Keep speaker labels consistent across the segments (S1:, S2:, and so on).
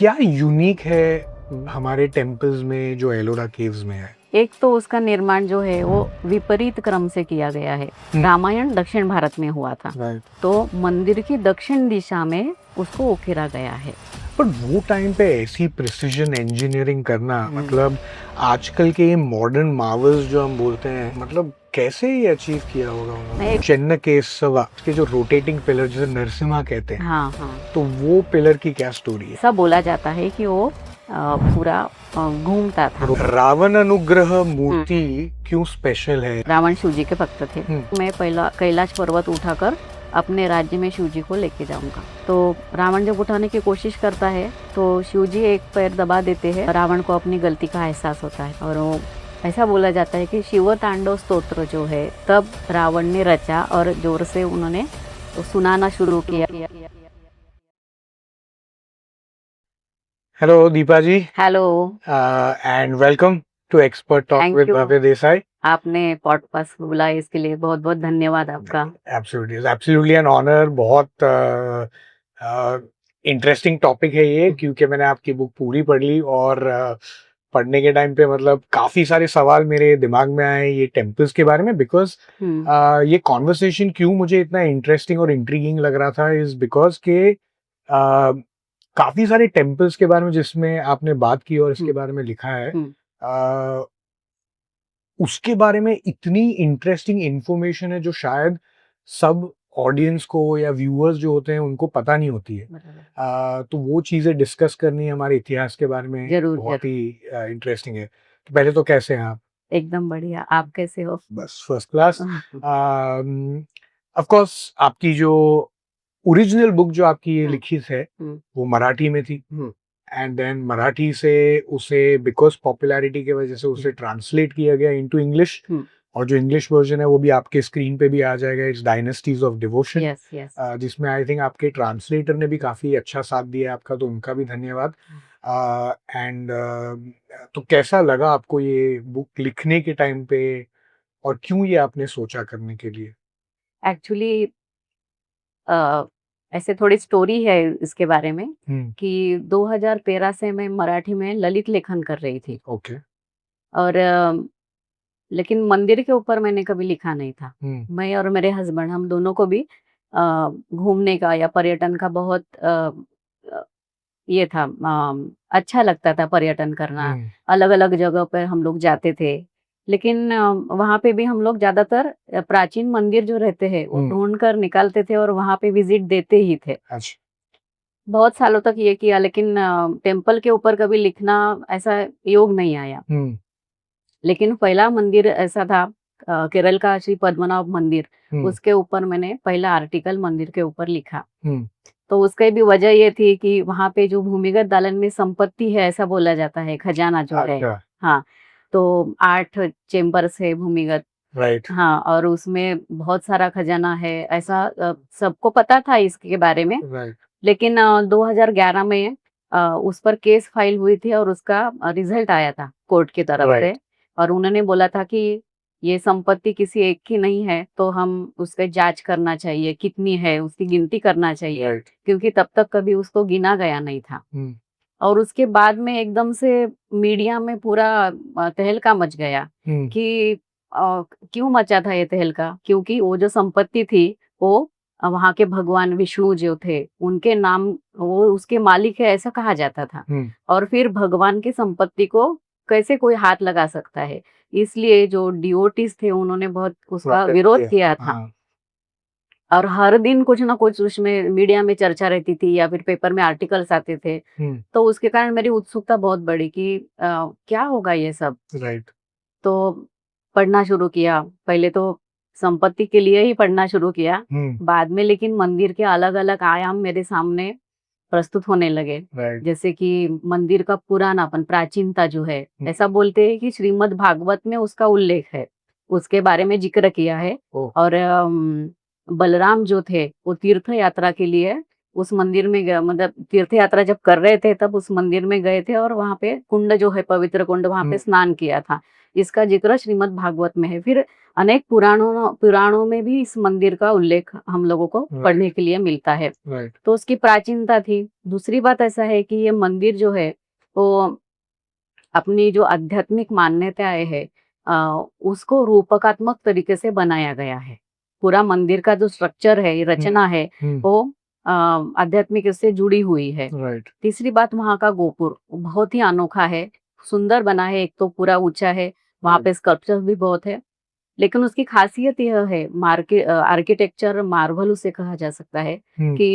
S1: क्या यूनिक है हमारे टेम्पल्स में जो एलोरा केव्स में है?
S2: एक तो उसका निर्माण जो है वो विपरीत क्रम से किया गया है। रामायण दक्षिण भारत में हुआ था,
S1: राइट।
S2: तो मंदिर की दक्षिण दिशा में उसको उकेरा गया है।
S1: पर वो टाइम पे ऐसी प्रिसिजन इंजीनियरिंग करना, मतलब आजकल के ये मॉडर्न मार्वल्स जो हम बोलते हैं, मतलब कैसे ये अचीव किया होगा उन्होंने?
S2: मैं
S1: चेन्नकेसवा के जो रोटेटिंग पिलर जिसे नरसिम्हा कहते हैं,
S2: हाँ हाँ,
S1: तो वो पिलर की क्या स्टोरी है?
S2: ऐसा बोला जाता है कि वो पूरा घूमता था।
S1: रावण अनुग्रह मूर्ति क्यों स्पेशल है?
S2: रावण शिव जी के भक्त थे।
S1: हम्म।
S2: मैं पहला कैलाश पर्वत उठाकर अपने राज्य में शिव जी को लेके जाऊंगा। तो रावण जब उठाने की कोशिश करता है तो शिव जी एक पैर दबा देते हैं। रावण को अपनी गलती का एहसास होता है और वो ऐसा बोला जाता है कि शिव तांडव स्तोत्र जो है तब रावण ने रचा और जोर से उन्होंने सुनाना शुरू किया।
S1: Hello Deepa ji.
S2: Hello,
S1: and welcome to expert talk
S2: thank
S1: with
S2: you.
S1: Bhavya Desai.
S2: आपने पॉडकास्ट बुलाया इसके लिए बहुत बहुत धन्यवाद आपका।
S1: Absolutely an honour. बहुत इंटरेस्टिंग टॉपिक है ये, क्योंकि मैंने आपकी बुक पूरी पढ़ ली और पढ़ने के टाइम पे मतलब काफी सारे सवाल मेरे दिमाग में आए ये टेम्पल्स के बारे में। बिकॉज ये कॉन्वर्सेशन क्यों मुझे इतना इंटरेस्टिंग और इंट्रीगिंग लग रहा था इज बिकॉज के काफी सारे टेम्पल्स के बारे में जिसमें आपने बात की और इसके बारे में लिखा है, उसके बारे में इतनी इंटरेस्टिंग इंफॉर्मेशन है जो शायद सब ऑडियंस को या व्यूअर्स जो होते हैं उनको पता नहीं होती है। तो वो चीजें डिस्कस करनी हमारे इतिहास के बारे में
S2: जरूर
S1: बहुत ही इंटरेस्टिंग है। तो पहले तो कैसे हैं आप?
S2: एकदम बढ़िया। आप कैसे हो?
S1: बस फर्स्ट क्लास। ऑफ कोर्स आपकी जो ओरिजिनल बुक जो आपकी ये लिखी है वो मराठी में थी, एंड देन मराठी से उसे बिकॉज पॉपुलैरिटी की वजह से उसे ट्रांसलेट किया गया इनटू इंग्लिश। और जो इंग्लिश वर्जन है वो भी आपके स्क्रीन पे भी आ जाएगा, it's dynasties of devotion.
S2: Yes yes.
S1: जिसमें आई थिंक आपके ट्रांसलेटर ने भी काफी अच्छा साथ दिया है आपका, तो उनका भी धन्यवाद। एंड तो कैसा लगा आपको ये बुक लिखने के टाइम पे, और क्यों ये आपने सोचा करने के लिए?
S2: एक्चुअली ऐसे थोड़ी स्टोरी है इसके बारे में कि 2013 से मैं मराठी में ललित लेखन कर रही थी।
S1: ओके।
S2: और लेकिन मंदिर के ऊपर मैंने कभी लिखा नहीं था। मैं और मेरे हस्बैंड हम दोनों को भी घूमने का या पर्यटन का बहुत ये था, अच्छा लगता था पर्यटन करना। अलग अलग जगह पर हम लोग जाते थे, लेकिन वहां पे भी हम लोग ज्यादातर प्राचीन मंदिर जो रहते हैं वो ढूंढ कर निकालते थे और वहां पे विजिट देते ही थे।
S1: अच्छा।
S2: बहुत सालों तक ये किया, लेकिन टेम्पल के ऊपर कभी लिखना ऐसा योग नहीं आया। लेकिन पहला मंदिर ऐसा था, केरल का श्री पद्मनाभ मंदिर, उसके ऊपर मैंने पहला आर्टिकल मंदिर के ऊपर लिखा। तो उसकी भी वजह ये थी कि वहां पे जो भूमिगत दालन में संपत्ति है ऐसा बोला जाता है, खजाना जो है। हाँ, तो 8 चेम्बर्स है भूमिगत।
S1: राइट।
S2: हाँ, और उसमें बहुत सारा खजाना है ऐसा सबको पता था इसके बारे में।
S1: राइट।
S2: लेकिन 2011 में उस पर केस फाइल हुई थी और उसका रिजल्ट आया था कोर्ट की तरफ से। और उन्होंने बोला था कि ये संपत्ति किसी एक की नहीं है, तो हम उसका जांच करना चाहिए, कितनी है उसकी गिनती करना चाहिए, क्योंकि तब तक कभी उसको गिना गया नहीं था। और उसके बाद में एकदम से मीडिया में पूरा तहलका मच गया कि क्यों मचा था ये तहलका, क्योंकि वो जो संपत्ति थी वो वहां के भगवान विष्णु जो थे उनके नाम, वो उसके मालिक है ऐसा कहा जाता था। और फिर भगवान की संपत्ति को कैसे कोई हाथ लगा सकता है, इसलिए जो डिवोटीज थे उन्होंने बहुत उसका विरोध किया था। और हर दिन कुछ ना कुछ उसमें मीडिया में चर्चा रहती थी या फिर पेपर में आर्टिकल्स आते थे। तो उसके कारण मेरी उत्सुकता बहुत बढ़ी कि क्या होगा ये सब।
S1: राइट।
S2: तो पढ़ना शुरू किया। पहले तो संपत्ति के लिए ही पढ़ना शुरू किया, बाद में लेकिन मंदिर के अलग अलग आयाम मेरे सामने प्रस्तुत होने लगे। जैसे कि मंदिर का पुरानापन, प्राचीनता जो है, ऐसा बोलते हैं कि श्रीमद् भागवत में उसका उल्लेख है, उसके बारे में जिक्र किया है। और बलराम जो थे वो तीर्थ यात्रा के लिए उस मंदिर में गए, मतलब तीर्थ यात्रा जब कर रहे थे तब उस मंदिर में गए थे और वहां पे कुंड जो है, पवित्र कुंड, वहां पे स्नान किया था। इसका जिक्र श्रीमद् भागवत में है। फिर अनेक पुराणों में भी इस मंदिर का उल्लेख हम लोगों को पढ़ने के लिए मिलता है। तो उसकी प्राचीनता थी। दूसरी बात ऐसा है कि ये मंदिर जो है वो अपनी जो आध्यात्मिक मान्यताएं है उसको रूपकात्मक तरीके से बनाया गया है। पूरा मंदिर का जो स्ट्रक्चर है, रचना है, वो आध्यात्मिक से जुड़ी हुई है। तीसरी बात, वहाँ का गोपुर बहुत ही अनोखा है, सुंदर बना है। एक तो पूरा ऊंचा है, वहाँ पे स्कल्पचर भी बहुत है, लेकिन उसकी खासियत यह है, आर्किटेक्चर मार्वल उसे कहा जा सकता है कि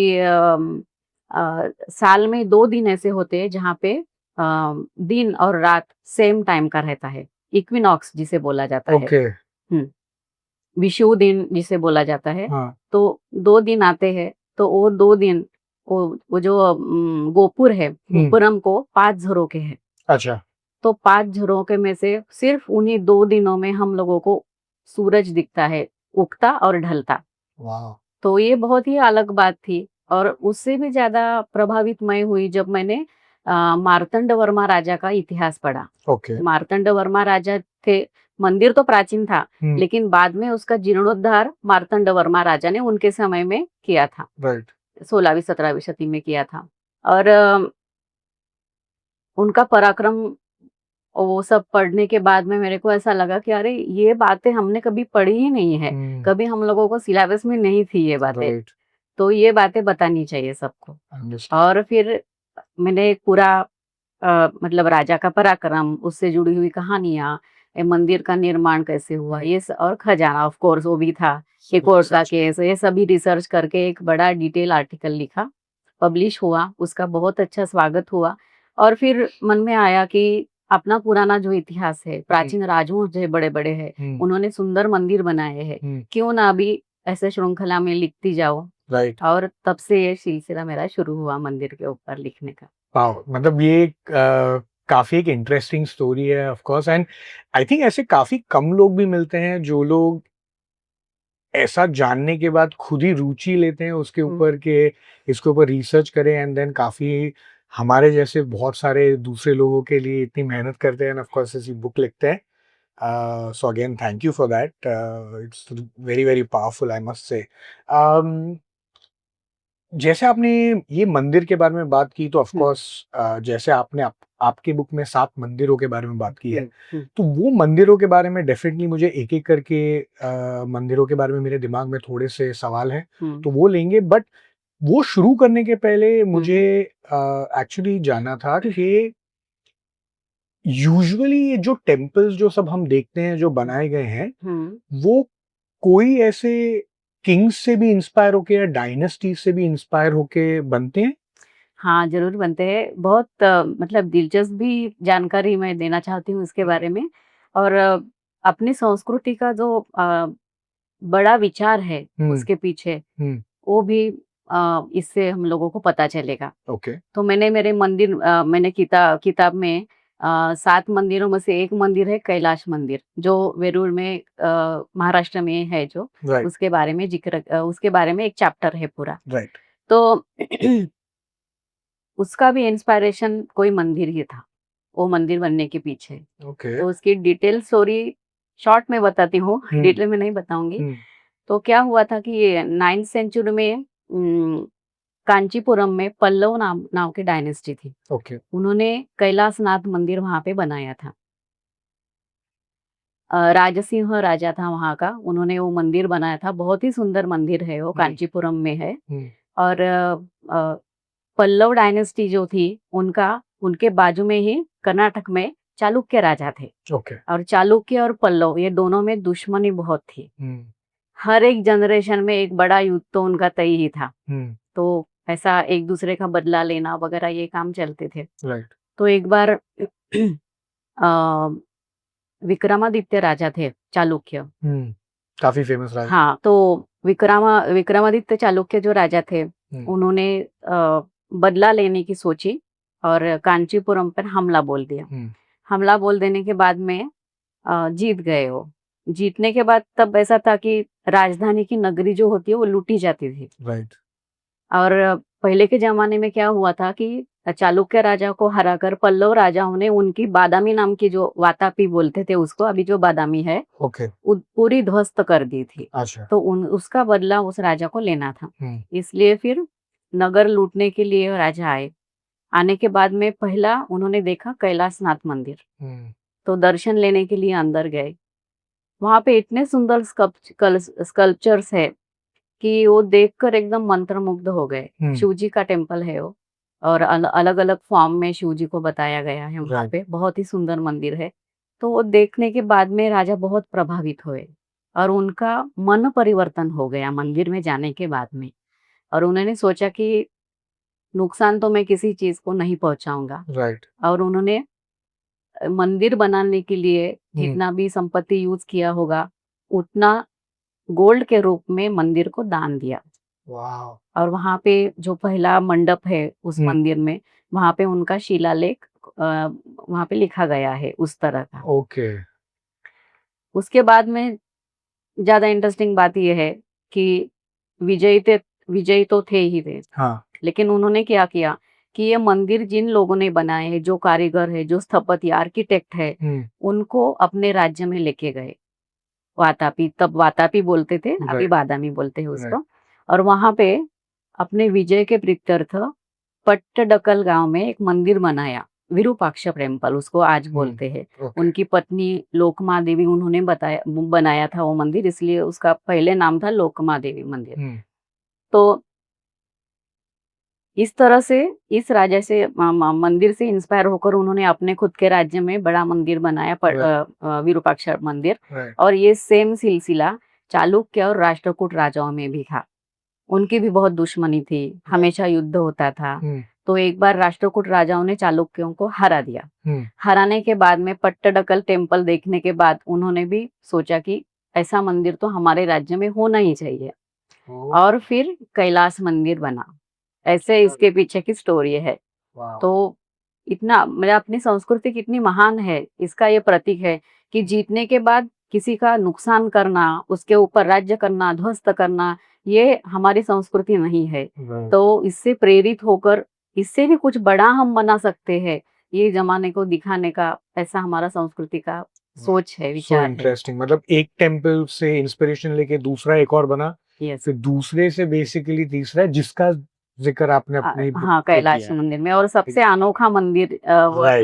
S2: साल में 2 दिन ऐसे होते हैं जहाँ पे दिन और रात सेम टाइम का रहता है। इक्विनॉक्स जिसे बोला जाता है, विषुव दिन जिसे बोला जाता है। तो 2 दिन आते हैं, तो वो 2 दिन वो जो गोपुर है, गोपुरम को 5 झरोखे हैं।
S1: अच्छा।
S2: तो 5 झरोखे में से सिर्फ उन्हीं 2 दिनों में हम लोगों को सूरज दिखता है, उगता और ढलता। तो ये बहुत ही अलग बात थी। और उससे भी ज्यादा प्रभावित मैं हुई जब मैंने मार्तंड वर्मा राजा का इतिहास पढ़ा। मार्तंड वर्मा राजा थे, मंदिर तो प्राचीन था, लेकिन बाद में उसका जीर्णोद्धार मार्तंड वर्मा राजा ने उनके समय में किया था। 16वीं 17वीं शती में किया था। और उनका पराक्रम, वो सब पढ़ने के बाद में मेरे को ऐसा लगा कि अरे ये बातें हमने कभी पढ़ी ही नहीं है, कभी हम लोगों को सिलेबस में नहीं थी ये बातें। तो ये बातें बतानी चाहिए सबको। और फिर मैंने एक पूरा मतलब राजा का पराक्रम, उससे जुड़ी हुई कहानियां, मंदिर का निर्माण कैसे हुआ, ये और खजाना ऑफ कोर्स वो भी था, कि कोर्ट का केस, ये सभी रिसर्च करके एक बड़ा डिटेल आर्टिकल लिखा, पब्लिश हुआ। उसका बहुत अच्छा स्वागत हुआ। और फिर मन में आया कि अपना पुराना जो इतिहास है, प्राचीन राजाओं जो बड़े बड़े हैं, उन्होंने सुंदर मंदिर बनाए हैं, क्यों ना अभी ऐसे श्रृंखला में लिखती जाओ। और तब से ये सिलसिला मेरा शुरू हुआ मंदिर के ऊपर लिखने का।
S1: मतलब ये काफी एक इंटरेस्टिंग स्टोरी है of course, and I think ऐसे काफी कम लोग भी मिलते हैं जो लोग ऐसा जानने के बाद खुद ही रुचि लेते हैं उसके ऊपर के इसके ऊपर रिसर्च करें, एंड देन काफी हमारे जैसे बहुत सारे दूसरे लोगों के लिए इतनी मेहनत करते हैं, ऑफ कोर्स ऐसी बुक लिखते हैं। So again thank you for that, it's very very powerful I must say. जैसे आपने ये मंदिर के बारे में बात की, तो ऑफ कोर्स जैसे आपने आपकी बुक में 7 मंदिरों के बारे में बात की है, तो वो मंदिरों के बारे में डेफिनेटली मुझे एक एक करके मंदिरों के बारे में मेरे दिमाग में थोड़े से सवाल हैं, तो वो लेंगे। बट वो शुरू करने के पहले मुझे एक्चुअली जानना था कि यूजुअली ये जो टेम्पल्स जो सब हम देखते हैं जो बनाए गए हैं, वो कोई ऐसे किंग्स से भी इंस्पायर होके या डायनेस्टी से भी इंस्पायर होके बनते हैं?
S2: हाँ, ज़रूर बनते हैं। बहुत मतलब दिलचस्प भी जानकारी मैं देना चाहती हूँ इसके बारे में। और अपनी संस्कृति का जो बड़ा विचार है उसके पीछे, वो भी इससे हम लोगों को पता चलेगा। तो मैंने मेरे मंदिर मैंने किताब में 7 मंदिरों में से एक मंदिर है कैलाश मंदिर, जो वेरूळ में महाराष्ट्र में है, जो उसके बारे में उसके बारे में एक चैप्टर है पूरा। तो उसका भी इंस्पायरेशन कोई मंदिर ही था, वो मंदिर बनने के पीछे। तो उसकी डिटेल स्टोरी शॉर्ट में बताती हूँ, डिटेल में नहीं बताऊंगी। तो क्या हुआ था कि 9th सेंचुरी में कांचीपुरम में पल्लव नाम की डायनेस्टी थी। उन्होंने कैलाशनाथ मंदिर वहां पे बनाया था। राजसिंह राजा था वहां का, उन्होंने वो मंदिर बनाया था। बहुत ही सुंदर मंदिर है वो, कांचीपुरम में है। और पल्लव डायनेस्टी जो थी, उनके बाजू में ही कर्नाटक में चालुक्य राजा थे। और चालुक्य और पल्लव ये दोनों में दुश्मनी बहुत थी। हर एक जनरेशन में एक बड़ा युद्ध तो उनका तय ही था। तो ऐसा एक दूसरे का बदला लेना वगैरह ये काम चलते थे। तो एक बार विक्रमादित्य राजा थे चालुक्य,
S1: काफी फेमस राजा।
S2: हाँ, तो विक्रमादित्य चालुक्य जो राजा थे, उन्होंने बदला लेने की सोची और कांचीपुरम पर हमला बोल दिया। हमला बोल देने के बाद में जीत गए वो। जीतने के बाद तब ऐसा था कि राजधानी की नगरी जो होती है वो लूटी जाती थी। और पहले के जमाने में क्या हुआ था कि चालुक्य राजा को हराकर पल्लव राजाओं ने उनकी बादामी नाम की, जो वातापी बोलते थे उसको, अभी जो बादामी है,
S1: ओके।
S2: पूरी ध्वस्त कर दी थी।
S1: अच्छा।
S2: तो उसका बदला उस राजा को लेना था।
S1: हम्म।
S2: इसलिए फिर नगर लूटने के लिए राजा आए। आने के बाद में पहला उन्होंने देखा कैलाशनाथ मंदिर। तो दर्शन लेने के लिए अंदर गए। वहां पे इतने सुंदर स्कल्पचर्स है कि वो देखकर एकदम मंत्रमुग्ध हो गए। शिव जी का टेम्पल है वो, और अलग अलग फॉर्म में शिव जी को बताया गया है वहां पे। बहुत ही सुंदर मंदिर है। तो वो देखने के बाद में राजा बहुत प्रभावित हुए और उनका मन परिवर्तन हो गया मंदिर में जाने के बाद में। और उन्होंने सोचा कि नुकसान तो मैं किसी चीज को नहीं पहुंचाऊंगा।
S1: राइट।
S2: और उन्होंने मंदिर बनाने के लिए जितना भी संपत्ति यूज किया होगा उतना गोल्ड के रूप में मंदिर को दान दिया।
S1: वाह।
S2: और वहां पे जो पहला मंडप है उस मंदिर में, वहां पे उनका शिलालेख वहां पे लिखा गया है उस तरह का।
S1: ओके।
S2: उसके बाद में ज्यादा इंटरेस्टिंग बात यह है कि विजयी तो थे ही थे।
S1: हाँ।
S2: लेकिन उन्होंने क्या किया कि ये मंदिर जिन लोगों ने बनाए हैं, जो कारीगर है, जो स्थपति आर्किटेक्ट है, उनको अपने राज्य में लेके गए। वातापी, तब वातापी बोलते थे, अभी बादामी बोलते हैं उसको। और वहां पे अपने विजय के प्रीत्यर्थ पट्टडकल गांव में एक मंदिर बनाया, विरूपाक्ष टेम्पल उसको आज बोलते हैं। उनकी पत्नी लोकमा देवी, उन्होंने बनाया था वो मंदिर, इसलिए उसका पहले नाम था लोकमा देवी मंदिर। तो इस तरह से इस राजा से मंदिर से इंस्पायर होकर उन्होंने अपने खुद के राज्य में बड़ा मंदिर बनाया, विरूपाक्ष मंदिर। और ये सेम सिलसिला चालुक्य और राष्ट्रकूट राजाओं में भी था। उनकी भी बहुत दुश्मनी थी, हमेशा युद्ध होता था। तो एक बार राष्ट्रकूट राजाओं ने चालुक्यों को हरा दिया। हराने के बाद में पट्टडकल टेम्पल देखने के बाद उन्होंने भी सोचा कि ऐसा मंदिर तो हमारे राज्य में होना ही चाहिए। और फिर कैलाश मंदिर बना। ऐसे इसके पीछे की स्टोरी है। तो इतना मतलब अपनी संस्कृति कितनी महान है, इसका ये प्रतीक है कि जीतने के बाद किसी का नुकसान करना, उसके ऊपर राज्य करना, ध्वस्त करना, ये हमारी संस्कृति नहीं है। तो इससे प्रेरित होकर इससे भी कुछ बड़ा हम बना सकते हैं, ये जमाने को दिखाने का ऐसा हमारा संस्कृति का सोच है, विचार है।
S1: इंटरेस्टिंग। मतलब एक टेम्पल से इंस्पिरेशन लेके दूसरा एक और बना, फिर दूसरे से बेसिकली तीसरा, जिसका जिक्र आपने अपनी
S2: हाँ, कैलाश मंदिर में, और सबसे अनोखा मंदिर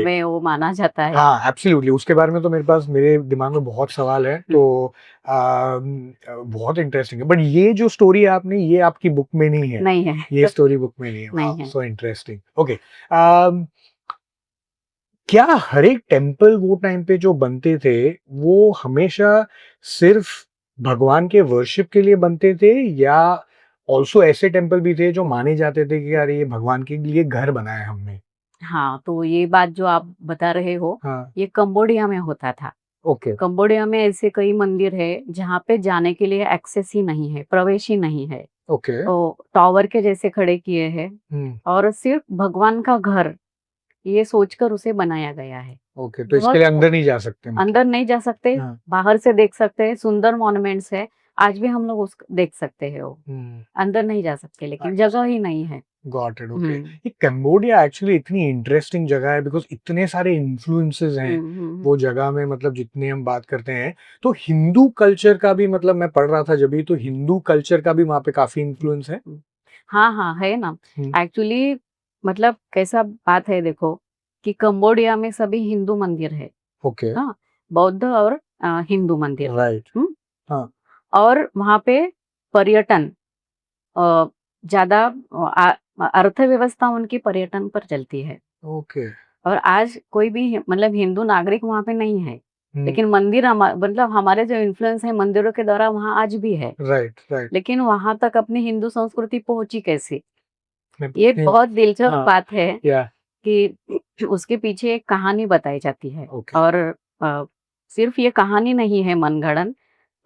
S2: में वो माना जाता है।
S1: हाँ, एब्सोल्युटली। उसके बारे में तो मेरे दिमाग में बहुत सवाल है। तो बहुत इंटरेस्टिंग है। बट ये जो स्टोरी आपने, ये आपकी बुक में नहीं है?
S2: नहीं है,
S1: ये स्टोरी बुक में नहीं है।
S2: नहीं है।
S1: So interesting. ओके। क्या हर एक टेम्पल वो टाइम पे जो बनते थे वो हमेशा सिर्फ भगवान के वर्शिप के लिए बनते थे, या ऑल्सो ऐसे टेम्पल भी थे जो माने जाते थे कि यार ये भगवान के लिए घर बनाया है हमने?
S2: हाँ, तो ये बात जो आप बता रहे हो,
S1: हाँ।
S2: ये कंबोडिया में होता था।
S1: ओके।
S2: कंबोडिया में ऐसे कई मंदिर है जहाँ पे जाने के लिए एक्सेस ही नहीं है, प्रवेश ही नहीं है।
S1: ओके।
S2: तो टावर के जैसे खड़े किए हैं और सिर्फ भगवान का घर ये सोचकर उसे बनाया गया है।
S1: ओके। तो इसके लिए अंदर नहीं जा सकते?
S2: अंदर नहीं जा सकते,
S1: हाँ।
S2: बाहर से देख सकते हैं। सुंदर मॉन्यूमेंट्स है, आज भी हम लोग उसको देख सकते हैं। वो अंदर नहीं जा सकते, लेकिन जगह ही नहीं है।
S1: Got it. ओके। ये कंबोडिया एक्चुअली इतनी इंटरेस्टिंग जगह है बिकॉज इतने सारे इन्फ्लुएंसेस हैं वो जगह में। मतलब जितने हम बात करते हैं तो हिंदू कल्चर का भी, मतलब मैं पढ़ रहा था जब भी, तो हिंदू कल्चर का भी वहाँ पे काफी इन्फ्लुएंस है।
S2: हाँ हाँ, है ना। एक्चुअली मतलब कैसा बात है, देखो कि कंबोडिया में सभी हिंदू मंदिर है।
S1: ओके।
S2: हाँ, बौद्ध और हिंदू मंदिर।
S1: राइट। हाँ।
S2: और वहाँ पे पर्यटन ज्यादा, अर्थव्यवस्था उनकी पर्यटन पर चलती है।
S1: ओके।
S2: और आज कोई भी मतलब हिंदू नागरिक वहाँ पे नहीं है, लेकिन मंदिर मतलब हमारे जो इन्फ्लुएंस है मंदिरों के द्वारा वहाँ आज भी है।
S1: Right right.
S2: लेकिन वहां तक अपनी हिंदू संस्कृति पहुंची कैसे, ये बहुत दिलचस्प बात है कि उसके पीछे एक कहानी बताई जाती है। और सिर्फ ये कहानी नहीं है मनगढ़ंत,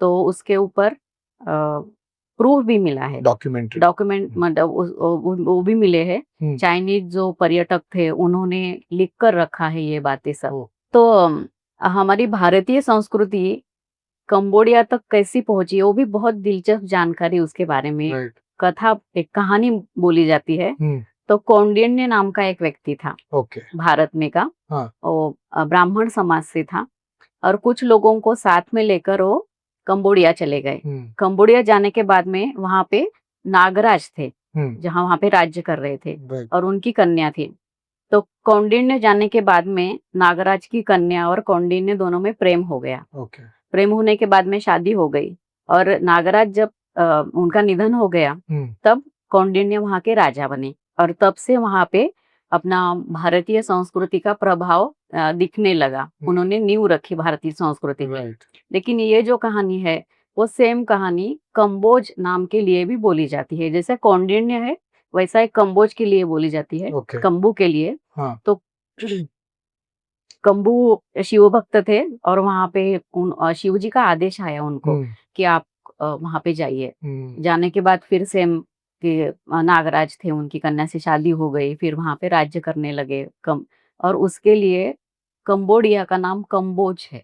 S2: तो उसके ऊपर प्रूफ भी मिला है, डॉक्यूमेंट मतलब वो भी मिले हैं। चाइनीज जो पर्यटक थे उन्होंने लिख कर रखा है ये बातें सब। तो हमारी भारतीय संस्कृति कंबोडिया तक कैसी पहुंची, वो भी बहुत दिलचस्प जानकारी उसके बारे में। कथा, एक कहानी बोली जाती है। तो कौंडिन्य नाम का एक व्यक्ति था
S1: ओके।
S2: भारत में का।
S1: हाँ।
S2: वो ब्राह्मण समाज से था और कुछ लोगों को साथ में लेकर वो कंबोडिया चले गए। कंबोडिया जाने के बाद में वहां पे नागराज थे जहां वहां पे राज्य कर रहे थे
S1: राइट।
S2: और उनकी कन्या थी। तो कौंडिन्य जाने के बाद में नागराज की कन्या और कौंडिन्य दोनों में प्रेम हो गया।
S1: ओके।
S2: प्रेम होने के बाद में शादी हो गई और नागराज जब उनका निधन हो गया तब कौंडिन्य वहां के राजा बने और तब से वहां पे अपना भारतीय संस्कृति का प्रभाव दिखने लगा। उन्होंने नींव रखी भारतीय संस्कृति की।
S1: राइट।
S2: लेकिन ये जो कहानी है वो सेम कहानी कंबोज नाम के लिए भी बोली जाती है। जैसे कौंडिन्य है वैसा एक कंबोज के लिए बोली जाती है।
S1: ओके।
S2: कंबू के लिए।
S1: हाँ।
S2: तो कंबू शिव भक्त थे और वहां पे शिव जी का आदेश आया उनको कि आप वहां पे जाइए। जाने के बाद फिर सेम कि नागराज थे उनकी कन्या से शादी हो गई फिर वहां पे राज्य करने लगे और उसके लिए कंबोडिया का नाम कंबोज है।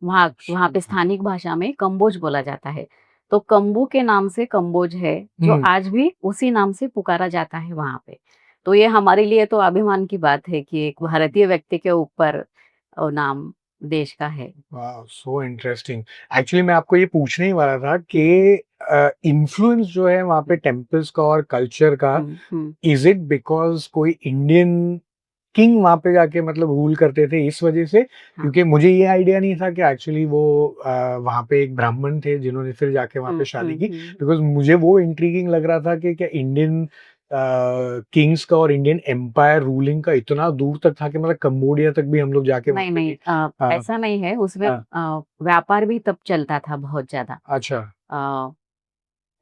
S2: वहां पे स्थानिक भाषा में कंबोज बोला जाता है। तो कंबू के नाम से कंबोज है जो आज भी उसी नाम से पुकारा जाता है वहां पे। तो ये हमारे लिए तो अभिमान की बात है कि एक भारतीय व्यक्ति के ऊपर नाम देश का है।
S1: वाह, सो इंटरेस्टिंग। एक्चुअली मैं आपको ये पूछने ही वाला था कि इन्फ्लुएंस जो है वहाँ पे टेम्पल्स का और कल्चर का, इज इट बिकॉज कोई इंडियन किंग वहाँ पे जाके मतलब रूल करते थे इस वजह से? क्योंकि मुझे ये आइडिया नहीं था कि एक्चुअली वो वहाँ पे एक ब्राह्मण थे जिन्होंने फिर जाके वहाँ पे शादी की। बिकॉज मुझे वो इंट्रीगिंग लग रहा था कि क्या इंडियन किंग्स का और इंडियन एम्पायर रूलिंग का इतना दूर तक था कि मतलब कंबोडिया तक भी हम लोग जाके
S2: नहीं नहीं ऐसा नहीं है उसमें। व्यापार भी तब चलता था बहुत ज्यादा।
S1: अच्छा।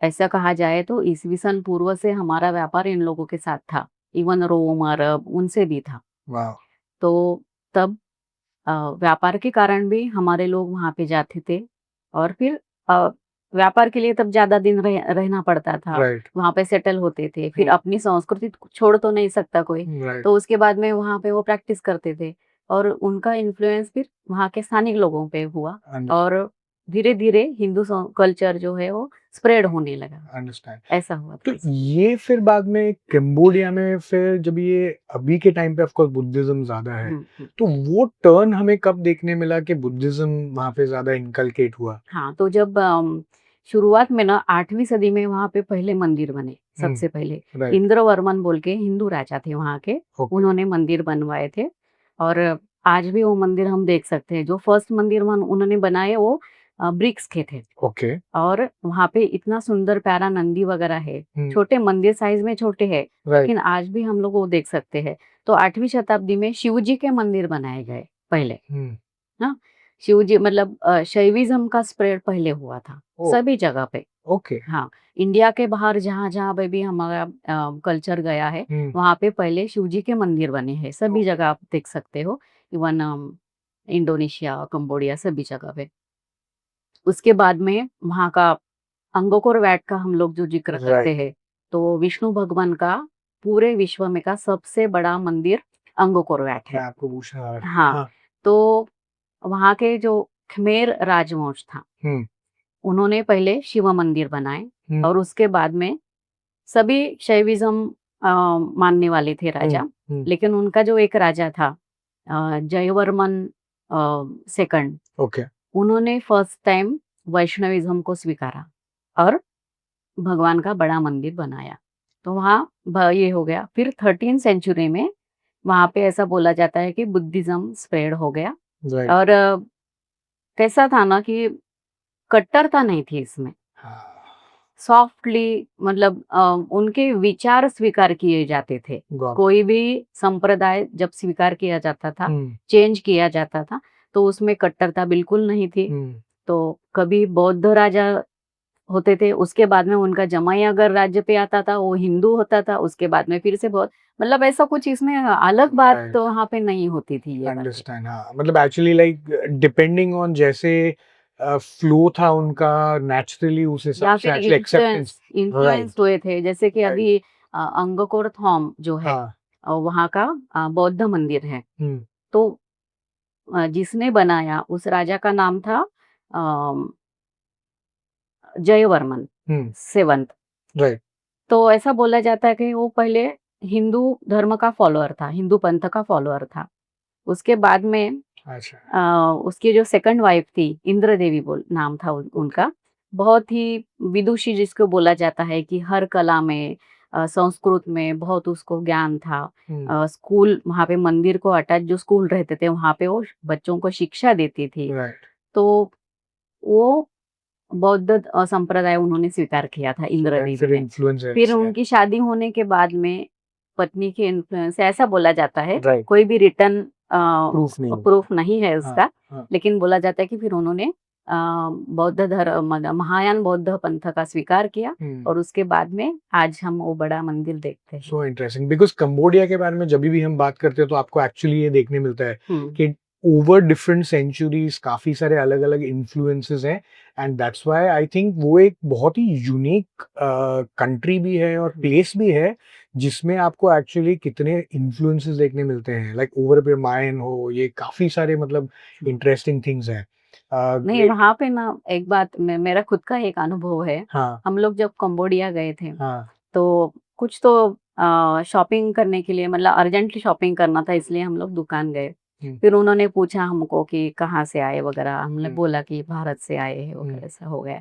S2: ऐसा कहा जाए तो ईसवी सन पूर्व से हमारा व्यापार इन लोगों के साथ था। इवन रोम अरब उनसे भी था।
S1: वाह।
S2: तो तब व्यापार के कारण भी हमारे लोग वहां पे जाते थे और फिर व्यापार के लिए तब ज्यादा दिन रहना पड़ता था।
S1: राइट।
S2: वहां पे सेटल होते थे फिर अपनी संस्कृति छोड़ तो नहीं सकता कोई।
S1: राइट।
S2: तो उसके बाद में वहां पे वो प्रैक्टिस करते थे और उनका इन्फ्लुएंस फिर वहां के स्थानिक लोगों पे हुआ और धीरे धीरे हिंदू कल्चर जो है वो स्प्रेड होने लगा।
S1: अंडरस्टैंड।
S2: ऐसा हुआ
S1: तो
S2: था।
S1: ये फिर बाद में कंबोडिया में फिर जब ये अभी के टाइम पे ऑफ कोर्स बुद्धिज्म ज्यादा है, तो वो टर्न हमें कब देखने मिला कि बुद्धिज्म वहां पे ज्यादा इनकलकेट हुआ?
S2: हाँ तो जब शुरुआत में ना 8वीं सदी में वहां पे पहले मंदिर बने। सबसे पहले इंद्रवर्मन बोल के हिंदू राजा थे वहां के। उन्होंने मंदिर बनवाए थे और आज भी वो मंदिर हम देख सकते हैं। जो फर्स्ट मंदिर उन्होंने बनाए वो ब्रिक्स के थे।
S1: ओके।
S2: और वहां पे इतना सुंदर प्यारा नंदी वगैरह है। छोटे मंदिर साइज में छोटे हैं लेकिन आज भी हम लोग वो देख सकते हैं। तो 8वीं शताब्दी में शिव जी के मंदिर बनाए गए पहले। हाँ शिव जी मतलब शैविज्म का स्प्रेड पहले हुआ था सभी जगह पे।
S1: ओके।
S2: हाँ इंडिया के बाहर जहाँ जहाँ पे भी हमारा कल्चर गया है वहां पे पहले शिव जी के मंदिर बने हैं। सभी जगह आप देख सकते हो। इवन इंडोनेशिया कंबोडिया सभी जगह पे। उसके बाद में वहां का अंगकोर वैट का हम लोग जो जिक्र करते हैं तो विष्णु भगवान का पूरे विश्व में का सबसे बड़ा मंदिर अंगकोर वैट है।
S1: आपको पूछना।
S2: हाँ तो वहां के जो खमेर राजवंश था उन्होंने पहले शिव मंदिर बनाए और उसके बाद में सभी शैविज्म मानने वाले थे राजा। लेकिन उनका जो एक राजा था जयवर्मन सेकंड
S1: ओके।
S2: उन्होंने फर्स्ट टाइम वैष्णविज्म को स्वीकारा और भगवान का बड़ा मंदिर बनाया। तो वहाँ ये हो गया। फिर 13th सेंचुरी में वहां पे ऐसा बोला जाता है कि बुद्धिज्म स्प्रेड हो गया। और कैसा था ना कि कट्टरता नहीं थी इसमें। सॉफ्टली मतलब उनके विचार स्वीकार किए जाते थे। कोई भी संप्रदाय जब स्वीकार किया जाता था चेंज किया जाता था तो उसमें कट्टरता बिल्कुल नहीं थी। तो कभी बौद्ध राजा होते थे उसके बाद में उनका जमाई अगर राज्य पे आता था वो हिंदू होता था उसके बाद में फिर से बहुत मतलब ऐसा कुछ इसमें अलग बात तो वहाँ पे नहीं होती थी। ये
S1: अंडरस्टैंड। हाँ मतलब एक्चुअली लाइक डिपेंडिंग ऑन जैसे फ्लो था उनका नेचुरली उस हिसाब से एक्चुअली एक्सेप्टेंस
S2: इन्फ्लुएंस हुए थे। जैसे कि अभी अंगकोर थॉम जो है वहाँ का बौद्ध मंदिर है। तो जिसने बनाया उस राजा का नाम था जयवर्मन सेवंत।
S1: राइट।
S2: तो ऐसा बोला जाता है कि वो पहले हिंदू धर्म का फॉलोअर था, हिंदू पंथ का फॉलोअर था। उसके बाद में
S1: अच्छा।
S2: उसकी जो सेकंड वाइफ थी, इंद्र देवी बोल नाम था उनका। बहुत ही विदुषी जिसको बोला जाता है कि हर कला में, संस्कृत में बहुत उसको ज्ञान था। स्कूल वहाँ पे मंदिर को अटैच जो स्कूल रहते थे वहाँ पे वो बच्चों को शिक्षा देती थी।
S1: राइट।
S2: तो वो बौद्ध संप्रदाय उन्होंने स्वीकार किया था इंद्र देवी
S1: फिर
S2: ने।
S1: इन्फ्लुएंस
S2: फिर
S1: है।
S2: उनकी शादी होने के बाद में पत्नी के इन्फ्लुएंस से ऐसा बोला जाता है,
S1: राइट।
S2: कोई भी रिटर्न
S1: प्रूफ नहीं।
S2: प्रूफ नहीं है
S1: हाँ,
S2: उसका,
S1: हाँ।
S2: लेकिन बोला जाता है कि फिर उन्होंने बौद्ध धर्म महायान बौद्ध पंथ का स्वीकार किया और उसके बाद में आज हम वो बड़ा मंदिर देखते हैं।
S1: सो इंटरेस्टिंग, बिकॉज कंबोडिया के बारे में जब भी हम बात करते हैं तो आपको एक्चुअली ये देखने मिलता है कि ओवर डिफरेंट सेंचुरीज काफी सारे अलग अलग इन्फ्लुएंसेस हैं, and that's why I think वो एक बहुत ही यूनिक कंट्री भी है और प्लेस भी है जिसमें आपको एक्चुअली कितने इन्फ्लुएंसेस देखने मिलते हैं, लाइक ओवर मायन हो, ये काफी सारे मतलब इंटरेस्टिंग थिंग्स हैं।
S2: नहीं, वहाँ पे ना एक बात मेरा खुद का एक अनुभव है।
S1: हाँ,
S2: हम लोग जब कंबोडिया गए थे
S1: हाँ,
S2: तो कुछ तो शॉपिंग करने के लिए, मतलब अर्जेंटली शॉपिंग करना था इसलिए हम लोग दुकान गए। फिर उन्होंने पूछा हमको कि कहाँ से आए वगैरह, हमने बोला कि भारत से आए हैं वगैरह, ऐसा हो गया।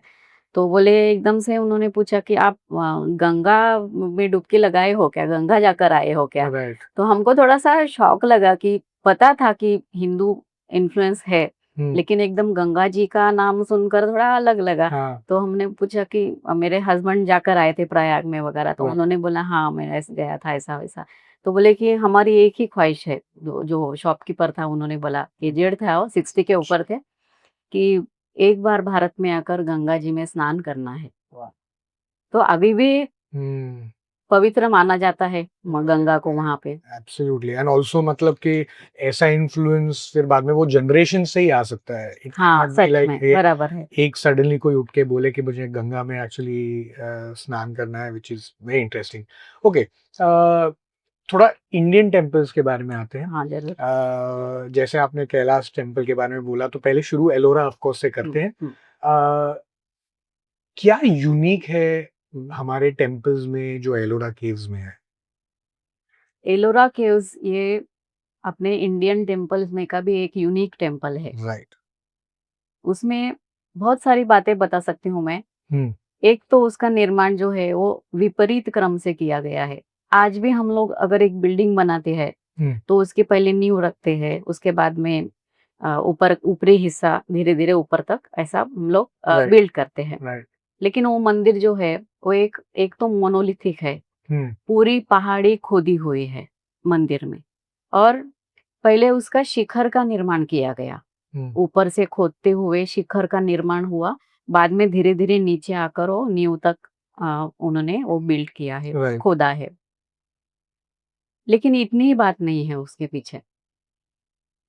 S2: तो बोले, एकदम से उन्होंने पूछा कि आप गंगा में डुबकी लगाए हो क्या, गंगा जाकर आए हो क्या?
S1: राइट।
S2: तो हमको थोड़ा सा शौक लगा कि पता था कि हिंदू इन्फ्लुएंस है, लेकिन एकदम गंगा जी का नाम सुनकर थोड़ा अलग लगा।
S1: हाँ,
S2: तो हमने पूछा कि मेरे हस्बैंड जाकर आए थे प्रयाग में वगैरह, तो
S1: Right.
S2: उन्होंने बोला हाँ मैं ऐसे गया था, ऐसा वैसा। तो बोले कि हमारी एक ही ख्वाहिश है, जो शॉपकीपर था उन्होंने बोला, एजेड था वो, 60 के ऊपर थे, कि एक बार भारत में आकर गंगा जी में स्नान करना है।
S1: वाह।
S2: तो अभी भी
S1: हम्म।
S2: पवित्र माना जाता है गंगा को वहां पे।
S1: एब्सोल्युटली, एंड ऑल्सो मतलब कि ऐसा इन्फ्लुएंस फिर बाद में वो जनरेशन से ही आ सकता है। इट
S2: हाँ,
S1: नॉट बी
S2: सच
S1: लाइक
S2: में बराबर है।
S1: एक सडनली कोई उठ के बोले कि मुझे गंगा में एक्चुअली स्नान करना है, which is very interesting. Okay, थोड़ा इंडियन टेम्पल्स के बारे में आते हैं।
S2: हाँ जरूर।
S1: जैसे आपने कैलाश टेम्पल के बारे में बोला, तो पहले शुरू एलोरा ऑफ कोर्स से करते हैं। अ, क्या यूनिक है हमारे टेम्पल्स में जो एलोरा केव्स में है?
S2: एलोरा केव्स ये अपने इंडियन टेम्पल्स में का भी एक यूनिक टेम्पल है।
S1: राइट।
S2: उसमें बहुत सारी बातें बता सकती हूँ मैं।
S1: हम्म।
S2: एक तो उसका निर्माण जो है वो विपरीत क्रम से किया गया है। आज भी हम लोग अगर एक बिल्डिंग बनाते हैं
S1: हम्म।
S2: तो उसके पहले नींव रखते हैं, उसके बाद में ऊपर ऊपरी हिस्सा धीरे धीरे ऊपर तक ऐसा हम लोग
S1: राइट।
S2: बिल्ड करते हैं।
S1: राइट।
S2: लेकिन वो मंदिर जो है वो एक एक तो मोनोलिथिक है,
S1: हम्म।
S2: पूरी पहाड़ी खोदी हुई है मंदिर में। और पहले उसका शिखर का निर्माण किया गया,
S1: हम्म।
S2: ऊपर से खोदते हुए शिखर का निर्माण हुआ, बाद में धीरे धीरे नीचे आकर वो नींव तक उन्होंने वो बिल्ड किया है,
S1: राइट।
S2: खोदा है। लेकिन इतनी ही बात नहीं है उसके पीछे।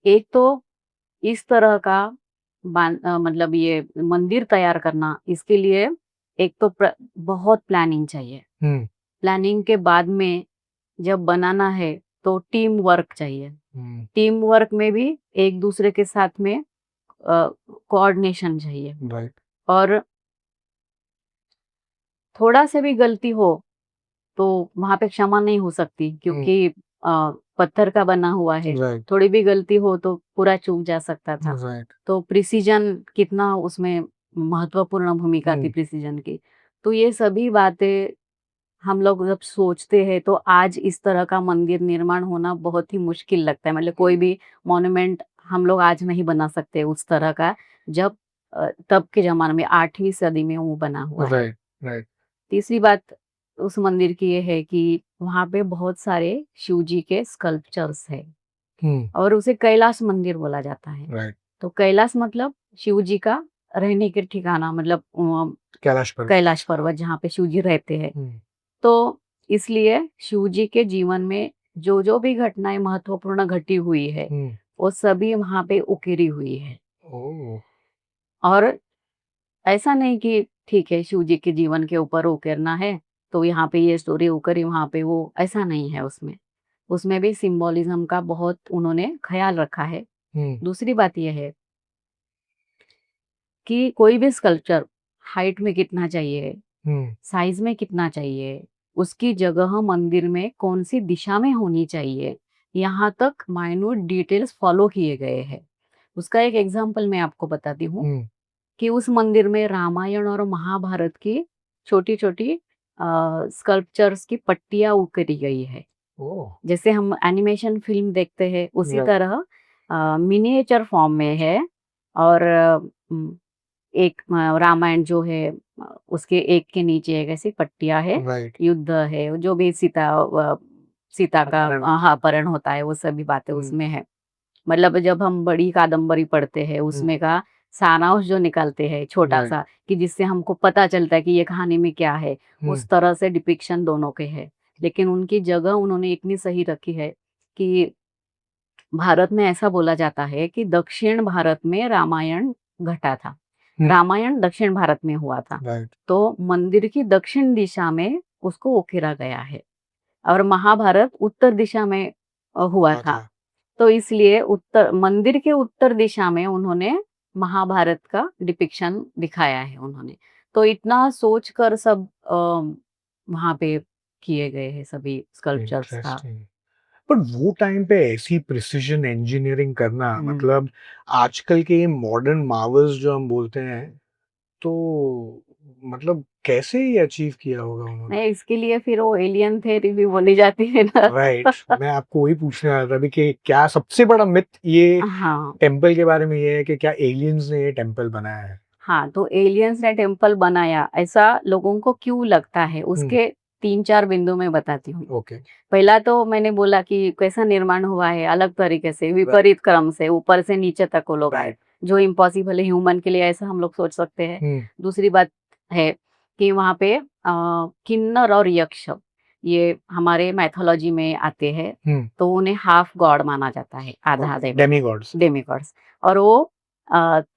S2: एक तो इस तरह का मतलब ये मंदिर तैयार करना, इसके लिए एक तो बहुत प्लानिंग चाहिए।
S1: हम्म।
S2: प्लानिंग के बाद में जब बनाना है तो टीम वर्क चाहिए।
S1: हम्म।
S2: टीम वर्क में भी एक दूसरे के साथ में कोऑर्डिनेशन चाहिए।
S1: राइट।
S2: और थोड़ा से भी गलती हो तो वहां पे क्षमा नहीं हो सकती, क्योंकि पत्थर का बना हुआ है।
S1: राइट।
S2: थोड़ी भी गलती हो तो पूरा चूक जा सकता था।
S1: राइट।
S2: तो प्रिसीजन कितना उसमें महत्वपूर्ण भूमिका थी प्रिसीजन की। तो ये सभी बातें हम लोग जब सोचते हैं तो आज इस तरह का मंदिर निर्माण होना बहुत ही मुश्किल लगता है। मतलब कोई भी मॉन्यूमेंट हम लोग आज नहीं बना सकते उस तरह का, जब तब के जमाने में 8वीं सदी में वो बना हुआ है।
S1: राइट। राइट।
S2: तीसरी बात उस मंदिर की ये है कि वहाँ पे बहुत सारे शिव जी के स्कल्पचर्स है
S1: हम्म।
S2: और उसे कैलाश मंदिर बोला जाता है।
S1: राइट।
S2: तो कैलाश मतलब शिव जी का रहने के ठिकाना, मतलब
S1: कैलाश पर्वत।
S2: कैलाश पर्वत जहाँ पे शिव जी रहते हैं।
S1: हम्म।
S2: तो इसलिए शिव जी के जीवन में जो जो भी घटनाएं महत्वपूर्ण घटी हुई है वो सभी वहाँ पे उकेरी हुई है।
S1: ओह।
S2: और ऐसा नहीं कि ठीक है शिव जी के जीवन के ऊपर उकेरना है तो यहाँ पे ये स्टोरी उकरी वहाँ पे वो, ऐसा नहीं है उसमें। उसमें भी सिंबोलिज्म का बहुत उन्होंने ख्याल रखा है।
S1: हम्म।
S2: दूसरी बात यह है कि कोई भी स्कल्पचर हाइट में कितना चाहिए,
S1: हम्म।
S2: साइज में कितना चाहिए, उसकी जगह मंदिर में कौन सी दिशा में होनी चाहिए, यहाँ तक माइन्यूट डिटेल्स फॉलो किए गए हैं। उसका एक एग्जाम्पल मैं आपको बताती हूँ कि उस मंदिर में रामायण और महाभारत की छोटी छोटी स्कल्पचर्स की पट्टियां उकेरी गई है।
S1: ओह,
S2: जैसे हम एनिमेशन फिल्म देखते हैं उसी
S1: राइट,
S2: तरह मिनिएचर फॉर्म में है। और एक रामायण जो है उसके एक के नीचे एक ऐसी पट्टियां है।
S1: राइट,
S2: युद्ध है, जो भी सीता का
S1: अपहरण,
S2: हाँ अपहरण होता है, वो सभी बातें
S1: हम्म,
S2: उसमें है। मतलब जब हम बड़ी कादम्बरी पढ़ते हैं उसमें का सारांश जो निकालते हैं छोटा
S1: राइट,
S2: सा, कि जिससे हमको पता चलता है कि ये कहानी में क्या है, उस तरह से डिपिक्शन दोनों के है। लेकिन उनकी जगह उन्होंने इतनी सही रखी है कि भारत में ऐसा बोला जाता है कि दक्षिण भारत में रामायण घटा था। रामायण दक्षिण भारत में हुआ था,
S1: राइट,
S2: तो मंदिर की दक्षिण दिशा में उसको उकेरा गया है। और महाभारत उत्तर दिशा में हुआ
S1: हुआ
S2: था।
S1: था,
S2: तो इसलिए उत्तर मंदिर के उत्तर दिशा में उन्होंने महाभारत का डिपिक्शन दिखाया है उन्होंने। तो इतना सोचकर सब वहाँ पे किए गए हैं सभी स्कल्पचर्स का।
S1: इंटरेस्टिंग। पर वो टाइम पे ऐसी प्रिसिजन इंजीनियरिंग करना,
S2: हुँ।
S1: मतलब आजकल के ये मॉडर्न मार्वल्स जो हम बोलते हैं, तो मतलब कैसे ये अचीव किया होगा उन्होंने?
S2: नहीं, इसके लिए फिर वो एलियन थ्योरी भी बोली जाती है ना।
S1: राइट, मैं आपको वही पूछने वाला था अभी कि क्या सबसे बड़ा मिथ ये
S2: हाँ,
S1: टेम्पल के बारे में ये है कि क्या एलियंस ने ये टेम्पल बनाया है?
S2: हाँ, तो एलियंस ने टेम्पल बनाया, ऐसा लोगों को क्यों लगता है,
S1: हुँ,
S2: उसके 3-4 बिंदु मैं बताती हूँ।
S1: ओके,
S2: पहला तो मैंने बोला कि कैसा निर्माण हुआ है, अलग तरीके से,
S1: राइट,
S2: विपरीत क्रम से, ऊपर से नीचे तक वो लोग आए,
S1: राइट,
S2: जो इम्पॉसिबल है ह्यूमन के लिए, ऐसा हम लोग सोच सकते हैं।
S1: हुँ,
S2: दूसरी बात है कि वहाँ पे किन्नर और यक्ष, ये हमारे मैथोलॉजी में आते हैं,
S1: हुँ,
S2: तो उन्हें हाफ गॉड माना जाता है, आधा
S1: ओके,
S2: देवता,
S1: डेमिगॉड्स,
S2: डेमिगॉड्स। और वो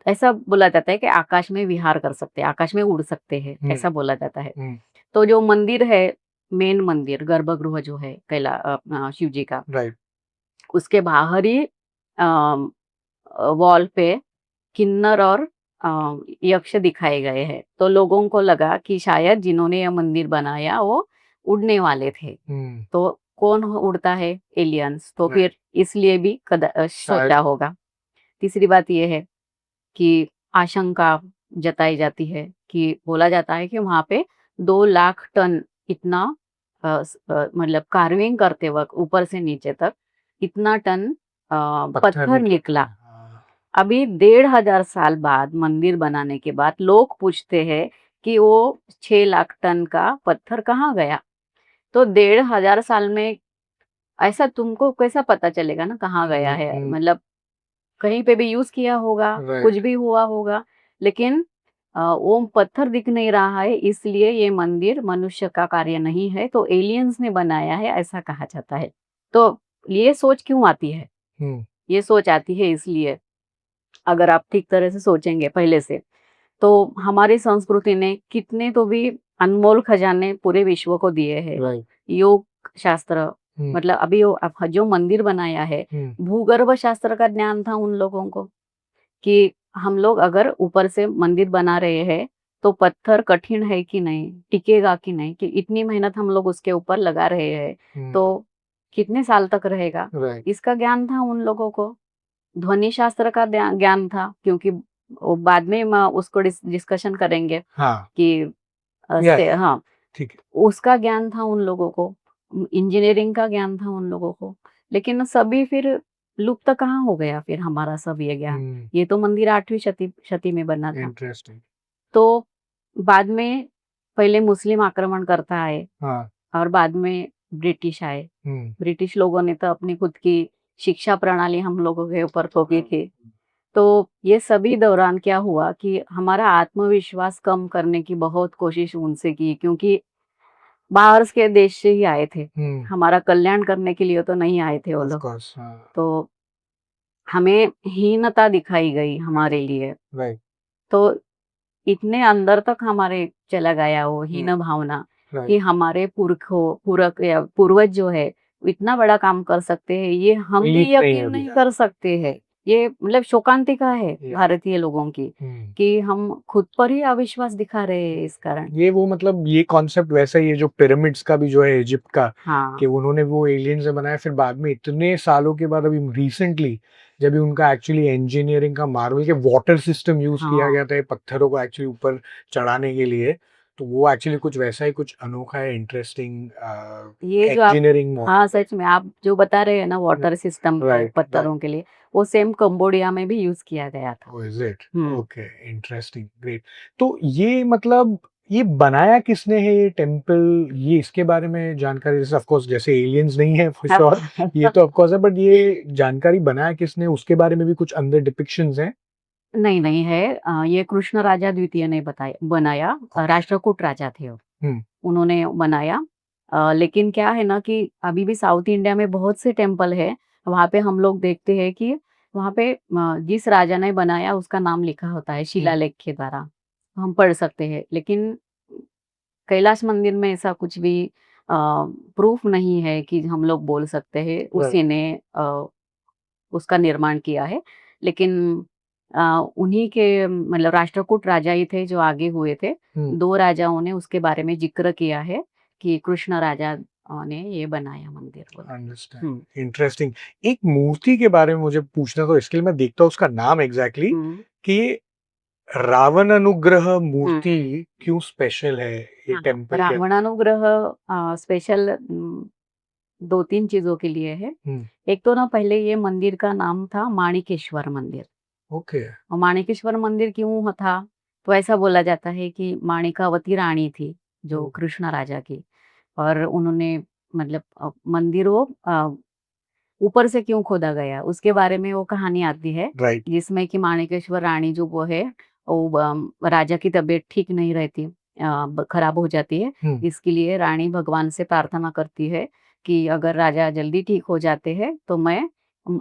S2: ऐसा बोला जाता है कि आकाश में विहार कर सकते हैं, आकाश में उड़ सकते हैं,
S1: हुँ,
S2: ऐसा बोला जाता है।
S1: हुँ,
S2: तो जो मंदिर है, मेन मंदिर, गर्भगृह जो है अपना शिव जी का,
S1: राइट,
S2: उसके बाहर ही वॉल पे किन्नर और यक्ष दिखाए गए हैं। तो लोगों को लगा कि शायद जिन्होंने यह मंदिर बनाया वो उड़ने वाले थे।
S1: हुँ,
S2: तो कौन उड़ता है? एलियंस। तो
S1: राइट,
S2: फिर इसलिए भी
S1: शायद,
S2: सोचा होगा। तीसरी बात ये है कि आशंका जताई जाती है कि बोला जाता है कि वहाँ पे 2 लाख टन इतना मतलब कार्विंग करते वक़्त ऊपर से नीचे तक इतना टन
S1: पत्थर
S2: पत्थर
S1: निकले थे,
S2: निकला।
S1: हाँ,
S2: अभी 1500 साल बाद मंदिर बनाने के बाद लोग पूछते हैं कि वो 6 लाख टन का पत्थर कहाँ गया? तो 1500 साल में ऐसा तुमको कैसा पता चलेगा ना कहाँ गया है? मतलब कहीं पे भी यूज़ किया होगा, कुछ
S1: राइट,
S2: भी हुआ होगा, लेकिन वो पत्थर दिख नहीं रहा है, इसलिए ये मंदिर मनुष्य का कार्य नहीं है, तो एलियंस ने बनाया है, ऐसा कहा जाता है। तो ये सोच क्यों आती है?
S1: हुँ,
S2: ये सोच आती है इसलिए, अगर आप ठीक तरह से सोचेंगे पहले से, तो हमारी संस्कृति ने कितने तो भी अनमोल खजाने पूरे विश्व को दिए हैं।
S1: राइट,
S2: योग शास्त्र,
S1: हुँ,
S2: मतलब अभी वो जो मंदिर बनाया है,
S1: हुँ,
S2: भूगर्भ शास्त्र का ज्ञान था उन लोगों को कि हम लोग अगर ऊपर से मंदिर बना रहे हैं, तो पत्थर कठिन है कि नहीं, टिकेगा कि नहीं, कि इतनी मेहनत हम लोग उसके ऊपर लगा रहे हैं,
S1: हुँ,
S2: तो कितने साल तक रहेगा?
S1: राइट,
S2: इसका ज्ञान था उन लोगों को। ध्वनि शास्त्र का ज्ञान था, क्योंकि वो बाद में उसको डिस्कशन करेंगे
S1: हाँ,
S2: कि
S1: यस,
S2: हाँ,
S1: ठीक है,
S2: उसका ज्ञान था उन लोगों को, इंजीनियरिंग का ज्ञान था उन लोगों को। लेकिन सभी फिर लुप्त कहाँ हो गया फिर हमारा सब ये ज्ञान?
S1: हुँ,
S2: ये तो मंदिर 8वीं शती शती में बना था।
S1: इंटरेस्टिंग,
S2: तो बाद में पहले मुस्लिम आक्रमणकर्ता आए
S1: हाँ,
S2: और बाद में ब्रिटिश आए।
S1: हुँ,
S2: ब्रिटिश लोगों ने तो अपनी खुद की शिक्षा प्रणाली हम लोगों के ऊपर थोपी थी। तो ये सभी दौरान क्या हुआ कि हमारा आत्मविश्वास कम करने की बहुत कोशिश उनसे की, क्योंकि बाहर के देश से ही आए थे।
S1: हुँ,
S2: हमारा कल्याण करने के लिए तो नहीं आए थे वो
S1: ऑफ़
S2: लोग।
S1: कोर्स, हाँ,
S2: तो हमें हीनता दिखाई गई हमारे लिए।
S1: राइट,
S2: तो इतने अंदर तक हमारे चला गया वो
S1: हुँ,
S2: हीन भावना
S1: राइट,
S2: कि हमारे पुरखों पुरख या पूर्वज जो है, वो इतना बड़ा काम कर सकते हैं, ये हम भी
S1: बिलीफ नहीं है
S2: यकीन
S1: अभी,
S2: नहीं कर सकते हैं। ये मतलब शोकांतिका है
S1: या
S2: भारतीय लोगों की, कि हम खुद पर ही अविश्वास दिखा रहे हैं इस कारण।
S1: ये वो मतलब ये कॉन्सेप्ट वैसा ही है जो पिरामिड्स का भी जो है इजिप्ट का,
S2: हाँ,
S1: कि उन्होंने वो एलियन से बनाया, फिर बाद में इतने सालों के बाद अभी रिसेंटली जब भी उनका एक्चुअली इंजीनियरिंग का मार्वल के वाटर सिस्टम यूज किया
S2: हाँ।
S1: गया था ये पत्थरों को एक्चुअली ऊपर चढ़ाने के लिए, तो वो एक्चुअली कुछ वैसा ही कुछ अनोखा है, इंटरेस्टिंग
S2: ये जो आप
S1: इंजीनियरिंग।
S2: हाँ, सच में आप जो बता रहे हैं ना वाटर सिस्टम को
S1: राइट राइट।
S2: पत्थरों के लिए, वो सेम कंबोडिया में भी यूज़ किया गया था।
S1: Oh is it?
S2: Hmm.
S1: Okay, interesting, great. तो ये मतलब ये बनाया किसने है ये टेम्पल, ये इसके बारे में जानकारी, जैसे ऑफ कोर्स जैसे एलियंस नहीं है फॉर श्योर, ये तो ऑफ कोर्स है, बट ये जानकारी बनाया किसने उसके बारे में भी कुछ अंदर डिपिक्शंस हैं?
S2: नहीं, नहीं है। ये कृष्ण राजा द्वितीय ने बनाया।
S1: ओके।
S2: राष्ट्रकूट राजा थे वो।
S1: हुँ,
S2: उन्होंने बनाया। लेकिन क्या है ना कि अभी भी साउथ इंडिया में बहुत से टेम्पल है, वहाँ पे हम लोग देखते हैं कि वहाँ पे जिस राजा ने बनाया उसका नाम लिखा होता है
S1: हुँ,
S2: शिलालेख के द्वारा, हम पढ़ सकते हैं। लेकिन कैलाश मंदिर में ऐसा कुछ भी प्रूफ नहीं है कि हम लोग बोल सकते हैं
S1: राइट।
S2: उसी ने उसका निर्माण किया है। लेकिन अ, उन्हीं के मतलब राष्ट्रकूट राजा ही थे जो आगे हुए थे।
S1: हुँ,
S2: 2 राजाओं ने उसके बारे में ज़िक्र किया है कि कृष्ण राजा ने ये बनाया मंदिर बोल के।
S1: अंडरस्टैंड,
S2: हुँ,
S1: इंटरेस्टिंग। एक मूर्ति के बारे में मुझे पूछना था, इसके लिए मैं देखता हूँ उसका नाम एग्ज़ैक्टली,
S2: हुँ,
S1: कि ये रावण अनुग्रह
S2: हुँ।
S1: मूर्ति क्यों स्पेशल है ये
S2: हाँ,
S1: टेम्पल के?
S2: रावणानुग्रह स्पेशल 2-3 चीज़ों के लिए है।
S1: हुँ,
S2: एक तो ना पहले ये मंदिर का नाम था माणिकेश्वर मंदिर।
S1: ओके।
S2: और माणिकेश्वर मंदिर क्यों था? तो ऐसा बोला जाता है कि माणिकावती रानी थी, जो
S1: हुँ,
S2: कृष्ण राजा की, और उन्होंने मतलब मंदिर वो ऊपर से क्यों खोदा गया, उसके बारे में वो कहानी आती है,
S1: राइट।
S2: जिसमें कि माणिकेश्वर रानी जो वो है, वो राजा की तबीयत ठीक नहीं रहती, खराब हो जाती है।
S1: हुँ,
S2: इसके लिए रानी भगवान से प्रार्थना करती है कि अगर राजा जल्दी ठीक हो जाते हैं, तो मैं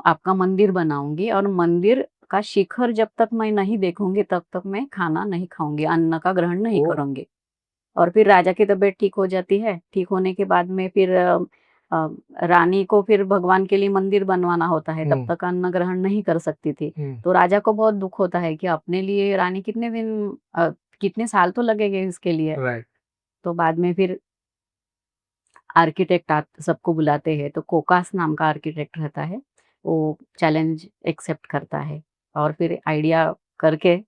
S2: आपका मंदिर बनाऊँगी, और मंदिर का शिखर जब तक मैं नहीं देखूँगी, तब तक मैं खाना नहीं खाऊँगी, अन्न का ग्रहण नहीं
S1: ओह!
S2: करूँगी। और फिर राजा की तबीयत ठीक हो जाती है, ठीक होने के बाद में फिर अ, रानी को फिर भगवान के लिए मंदिर बनवाना होता है, तब
S1: हुँ,
S2: तक अन्न ग्रहण नहीं कर सकती थी।
S1: हुँ,
S2: तो राजा को बहुत दुःख होता है कि अपने लिए रानी कितने दिन कितने साल तो लगेंगे इसके लिए।
S1: राइट।
S2: तो बाद में फिर आर्किटेक्ट सबको बुलाते हैं, तो कोकास नाम का आर्किटेक्ट रहता है, वो चैलेंज एक्सेप्ट करता है और फिर आइडिया करके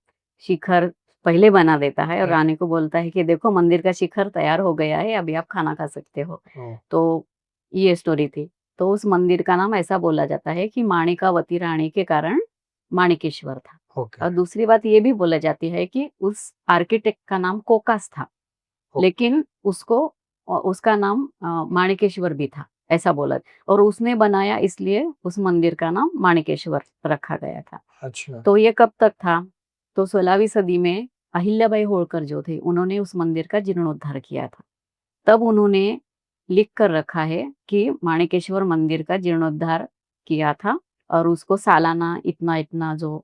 S2: शिखर पहले बना देता है और
S1: राइट।
S2: रानी को बोलता है कि देखो मंदिर का शिखर तैयार हो गया है, अभी आप खाना खा सकते हो।
S1: ओह!
S2: तो ये स्टोरी थी। तो उस मंदिर का नाम ऐसा बोला जाता है कि माणिकावती रानी के कारण माणिकेश्वर था।
S1: ओके,
S2: और दूसरी बात ये भी बोला जाती है कि उस आर्किटेक्ट का नाम कोकास था।
S1: ओके।
S2: लेकिन उसका नाम माणिकेश्वर भी था, ऐसा बोला, और उसने बनाया इसलिए उस मंदिर का नाम माणिकेश्वर रखा गया था।
S1: अच्छा।
S2: तो ये कब तक था? तो 16वीं सदी में अहिल्याबाई होळकर जो थे, उन्होंने उस मंदिर का जीर्णोद्धार किया था। तब उन्होंने लिख कर रखा है कि माणिकेश्वर मंदिर का जीर्णोद्धार किया था और उसको सालाना इतना-इतना जो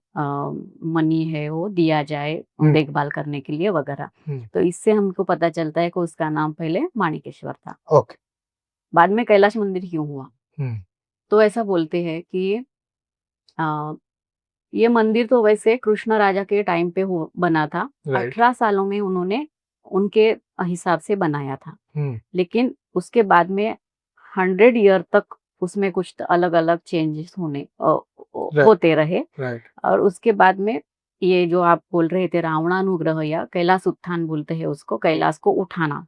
S2: मनी है वो दिया जाए
S1: हुँ,
S2: देखभाल करने के लिए वगैरह।
S1: हुँ,
S2: तो इससे हमको पता चलता है कि उसका नाम पहले माणिकेश्वर था।
S1: ओके।
S2: बाद में कैलाश मंदिर क्यों हुआ?
S1: हुँ,
S2: तो ऐसा बोलते हैं कि अ, ये मंदिर तो वैसे कृष्ण राजा के टाइम पे बना था।
S1: राइट।
S2: 18 सालों में उन्होंने उनके हिसाब से बनाया था।
S1: हुँ,
S2: लेकिन उसके बाद में 100 ईयर तक उसमें कुछ अलग-अलग चेंजेस
S1: राइट,
S2: होते रहे,
S1: राइट।
S2: और उसके बाद में ये जो आप बोल रहे थे रावणानुग्रह या कैलाश उत्थान बोलते हैं उसको, कैलाश को उठाना।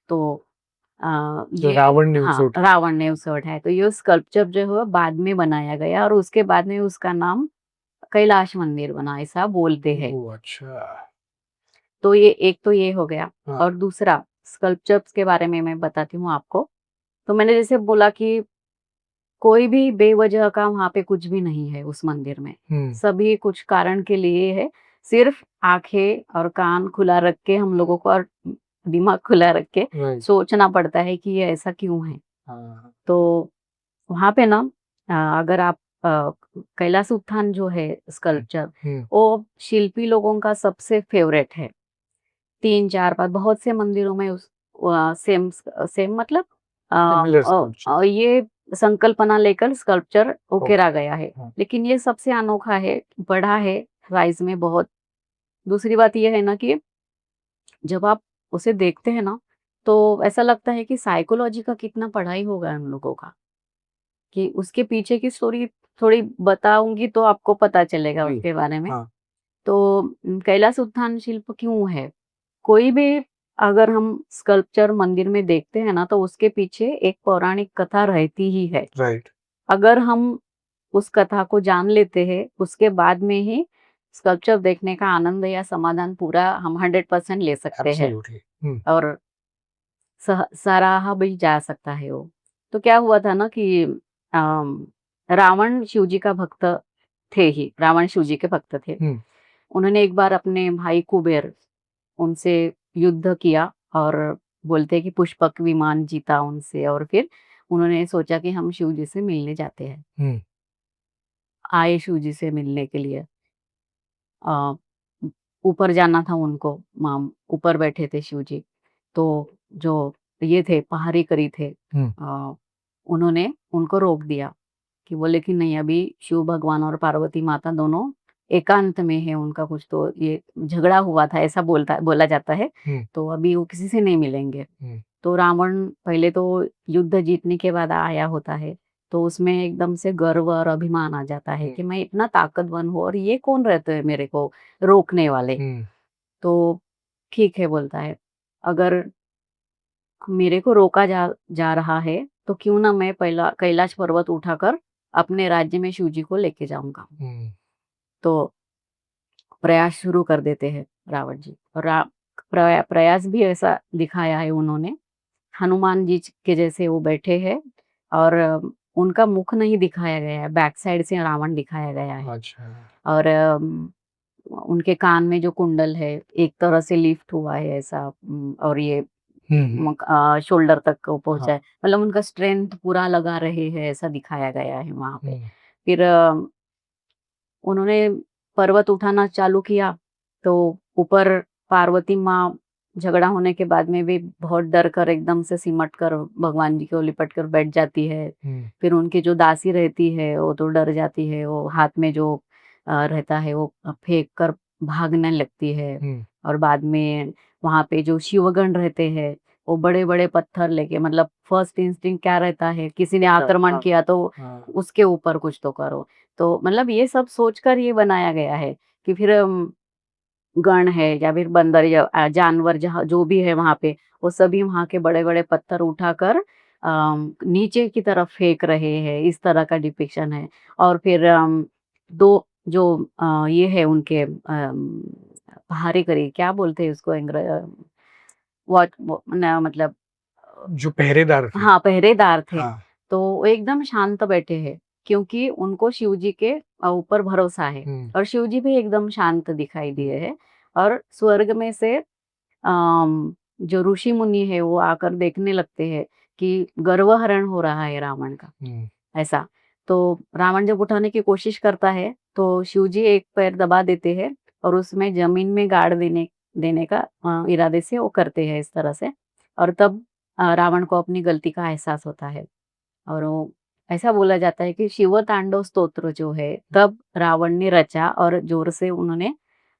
S2: तो
S1: तो
S2: ये
S1: रावण ने उसे
S2: हाँ,
S1: उठाया।
S2: रावण ने उसे उठाया। तो ये स्कल्पचर जो है बाद में बनाया गया और उसके बाद में उसका नाम कैलाश मंदिर बना, ऐसा बोलते हैं।
S1: ओह! अच्छा।
S2: तो ये एक तो ये हो गया,
S1: हाँ।
S2: और दूसरा स्कल्पचर्स के बारे में मैं बताती हूँ आपको। तो मैंने जैसे बोला कि कोई भी बेवजह का वहाँ पे कुछ भी नहीं है उस मंदिर में।
S1: हुँ,
S2: सभी कुछ कारण के लिए है। सिर्फ़ आँखें और कान खुला रख के हम लोगों को, और दिमाग खुला रख के
S1: राइट।
S2: सोचना पड़ता है कि ये ऐसा क्यों है?
S1: हाँ,
S2: तो वहाँ पे ना अगर आप कैलाश उत्थान जो है
S1: हुँ,
S2: स्कल्पचर,
S1: हुँ,
S2: वो शिल्पी लोगों का सबसे फ़ेवरेट है। 3-4 बार बहुत से मंदिरों में सेम सेम मतलब
S1: सिमिलर स्कल्पचर।
S2: ये संकल्पना लेकर स्कल्पचर उकेरा
S1: ओके।
S2: गया है।
S1: हाँ।
S2: लेकिन ये सबसे अनोखा है, बड़ा है साइज में बहुत। दूसरी बात ये है ना कि जब आप उसे देखते हैं ना, तो ऐसा लगता है कि साइकोलॉजी का कितना पढ़ाई होगा उन लोगों का, कि उसके पीछे की स्टोरी थोड़ी बताऊँगी तो आपको पता चलेगा
S1: जी।
S2: उसके बारे में।
S1: हाँ।
S2: तो कैलाश उत्थान शिल्प क्यों है? कोई भी अगर हम स्कल्पचर मंदिर में देखते हैं ना, तो उसके पीछे एक पौराणिक कथा रहती ही है।
S1: राइट।
S2: अगर हम उस कथा को जान लेते हैं, उसके बाद में ही स्कल्पचर देखने का आनंद या समाधान पूरा हम 100% ले सकते हैं
S1: एब्सोल्युटली। हुँ।
S2: और सराहा भी जा सकता है वो। तो क्या हुआ था ना कि अम, रावण शिव जी का भक्त थे ही, रावण शिव जी के भक्त थे।
S1: हुँ।
S2: उन्होंने एक बार अपने भाई कुबेर उनसे युद्ध किया और बोलते हैं कि पुष्पक विमान जीता उनसे, और फिर उन्होंने सोचा कि हम शिव जी से मिलने जाते हैं।
S1: हुँ।
S2: आए शिव जी से मिलने के लिए। अ, ऊपर जाना था उनको, ऊपर बैठे थे शिव जी। तो जो ये थे पहाड़ी करी थे,
S1: हुँ।
S2: उन्होंने उनको रोक दिया कि बोले कि नहीं, अभी शिव भगवान और पार्वती माता दोनों एकांत में है, उनका कुछ तो ये झगड़ा हुआ था, ऐसा बोला जाता है।
S1: हुँ।
S2: तो अभी वो किसी से नहीं मिलेंगे।
S1: हुँ।
S2: तो रावण पहले तो युद्ध जीतने के बाद आया होता है, तो उसमें एकदम से गर्व और अभिमान आ जाता है
S1: हुँ।
S2: कि मैं इतना ताकतवर हूँ और ये कौन रहते हैं मेरे को रोकने वाले।
S1: हुँ।
S2: तो ठीक है बोलता है, अगर मेरे को रोका जा जा रहा है, तो क्यों ना मैं पहला कैलाश पर्वत उठाकर अपने राज्य में शिव जी को लेके जाऊंगा।
S1: हुँ।
S2: तो प्रयास शुरू कर देते हैं रावण जी, और प्रयास भी ऐसा दिखाया है उन्होंने। हनुमान जी के जैसे वो बैठे हैं, और उनका मुख नहीं दिखाया गया है, बैक साइड से रावण दिखाया गया है।
S1: अच्छा।
S2: और उनके कान में जो कुंडल है, एक तरह से लिफ्ट हुआ है ऐसा, और ये
S1: हुँ। हुँ।
S2: शोल्डर तक वो
S1: हाँ।
S2: पहुंचा है, मतलब उनका स्ट्रेंथ पूरा लगा रहे हैं, ऐसा दिखाया गया है वहां पे।
S1: हुँ।
S2: फिर उन्होंने पर्वत उठाना चालू किया, तो ऊपर पार्वती माँ झगड़ा होने के बाद में भी बहुत डर कर एकदम से सिमट कर भगवान जी को लिपट कर बैठ जाती है।
S1: हुँ।
S2: फिर उनकी जो दासी रहती है वो तो डर जाती है, वो हाथ में जो रहता है वो फेंक कर भागने लगती है।
S1: हुँ।
S2: और बाद में वहां पे जो शिवगण रहते हैं, वो बड़े बड़े पत्थर लेके, मतलब फर्स्ट इंस्टिंक्ट क्या रहता है, किसी ने
S1: अच्छा।
S2: आक्रमण
S1: हाँ।
S2: किया तो
S1: हाँ।
S2: उसके ऊपर कुछ तो करो। तो मतलब ये सब सोचकर ये बनाया गया है कि फिर गण है या फिर बंदर या जानवर जहाँ जो भी है वहाँ पे, वो सभी वहाँ के बड़े-बड़े पत्थर उठाकर नीचे की तरफ फेंक रहे हैं, इस तरह का डिपिक्शन है। और फिर 2 जो ये है उनके पहारेकरी क्या बोलते हैं उसको, वॉच वो न मतलब
S1: जो पहरेदार थे।
S2: हाँ, पहरेदार थे।
S1: हाँ।
S2: तो वो एकदम शांत बैठे हैं, क्योंकि उनको शिव जी के ऊपर भरोसा है,
S1: हुँ।
S2: और शिव जी भी एकदम शांत दिखाई
S1: हुँ।
S2: दिए हैं। और स्वर्ग में से जो ऋषि मुनि है वो आकर देखने लगते हैं कि गर्वहरण हो रहा है रावण का,
S1: हुँ।
S2: ऐसा। तो रावण जब उठाने की कोशिश करता है, तो शिव जी एक पैर दबा देते हैं और उसमें जमीन में गाड़ देने देने का इरादे से वो करते हैं इस तरह से। और तब रावण को अपनी गलती का एहसास होता है, और वो ऐसा बोला जाता है कि शिव तांडव स्तोत्र जो है तब रावण ने रचा, और जोर से उन्होंने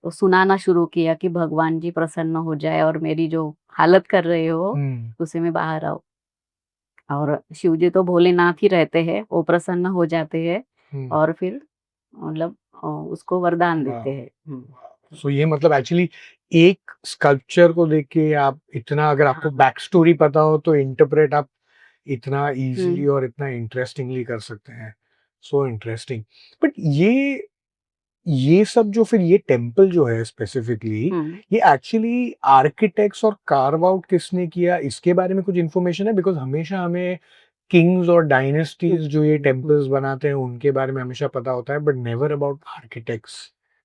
S2: वो सुनाना शुरू किया कि भगवान जी प्रसन्न हो जाए और मेरी जो हालत कर रहे हो
S1: हुँ।
S2: उसे में बाहर आओ। और शिव जी तो भोलेनाथ ही रहते हैं, वो प्रसन्न हो जाते हैं,
S1: हुँ।
S2: और फिर मतलब उसको वरदान
S1: वाह!
S2: देते हैं।
S1: सो ये मतलब एक्चुअली एक स्कल्पचर को देख के आप इतना, अगर आपको
S2: हाँ।
S1: बैक स्टोरी पता हो तो इंटरप्रेट आप इतना
S2: हुँ,
S1: इजीली और इतना इंटरेस्टिंगली कर सकते हैं। So interesting. बट ये सब जो फिर ये टेम्पल जो है स्पेसिफिकली,
S2: हुँ,
S1: ये एक्चुअली आर्किटेक्ट्स और कार्व आउट किसने किया, इसके बारे में कुछ इन्फॉर्मेशन है? बिकॉज़ हमेशा हमें किंग्स और
S2: हुँ,
S1: डायनेस्टीज़ जो ये
S2: हुँ।
S1: टेम्पल्स बनाते हैं उनके बारे में हमेशा पता होता है, बट नेवर अबाउट आर्किटेक्ट्स।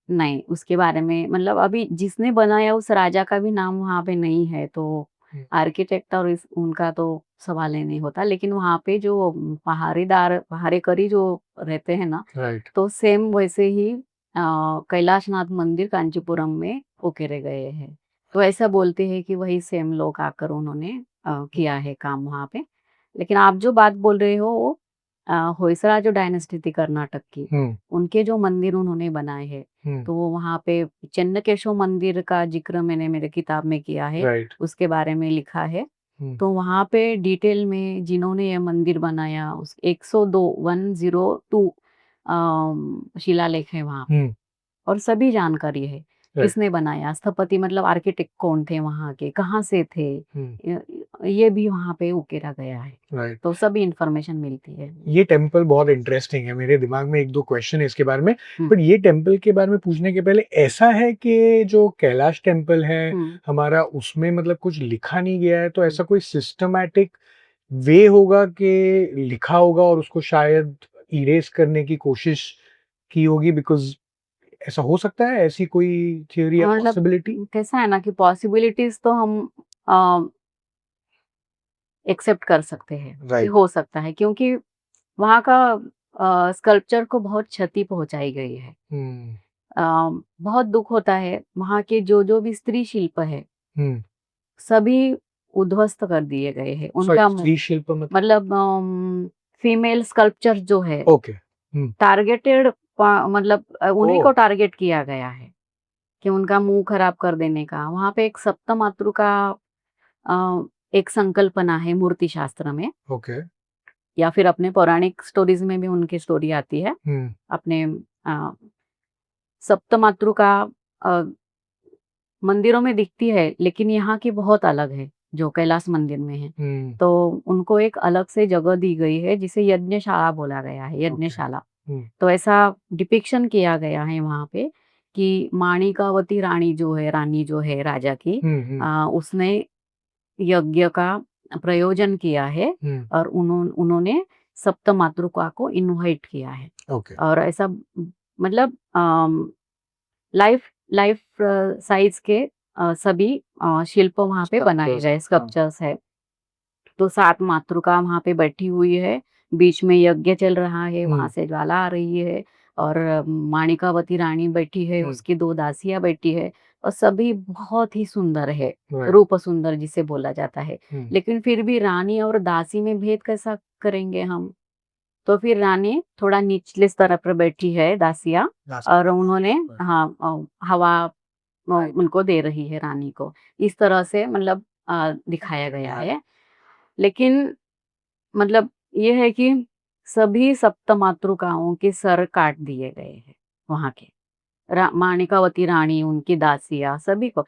S2: नहीं, उसके बारे में मतलब अभी जिसने बनाया उस राजा का भी नाम वहाँ पे नहीं है, तो
S1: हुँ।
S2: आर्किटेक्ट और इस उनका तो सवाल ही नहीं होता। लेकिन वहाँ पे जो पहारेकरी जो रहते हैं ना,
S1: राइट।
S2: तो सेम वैसे ही कैलाशनाथ मंदिर कांचीपुरम में उकेरे गए हैं। तो ऐसा बोलते हैं कि वही सेम लोग आकर उन्होंने किया है काम वहाँ पे। लेकिन आप जो बात बोल रहे हो वो होयसड़ा जो डायनेस्टी थी कर्नाटक की,
S1: हम्म
S2: उनके जो मंदिर उन्होंने बनाए हैं,
S1: हम्म
S2: तो वहाँ पे चन्नकेशव मंदिर का जिक्र मैंने मेरे किताब में किया है,
S1: राइट
S2: उसके बारे में लिखा है।
S1: हम्म
S2: तो वहाँ पे डिटेल में जिन्होंने ये मंदिर बनाया, उस 102 शिलालेख है वहाँ पे
S1: हम्म
S2: और सभी जानकारी है।
S1: राइट
S2: किसने बनाया, स्थपति मतलब आर्किटेक्ट कौन थे वहाँ के, कहाँ से थे,
S1: हम्म
S2: ये भी वहाँ पे उकेरा गया है।
S1: राइट
S2: तो सभी इंफॉर्मेशन मिलती है।
S1: ये टेम्पल बहुत इंटरेस्टिंग है, मेरे दिमाग में एक दो क्वेश्चन है इसके बारे में।
S2: हम्म,
S1: बट ये टेम्पल के बारे में पूछने के पहले, ऐसा है कि जो कैलाश टेम्पल है
S2: हम्म,
S1: हमारा, उसमें मतलब कुछ लिखा नहीं गया है, तो
S2: हम्म।
S1: ऐसा कोई सिस्टमैटिक वे होगा कि लिखा होगा और उसको शायद इरेज करने की कोशिश की होगी, बिकॉज ऐसा हो सकता है, ऐसी कोई थियोरी या
S2: मतलब
S1: पॉसिबिलिटी?
S2: कैसा है ना कि पॉसिबिलिटीज तो हम एक्सेप्ट कर सकते हैं कि
S1: राइट
S2: हो सकता है, क्योंकि वहाँ का स्कल्पचर को बहुत क्षति पहुंचाई गई है।
S1: हम्म
S2: अ, बहुत दुख होता है, वहाँ के जो जो भी स्त्री शिल्प है
S1: हम्म
S2: सभी उध्वस्त कर दिए गए हैं।
S1: सॉरी,
S2: उनका
S1: स्त्री शिल्प मतलब?
S2: मतलब फीमेल स्कल्पचर जो है
S1: ओके
S2: टारगेटेड, मतलब
S1: ओ
S2: उन्हीं को टारगेट किया गया है कि उनका मुंह खराब कर देने का। वहाँ पे एक सप्तमातृ का अ, एक संकल्पना है मूर्ति शास्त्र में,
S1: ओके
S2: या फिर अपने पौराणिक स्टोरीज में भी उनकी स्टोरी आती है।
S1: हम्म
S2: अपने सप्तमातृ का अ, मंदिरों में दिखती है, लेकिन यहाँ की बहुत अलग है जो कैलाश मंदिर में है।
S1: हम्म
S2: तो उनको एक अलग से जगह दी गई है जिसे यज्ञशाला बोला गया है,
S1: ओके
S2: यज्ञशाला। तो ऐसा डिपिक्शन किया गया है वहाँ पे कि माणिकावती रानी जो है राजा की,
S1: हम्म
S2: उसने यज्ञ का प्रयोजन किया है
S1: हम्म
S2: और उन्होंने सप्त मातृका को इनवाइट किया है।
S1: ओके
S2: और ऐसा मतलब लाइफ लाइफ साइज के सभी शिल्प वहाँ पे बनाए
S1: स्कल्पचर्स,
S2: गए,
S1: हाँ
S2: स्कल्पचर्स है। तो 7 मातृका वहाँ पे बैठी हुई है, बीच में यज्ञ चल रहा है, वहाँ
S1: हम्म
S2: से ज्वाला आ रही है और माणिकावती रानी बैठी है,
S1: हम्म
S2: उसकी 2 दासियाँ बैठी है और सभी बहुत ही सुंदर है,
S1: राइट
S2: रूप सुंदर जिसे बोला जाता है।
S1: हम्म
S2: लेकिन फिर भी रानी और दासी में भेद कैसा करेंगे हम? तो फिर रानी थोड़ा निचले स्तर पर बैठी है, दासियाँ,
S1: लास्ट
S2: और उन्होंने
S1: राइट
S2: हाँ हवा
S1: राइट
S2: उनको दे रही है रानी को। इस तरह से मतलब दिखाया गया
S1: हाँ
S2: है। लेकिन मतलब ये है कि सभी सप्त मातृकाओं के सर काट दिए गए हैं वहाँ के। माणिकावती रानी, उनकी दासियाँ, सभी को।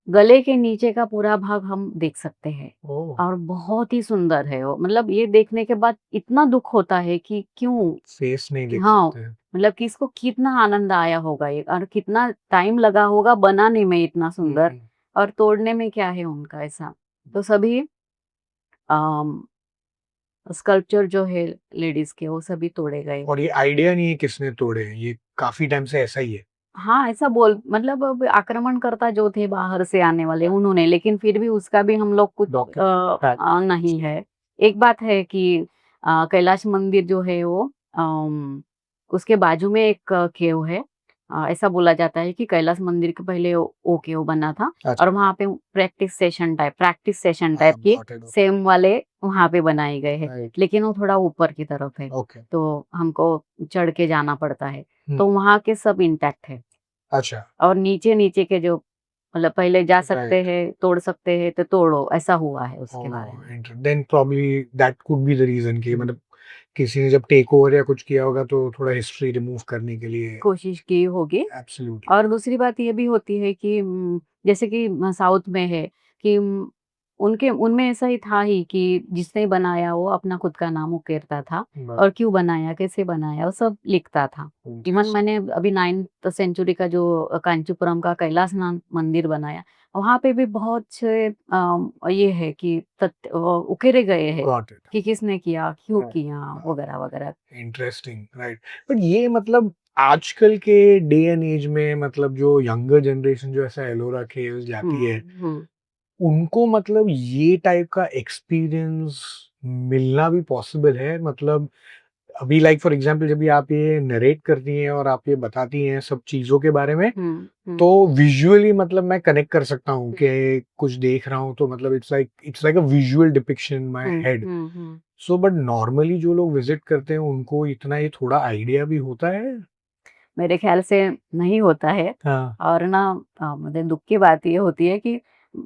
S2: गले के नीचे का पूरा भाग हम देख सकते हैं
S1: ओह
S2: और बहुत ही सुंदर है वो। मतलब ये देखने के बाद इतना दुख होता है कि क्यों,
S1: फेस नहीं
S2: कि
S1: देख
S2: हाँ,
S1: सकते हैं।
S2: मतलब कि इसको कितना आनंद आया होगा ये और कितना टाइम लगा होगा बनाने में इतना सुंदर,
S1: हम्म
S2: और तोड़ने में क्या है उनका ऐसा। तो सभी स्कल्पचर जो है लेडीज के वो सभी तोड़े गए।
S1: और ये आइडिया नहीं है किसने तोड़े हैं, ये काफी टाइम से ऐसा ही है।
S2: हाँ, ऐसा बोल मतलब अब आक्रमणकर्ता जो थे बाहर से आने वाले उन्होंने, लेकिन फिर भी उसका भी हम लोग कुछ
S1: डॉक्यूमेंट
S2: नहीं है। एक बात है कि कैलाश मंदिर जो है वो उसके बाजू में एक केव है। ऐसा बोला जाता है कि कैलाश मंदिर के पहले वो केव बना था और
S1: अच्छा
S2: वहाँ पे प्रैक्टिस सेशन टाइप की
S1: गॉट इट
S2: सेम वाले वहाँ पे बनाए गए हैं,
S1: राइट
S2: लेकिन वो थोड़ा ऊपर की तरफ है,
S1: ओके
S2: तो हमको चढ़ के जाना पड़ता है। तो वहाँ के सब इंटैक्ट है
S1: अच्छा
S2: और नीचे-नीचे के जो मतलब पहले जा सकते
S1: राइट
S2: हैं, तोड़ सकते हैं तो तोड़ो, ऐसा हुआ है उसके बारे में।
S1: Oh then probably that could be the reason कि
S2: हुँ,
S1: मतलब किसी ने जब टेक ओवर या कुछ किया होगा तो थोड़ा हिस्ट्री रिमूव करने के लिए।
S2: कोशिश की होगी।
S1: एब्सोल्युटली
S2: और दूसरी बात ये भी होती है कि जैसे कि साउथ में है कि उनके उनमें ऐसा ही था ही कि जिसने बनाया वो अपना खुद का नाम उकेरता था
S1: बस
S2: और क्यों बनाया, कैसे बनाया, वो सब लिखता था। इवन मैंने अभी 9th सेंचुरी का जो कांचीपुरम का कैलाश नाथ मंदिर बनाया, वहाँ पे भी बहुत से ये है कि तथ्य उकेरे गए हैं
S1: गॉट इट
S2: कि किसने किया, क्यों किया, वगैरह-वगैरह।
S1: Interesting right. बट ये मतलब आजकल के डे एंड एज में मतलब जो यंगर जनरेशन जो ऐसा एलोरा केव्स जाती है,
S2: हुँ, हुँ।
S1: उनको मतलब ये टाइप का एक्सपीरियंस मिलना भी पॉसिबल है? मतलब अभी लाइक फॉर एग्जांपल जब भी आप ये नरेट करती हैं और आप ये बताती हैं सब चीज़ों के बारे में,
S2: हुँ, हुँ।
S1: तो विजुअली मतलब मैं कनेक्ट कर सकता हूँ
S2: हुँ,
S1: कि कुछ देख रहा हूँ तो मतलब it's like a visual depiction in my
S2: hmm,
S1: head.
S2: Hmm, hmm.
S1: So but normally जो लोग विजिट करते हैं उनको इतना ये थोड़ा आइडिया भी होता है?
S2: मेरे ख्याल से नहीं होता है।
S1: हाँ।
S2: और ना मुझे दुःख की बात ये होती है कि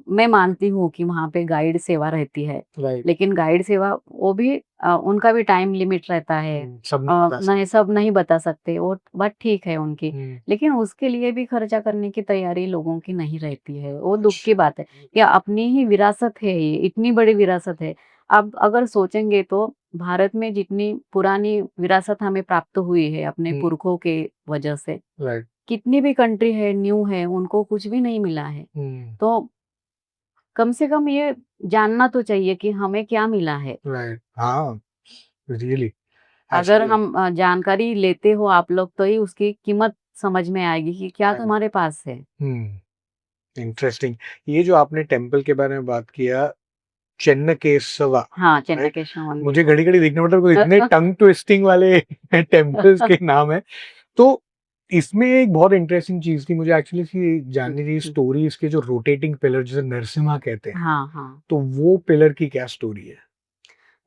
S2: मैं मानती हूँ कि वहाँ पे गाइड सेवा रहती है,
S1: राइट।
S2: लेकिन गाइड सेवा वो भी उनका भी टाइम लिमिट रहता है।
S1: सब नहीं बता
S2: नहीं, सब नहीं बता सकते, वो बात ठीक है उनकी,
S1: सकते।
S2: लेकिन उसके लिए भी खर्चा करने की तैयारी लोगों की नहीं रहती है, वो दुःख की
S1: अच्छा।
S2: बात है। या अपनी ही विरासत है ये, इतनी बड़ी विरासत है। आप अगर सोचेंगे तो भारत में जितनी पुरानी विरासत हमें प्राप्त हुई है अपने
S1: हुँ,
S2: पुरखों के वजह से,
S1: राइट।
S2: कितनी भी कंट्री है, न्यू है, उनको कुछ भी नहीं मिला है।
S1: हुँ,
S2: तो कम से कम ये जानना तो चाहिए कि हमें क्या मिला है।
S1: राइट। हाँ, रियली
S2: अगर
S1: एक्चुअली।
S2: हम जानकारी लेते हो आप लोग तो ही उसकी कीमत समझ में आएगी कि क्या
S1: राइट।
S2: तुम्हारे पास है।
S1: हुँ, इंटरेस्टिंग। ये जो आपने टेम्पल के बारे में बात किया, चेन्नकेशवा,
S2: हाँ,
S1: राइट?
S2: चेन्नकेशव मंदिर।
S1: मुझे घड़ी-घड़ी देखना पड़ता है बिकॉज़ इतने टंग ट्विस्टिंग वाले टेम्पल्स के नाम हैं। तो इसमें एक बहुत इंटरेस्टिंग चीज़ थी, मुझे एक्चुअली थी जाननी थी स्टोरी इसके जो रोटेटिंग पिलर जिसे नरसिम्हा कहते हैं,
S2: हाँ, हाँ।
S1: तो वो पिलर की क्या स्टोरी है?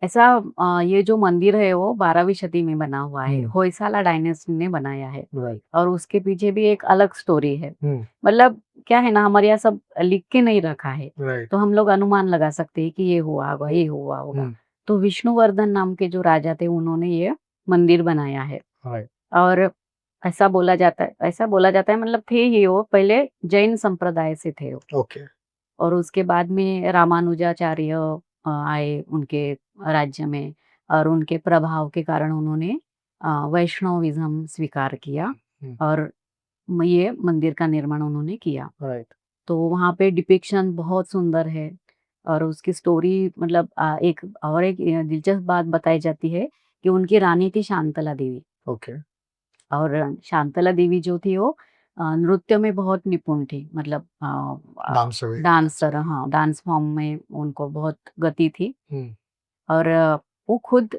S2: ऐसा ये जो मंदिर है वो 12वीं शती में बना हुआ है।
S1: हुँ,
S2: होयसाला डायनेस्टी ने बनाया है
S1: राइट।
S2: और उसके पीछे भी एक अलग स्टोरी है।
S1: हुँ,
S2: मतलब क्या है ना, हमारे यहाँ सब लिख के नहीं रखा है,
S1: राइट।
S2: तो हम लोग अनुमान लगा सकते हैं कि ये हुआ होगा,
S1: हुँ,
S2: ये हुआ होगा।
S1: हुँ,
S2: तो विष्णुवर्धन नाम के जो राजा थे उन्होंने ये मंदिर बनाया है।
S1: राइट।
S2: और ऐसा बोला जाता है मतलब थे ही वो पहले जैन संप्रदाय से थे वो।
S1: ओके।
S2: और उसके बाद में रामानुजाचार्य आए उनके राज्य में, और उनके प्रभाव के कारण उन्होंने वैष्णविज़्म स्वीकार किया
S1: हुँ,
S2: और ये मंदिर का निर्माण उन्होंने किया।
S1: राइट।
S2: तो वहाँ पे डिपिक्शन बहुत सुंदर है और उसकी स्टोरी मतलब एक दिलचस्प बात बताई जाती है कि उनकी रानी थी शांतला देवी।
S1: ओके।
S2: और शांतला देवी जो थी वो नृत्य में बहुत निपुण थी, मतलब
S1: डांसर।
S2: डांसर, हाँ, डांस फॉर्म में उनको बहुत गति थी।
S1: हुँ,
S2: और वो खुद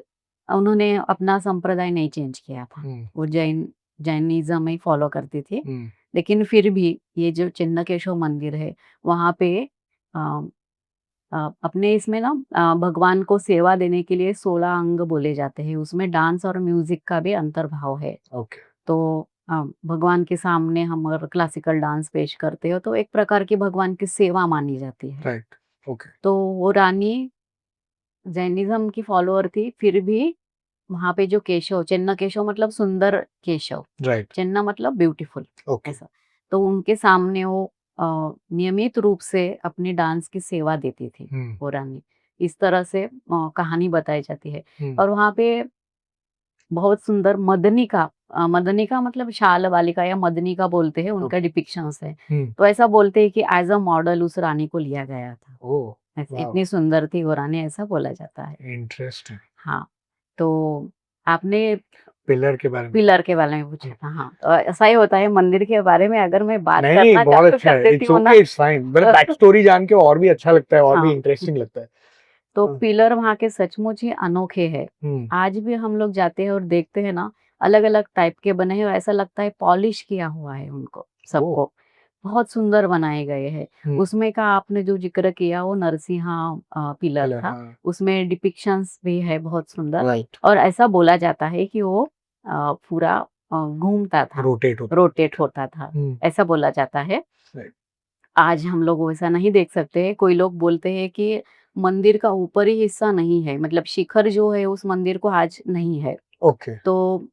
S2: उन्होंने अपना संप्रदाय नहीं चेंज किया था।
S1: हुँ,
S2: वो जैनिज़्म ही फॉलो करती थी।
S1: हुँ,
S2: लेकिन फिर भी ये जो चिन्नकेशव मंदिर है, वहाँ पे अ अपने इसमें ना भगवान को सेवा देने के लिए 16 अंग बोले जाते हैं। उसमें डांस और म्यूज़िक का भी अंतर्भाव है।
S1: ओके,
S2: तो भगवान के सामने हम अगर क्लासिकल डांस पेश करते हो तो एक प्रकार की भगवान की सेवा मानी जाती है।
S1: राइट, ओके,
S2: तो वो रानी जैनिज़्म की फॉलोअर थी, फिर भी वहाँ पे जो केशव, चेन्नकेशव केशव मतलब सुंदर केशव,
S1: राइट,
S2: चेन्ना मतलब ब्यूटीफुल,
S1: ओके,
S2: ऐसा। तो उनके सामने वो नियमित रूप से अपनी डांस की सेवा देती थी,
S1: हुँ,
S2: वो रानी। इस तरह से कहानी बताई जाती है।
S1: हुँ,
S2: और वहाँ पे बहुत सुंदर मदनिका मतलब शाल बालिका या मदनिका बोलते हैं, उनका
S1: ओके,
S2: डिपिक्शंस है।
S1: हुँ,
S2: तो ऐसा बोलते हैं कि एज़ अ मॉडल उस रानी को लिया गया था।
S1: ओह! वॉव!
S2: इतनी सुंदर थी वो रानी, ऐसा बोला जाता है।
S1: इंटरेस्टिंग।
S2: हाँ, तो आपने
S1: पिलर के बारे में।
S2: पिलर के बारे में पूछा
S1: हुँ,
S2: था, हाँ। तो ऐसा ही होता है मंदिर के बारे में, अगर मैं बात
S1: नहीं, नहीं,
S2: करना
S1: बहुत
S2: चालू
S1: अच्छा
S2: कर
S1: है,
S2: देती
S1: इट्स
S2: हूँ ना
S1: ओके, इट्स फाइन, मतलब बैक स्टोरी जान के और भी अच्छा लगता है, और भी
S2: हाँ,
S1: इंटरेस्टिंग लगता है।
S2: तो
S1: हाँ,
S2: पिलर वहाँ के सचमुच ही अनोखे हैं।
S1: हुँ,
S2: आज भी हम लोग जाते हैं और देखते हैं ना, अलग-अलग टाइप के बने हैं और ऐसा लगता है पॉलिश किया हुआ है उनको,
S1: ओह!
S2: सबको। बहुत सुंदर बनाए गए हैं।
S1: हुँ,
S2: उसमें का आपने जो ज़िक्र किया वो नरसिंहा पिलर
S1: पिलर,
S2: था।
S1: हाँ,
S2: उसमें डिपिक्शंस भी है बहुत सुंदर।
S1: राइट,
S2: और ऐसा बोला जाता है कि वो पूरा घूमता था,
S1: रोटेट होता है।
S2: रोटेट होता था,
S1: हुँ,
S2: ऐसा बोला जाता है।
S1: राइट,
S2: आज हम लोग वैसा नहीं देख सकते हैं। कोई लोग बोलते हैं कि मंदिर का ऊपरी हिस्सा नहीं है, मतलब शिखर जो है उस मंदिर को आज नहीं है।
S1: ओके,
S2: तो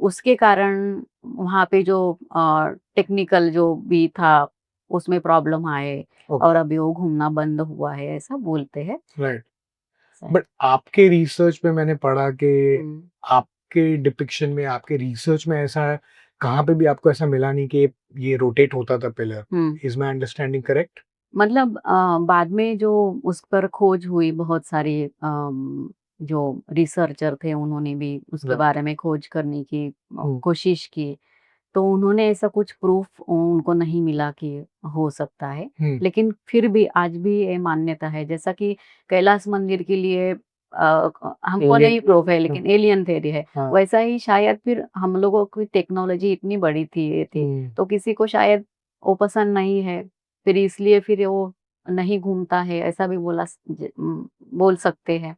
S2: उसके कारण वहाँ पे जो टेक्निकल जो भी था, उसमें प्रॉब्लम आए
S1: ओके,
S2: और अभी वो घूमना बंद हुआ है, ऐसा बोलते हैं।
S1: राइट।
S2: शायद।
S1: बट आपके रिसर्च में मैंने पढ़ा कि
S2: हुँ,
S1: आपके डिपिक्शन में, आपके रिसर्च में ऐसा कहाँ पे भी आपको ऐसा मिला नहीं कि ये रोटेट होता था pillar.
S2: Hmm.
S1: Is my understanding correct?
S2: मतलब बाद में जो उस पर खोज हुई, बहुत सारी जो रिसर्चर थे उन्होंने भी उसके
S1: राइट।
S2: बारे में खोज करने की
S1: हुँ,
S2: कोशिश की। तो उन्होंने ऐसा कुछ प्रूफ उनको नहीं मिला कि हो सकता है।
S1: हुँ,
S2: लेकिन फिर भी आज भी ये मान्यता है, जैसा कि कैलाश मंदिर के लिए हमको
S1: एलियन।
S2: नहीं प्रूफ है
S1: हुँ,
S2: लेकिन एलियन थ्योरी है।
S1: हाँ,
S2: वैसा ही शायद फिर हम लोगों की टेक्नोलॉजी इतनी बड़ी थी ये थी,
S1: हुँ,
S2: तो किसी को शायद वो पसंद नहीं है, फिर इसलिए फिर वो नहीं घूमता है, ऐसा भी बोल सकते हैं।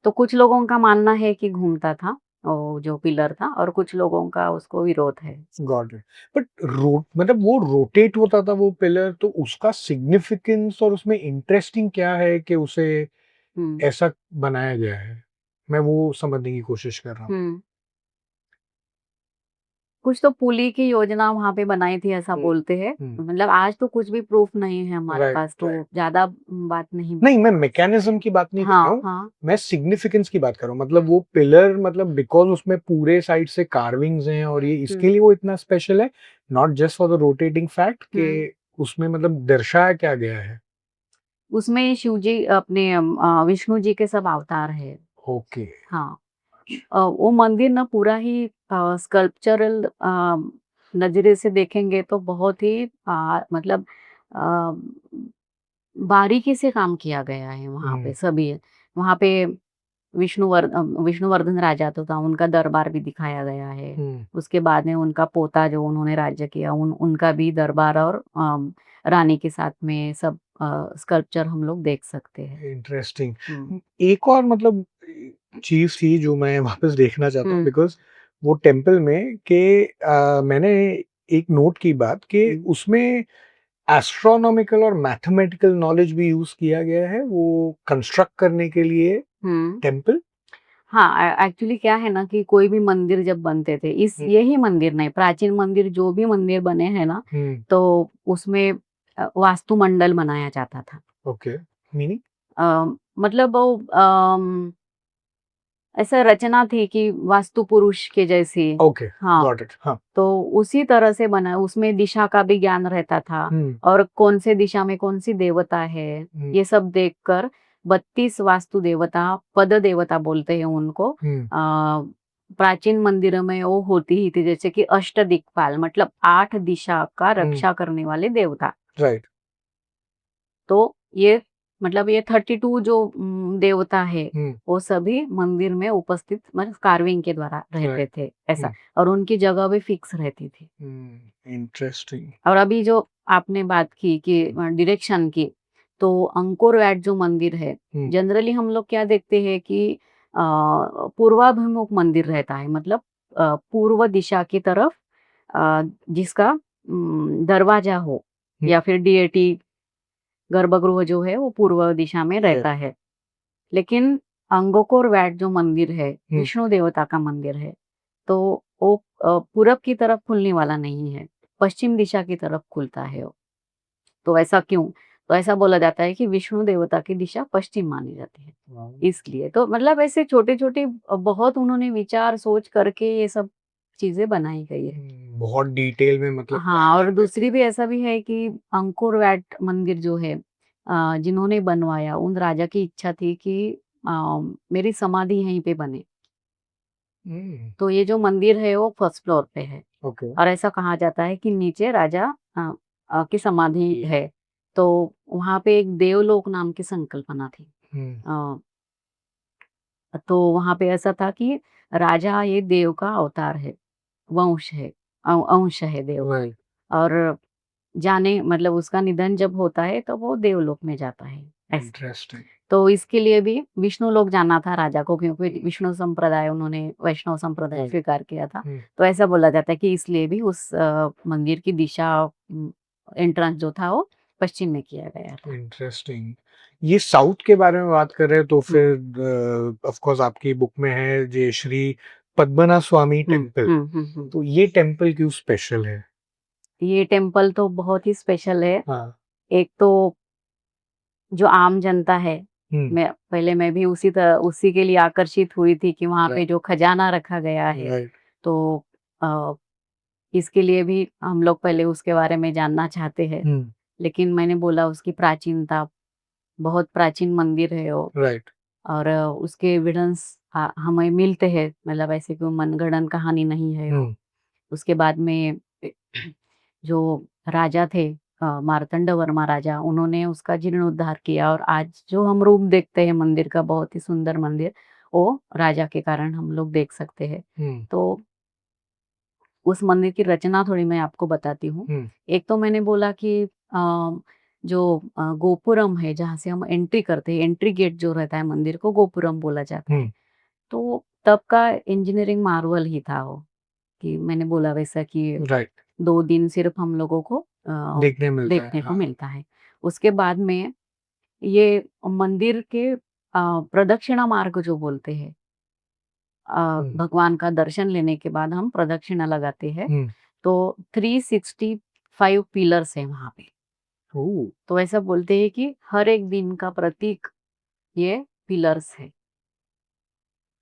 S2: तो कुछ लोगों का मानना है कि घूमता था, जो पिलर था, और कुछ लोगों का उसको विरोध है।
S1: Got it. बट मतलब वो रोटेट होता था वो पिलर, तो उसका सिग्निफिकेंस और उसमें इंटरेस्टिंग क्या है कि उसे
S2: हम्म।
S1: ऐसा बनाया गया है? मैं वो समझने की कोशिश कर रहा हूँ।
S2: हम्म। कुछ तो पुली की योजना वहाँ पे बनाई थी ऐसा
S1: हम्म।
S2: बोलते हैं।
S1: हम्म।
S2: मतलब आज तो कुछ भी प्रूफ नहीं है हमारे
S1: राइट,
S2: पास, तो
S1: राइट।
S2: ज्यादा बात नहीं।
S1: नहीं, मैं मैकेनिज्म की बात नहीं कर
S2: हाँ,
S1: रहा हूँ,
S2: हाँ।
S1: मैं सिग्निफिकेंस की बात कर रहा हूँ। मतलब वो पिलर, मतलब बिकॉज़ उसमें पूरे साइड से कार्विंग्स हैं और ये इसके
S2: हम्म।
S1: लिए वो इतना स्पेशल है, not just for the rotating fact कि
S2: हम्म।
S1: उसमें मतलब दर्शाया क्या गया है?
S2: उसमें शिव जी अपने विष्णु जी के सब अवतार है।
S1: ओके।
S2: हाँ। वो मंदिर ना पूरा ही स्कल्पचरल नजरे से देखेंगे तो बहुत ही मतलब अ, बारीकी से काम किया गया है वहाँ पे
S1: हुँ,
S2: सभी। वहाँ पे विष्णुवर्धन राजा तो था, उनका दरबार भी दिखाया गया है।
S1: हुँ।
S2: उसके बाद में उनका पोता जो उन्होंने राज्य किया, उनका भी दरबार और रानी के साथ में सब स्कल्पचर हम लोग देख सकते हैं।
S1: इंटरेस्टिंग।
S2: हुँ।
S1: एक और मतलब चीज़ थी जो मैं वापस देखना चाहता हूँ,
S2: हुँ।
S1: बिकॉज़ वो टेम्पल में के मैंने एक नोट की बात कि
S2: हुँ।
S1: उसमें एस्ट्रोनॉमिकल और मैथमेटिकल नॉलेज भी यूज़ किया गया है, वो कंस्ट्रक्ट करने के लिए
S2: हुँ।
S1: टेम्पल?
S2: हाँ, एक्चुअली क्या है ना कि कोई भी मंदिर जब बनते थे,
S1: हुँ,
S2: यही मंदिर नहीं, प्राचीन मंदिर जो भी मंदिर बने हैं ना,
S1: हुँ,
S2: तो उसमें वास्तुमंडल बनाया जाता था।
S1: Okay, meaning?
S2: मतलब वो ऐसा रचना थी कि वास्तु पुरुष के जैसी।
S1: ओके,
S2: हाँ,
S1: गॉट इट, हाँ।
S2: तो उसी तरह से बना, उसमें दिशा का भी ज्ञान रहता था,
S1: हुँ,
S2: और कौन से दिशा में कौन सी देवता है,
S1: हुँ,
S2: ये सब देखकर 32 वास्तु देवता, पद देवता बोलते हैं उनको।
S1: हुँ,
S2: प्राचीन मंदिरों में वो होती ही थी, जैसे कि अष्टदिक्पाल, मतलब 8 दिशा का
S1: हुँ,
S2: रक्षा करने वाले देवता।
S1: राइट,
S2: तो ये मतलब ये 32 जो देवता है,
S1: हुँ,
S2: वो सभी मंदिर में उपस्थित, मतलब कार्विंग के द्वारा रहते
S1: राइट,
S2: थे ऐसा।
S1: हुँ,
S2: और उनकी जगह भी फिक्स रहती थी।
S1: इंटरेस्टिंग।
S2: और अभी जो आपने बात की कि डायरेक्शन की, तो अंकोर वैट जो मंदिर है,
S1: हुँ,
S2: जनरली हम लोग क्या देखते हैं कि पूर्वाभिमुख मंदिर रहता है, मतलब पूर्व दिशा की तरफ जिसका दरवाजा हो,
S1: हुँ,
S2: या फिर डीएटी गर्भगृह जो है वो पूर्व दिशा में
S1: येस,
S2: रहता है। लेकिन अंगकोर वैट जो मंदिर है,
S1: हुँ,
S2: विष्णु देवता का मंदिर है, तो वो पूरब की तरफ खुलने वाला नहीं है, पश्चिम दिशा की तरफ खुलता है वो। तो ऐसा क्यों? तो ऐसा बोला जाता है कि विष्णु देवता की दिशा पश्चिम मानी जाती है,
S1: वाओ!
S2: इसलिए। तो मतलब ऐसे छोटे-छोटे बहुत उन्होंने विचार सोच करके ये सब चीज़ें बनाई गई है।
S1: बहुत डिटेल में मतलब
S2: हाँ, और दूसरी भी ऐसा भी है कि अंकोर वैट मंदिर जो है, जिन्होंने बनवाया, उन राजा की इच्छा थी कि अ, मेरी समाधि यहीं पे बने।
S1: हुँ,
S2: तो ये जो मंदिर है वो फर्स्ट फ्लोर पे है,
S1: ओके,
S2: और ऐसा कहा जाता है कि नीचे राजा की समाधि है। तो वहाँ पे एक देवलोक नाम की संकल्पना थी।
S1: हुँ,
S2: अ, तो वहाँ पे ऐसा था कि राजा ये देव का अवतार है, वंश है, अंश है देव का।
S1: राइट,
S2: और जाने मतलब उसका निधन जब होता है तो वो देवलोक में जाता है, ऐसा।
S1: इंटरेस्टिंग।
S2: तो इसके लिए भी विष्णु लोक जाना था राजा को, क्योंकि विष्णु संप्रदाय, उन्होंने वैष्णव संप्रदाय
S1: हुँ,
S2: स्वीकार किया था।
S1: हुँ,
S2: तो ऐसा बोला जाता है कि इसलिए भी उस मंदिर की दिशा, एंट्रेंस जो था वो पश्चिम में किया गया था।
S1: इंटरेस्टिंग। ये साउथ के बारे में बात कर रहे हैं तो
S2: हुँ,
S1: फिर ऑफ कोर्स आपकी बुक में है ये श्री पद्मनाभ स्वामी
S2: हुँ,
S1: टेम्पल।
S2: हुँ, हुँ, हुँ।
S1: तो ये टेम्पल क्यों स्पेशल है?
S2: ये टेम्पल तो बहुत ही स्पेशल है।
S1: हाँ,
S2: एक तो जो आम जनता है,
S1: हुँ,
S2: मैं भी उसी के लिए आकर्षित हुई थी कि वहाँ पे
S1: राइट,
S2: जो खजाना रखा गया है,
S1: राइट,
S2: तो अ, इसके लिए भी हम लोग पहले उसके बारे में जानना चाहते हैं।
S1: हुँ,
S2: लेकिन मैंने बोला उसकी प्राचीनता, बहुत प्राचीन मंदिर है वो,
S1: राइट,
S2: और उसके एविडेंस हमें मिलते हैं, मतलब ऐसे कोई मनगढ़ंत कहानी नहीं है वो।
S1: हुँ,
S2: उसके बाद में जो राजा थे, मार्तंड वर्मा राजा, उन्होंने उसका जीर्णोद्धार किया, और आज जो हम रूप देखते हैं मंदिर का, बहुत ही सुंदर मंदिर, वो राजा के कारण हम लोग देख सकते हैं।
S1: हुँ,
S2: तो उस मंदिर की रचना थोड़ी मैं आपको बताती हूँ।
S1: हुँ,
S2: एक तो मैंने बोला कि जो गोपुरम है जहाँ से हम एंट्री करते हैं, एंट्री गेट जो रहता है मंदिर को गोपुरम बोला जाता है। तो तब का इंजीनियरिंग मार्वल ही था वो, कि मैंने बोला वैसा कि
S1: राइट
S2: 2 दिन सिर्फ हम लोगों को
S1: देखने
S2: देखने को
S1: हाँ
S2: मिलता है। उसके बाद में ये मंदिर के प्रदक्षिणा मार्ग जो बोलते हैं, भगवान का दर्शन लेने के बाद हम प्रदक्षिणा लगाते हैं, तो 365 पिलर्स है वहाँ पे।
S1: ओह
S2: तो ऐसा बोलते हैं कि हर एक दिन का प्रतीक ये पिलर्स है।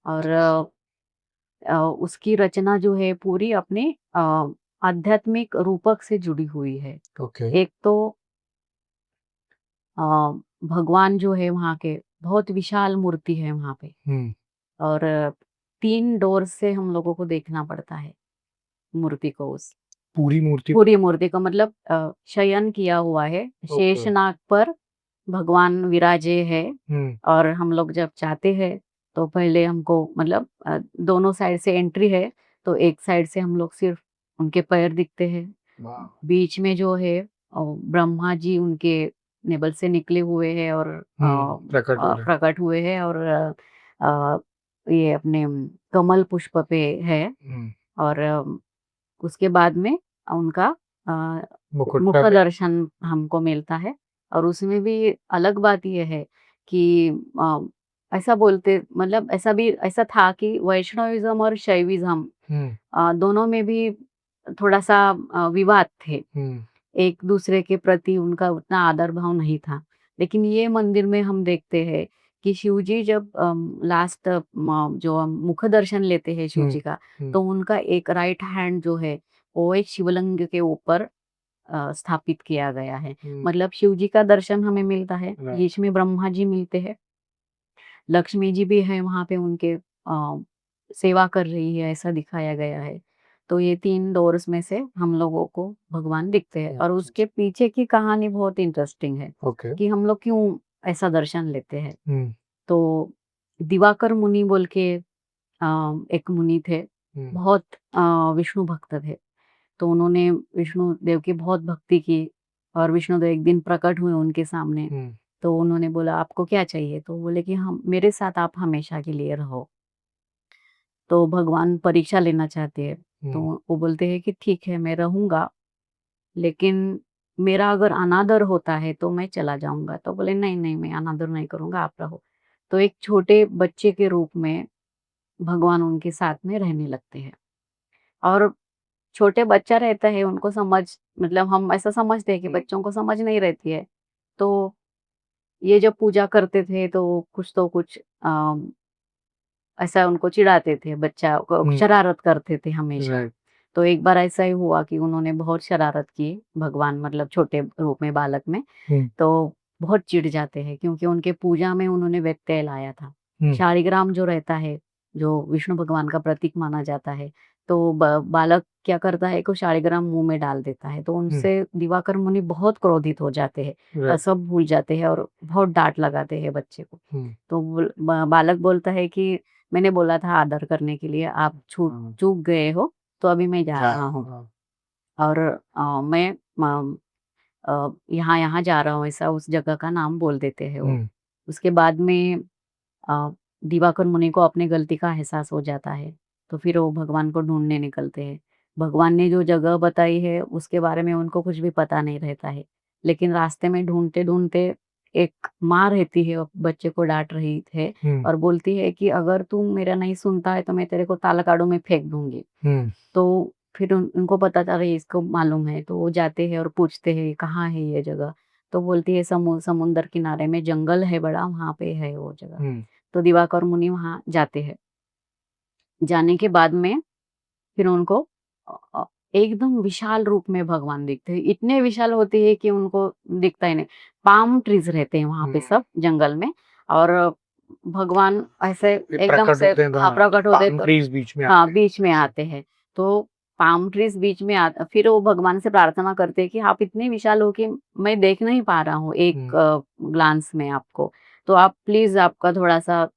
S2: और उसकी रचना जो है पूरी अपने आध्यात्मिक रूपक से जुड़ी हुई है।
S1: ओके
S2: एक तो अ, भगवान जो है वहाँ के बहुत विशाल मूर्ति है वहाँ पे, और 3 डोर से हम लोगों को देखना पड़ता है मूर्ति को। उस
S1: पूरी
S2: पूरी मूर्ति को मतलब शयन किया हुआ है,
S1: ओके
S2: शेषनाग पर भगवान विराजे है।
S1: हम्म
S2: और हम लोग जब जाते हैं तो पहले हमको मतलब दोनों साइड से एंट्री है, तो एक साइड से हम लोग सिर्फ उनके पैर दिखते हैं।
S1: वाह
S2: बीच में जो है ब्रह्मा जी उनके नेबल से निकले हुए हैं और
S1: प्रकट हो रहा
S2: प्रकट हुए हैं, और अ, ये अपने कमल पुष्प पे है।
S1: है
S2: और उसके बाद में उनका अ,
S1: मुकुट
S2: मुख
S1: पे
S2: दर्शन हमको मिलता है। और उसमें भी अलग बात ये है कि अ, ऐसा बोलते मतलब ऐसा था कि वैष्णविज्म और शैविज्म दोनों में भी थोड़ा-सा विवाद थे। एक दूसरे के प्रति उनका उतना आदर भाव नहीं था। लेकिन ये मंदिर में हम देखते हैं कि शिव जी जब लास्ट जो हम मुख दर्शन लेते हैं शिव जी का, तो उनका एक राइट हैंड जो है, वो एक शिवलिंग के ऊपर स्थापित किया गया है। मतलब शिव जी का दर्शन हमें मिलता है,
S1: राइट
S2: बीच में ब्रह्मा जी मिलते हैं, लक्ष्मी जी भी हैं वहाँ पे उनके सेवा कर रही है, ऐसा दिखाया गया है। तो ये 3 डोर्स में से हम लोगों को भगवान दिखते हैं, और उसके पीछे की कहानी बहुत इंटरेस्टिंग है
S1: ओके
S2: कि हम लोग क्यों ऐसा दर्शन लेते हैं। तो दिवाकर मुनि बोल के एक मुनि थे, बहुत विष्णु भक्त थे। तो उन्होंने विष्णु देव की बहुत भक्ति की, और विष्णु देव एक दिन प्रकट हुए उनके सामने। तो उन्होंने बोला आपको क्या चाहिए? तो बोले कि हम मेरे साथ आप हमेशा के लिए रहो। तो भगवान परीक्षा लेना चाहते हैं। तो वो बोलते हैं कि ठीक है मैं रहूँगा, लेकिन मेरा अगर अनादर होता है तो मैं चला जाऊँगा। तो बोले नहीं, नहीं मैं अनादर नहीं करूँगा, आप रहो। तो एक छोटे बच्चे के रूप में भगवान उनके साथ में रहने लगते हैं। और छोटे बच्चा रहता है, उनको समझ मतलब हम ऐसा समझते हैं कि बच्चों को समझ नहीं रहती है। तो ये जब पूजा करते थे तो कुछ ऐसा उनको चिढ़ाते थे, बच्चा को शरारत करते थे हमेशा।
S1: राइट
S2: तो एक बार ऐसा ही हुआ कि उन्होंने बहुत शरारत की, भगवान मतलब छोटे रूप में बालक में, तो बहुत चिढ़ जाते हैं क्योंकि उनके पूजा में उन्होंने व्यत्यय लाया था। शालिग्राम जो रहता है, जो विष्णु भगवान का प्रतीक माना जाता है, तो बालक क्या करता है कि शालिग्राम मुँह में डाल देता है, तो उनसे दिवाकर मुनि बहुत क्रोधित हो जाते हैं,
S1: राइट
S2: सब भूल जाते हैं और बहुत डाँट लगाते हैं बच्चे को। तो बालक बोलता है कि मैंने बोला था आदर करने के लिए, आप चूक गए हो, तो अभी मैं जा रहा हूँ। और मैं यहाँ-यहाँ जा रहा हूँ, ऐसा उस जगह का नाम बोल देते हैं वो। उसके बाद में अ, दिवाकर मुनि को अपनी गलती का एहसास हो जाता है, तो फिर वो भगवान को ढूँढने निकलते हैं। भगवान ने जो जगह बताई है, उसके बारे में उनको कुछ भी पता नहीं रहता है। लेकिन रास्ते में ढूँढते-ढूँढते एक माँ रहती है, वो बच्चे को डाँट रही है और बोलती है कि अगर तू मेरा नहीं सुनता है, तो मैं तेरे को तालाकाडू में फेंक दूँगी। तो फिर उनको पता चला ये इसको मालूम है, तो वो जाते हैं और पूछते हैं कहाँ है ये जगह? तो बोलती है समुंदर किनारे में जंगल है बड़ा, वहाँ पे है वो जगह। तो दिवाकर मुनि वहाँ जाते हैं। जाने के बाद में फिर उनको एकदम विशाल रूप में भगवान दिखते हैं। इतने विशाल होते हैं कि उनको दिखता ही नहीं। पाम ट्रीज़ रहते हैं वहाँ पे सब जंगल में, और भगवान ऐसे एकदम से प्रकट होते हैं, तो
S1: ट्रीज बीच में
S2: हाँ, बीच में आते हैं। तो पाम ट्रीज़ बीच में फिर वो भगवान से प्रार्थना करते हैं कि आप इतने विशाल हो कि मैं देख नहीं पा रहा हूँ एक ग्लांस में आपको। तो आप प्लीज़ आपका थोड़ा-सा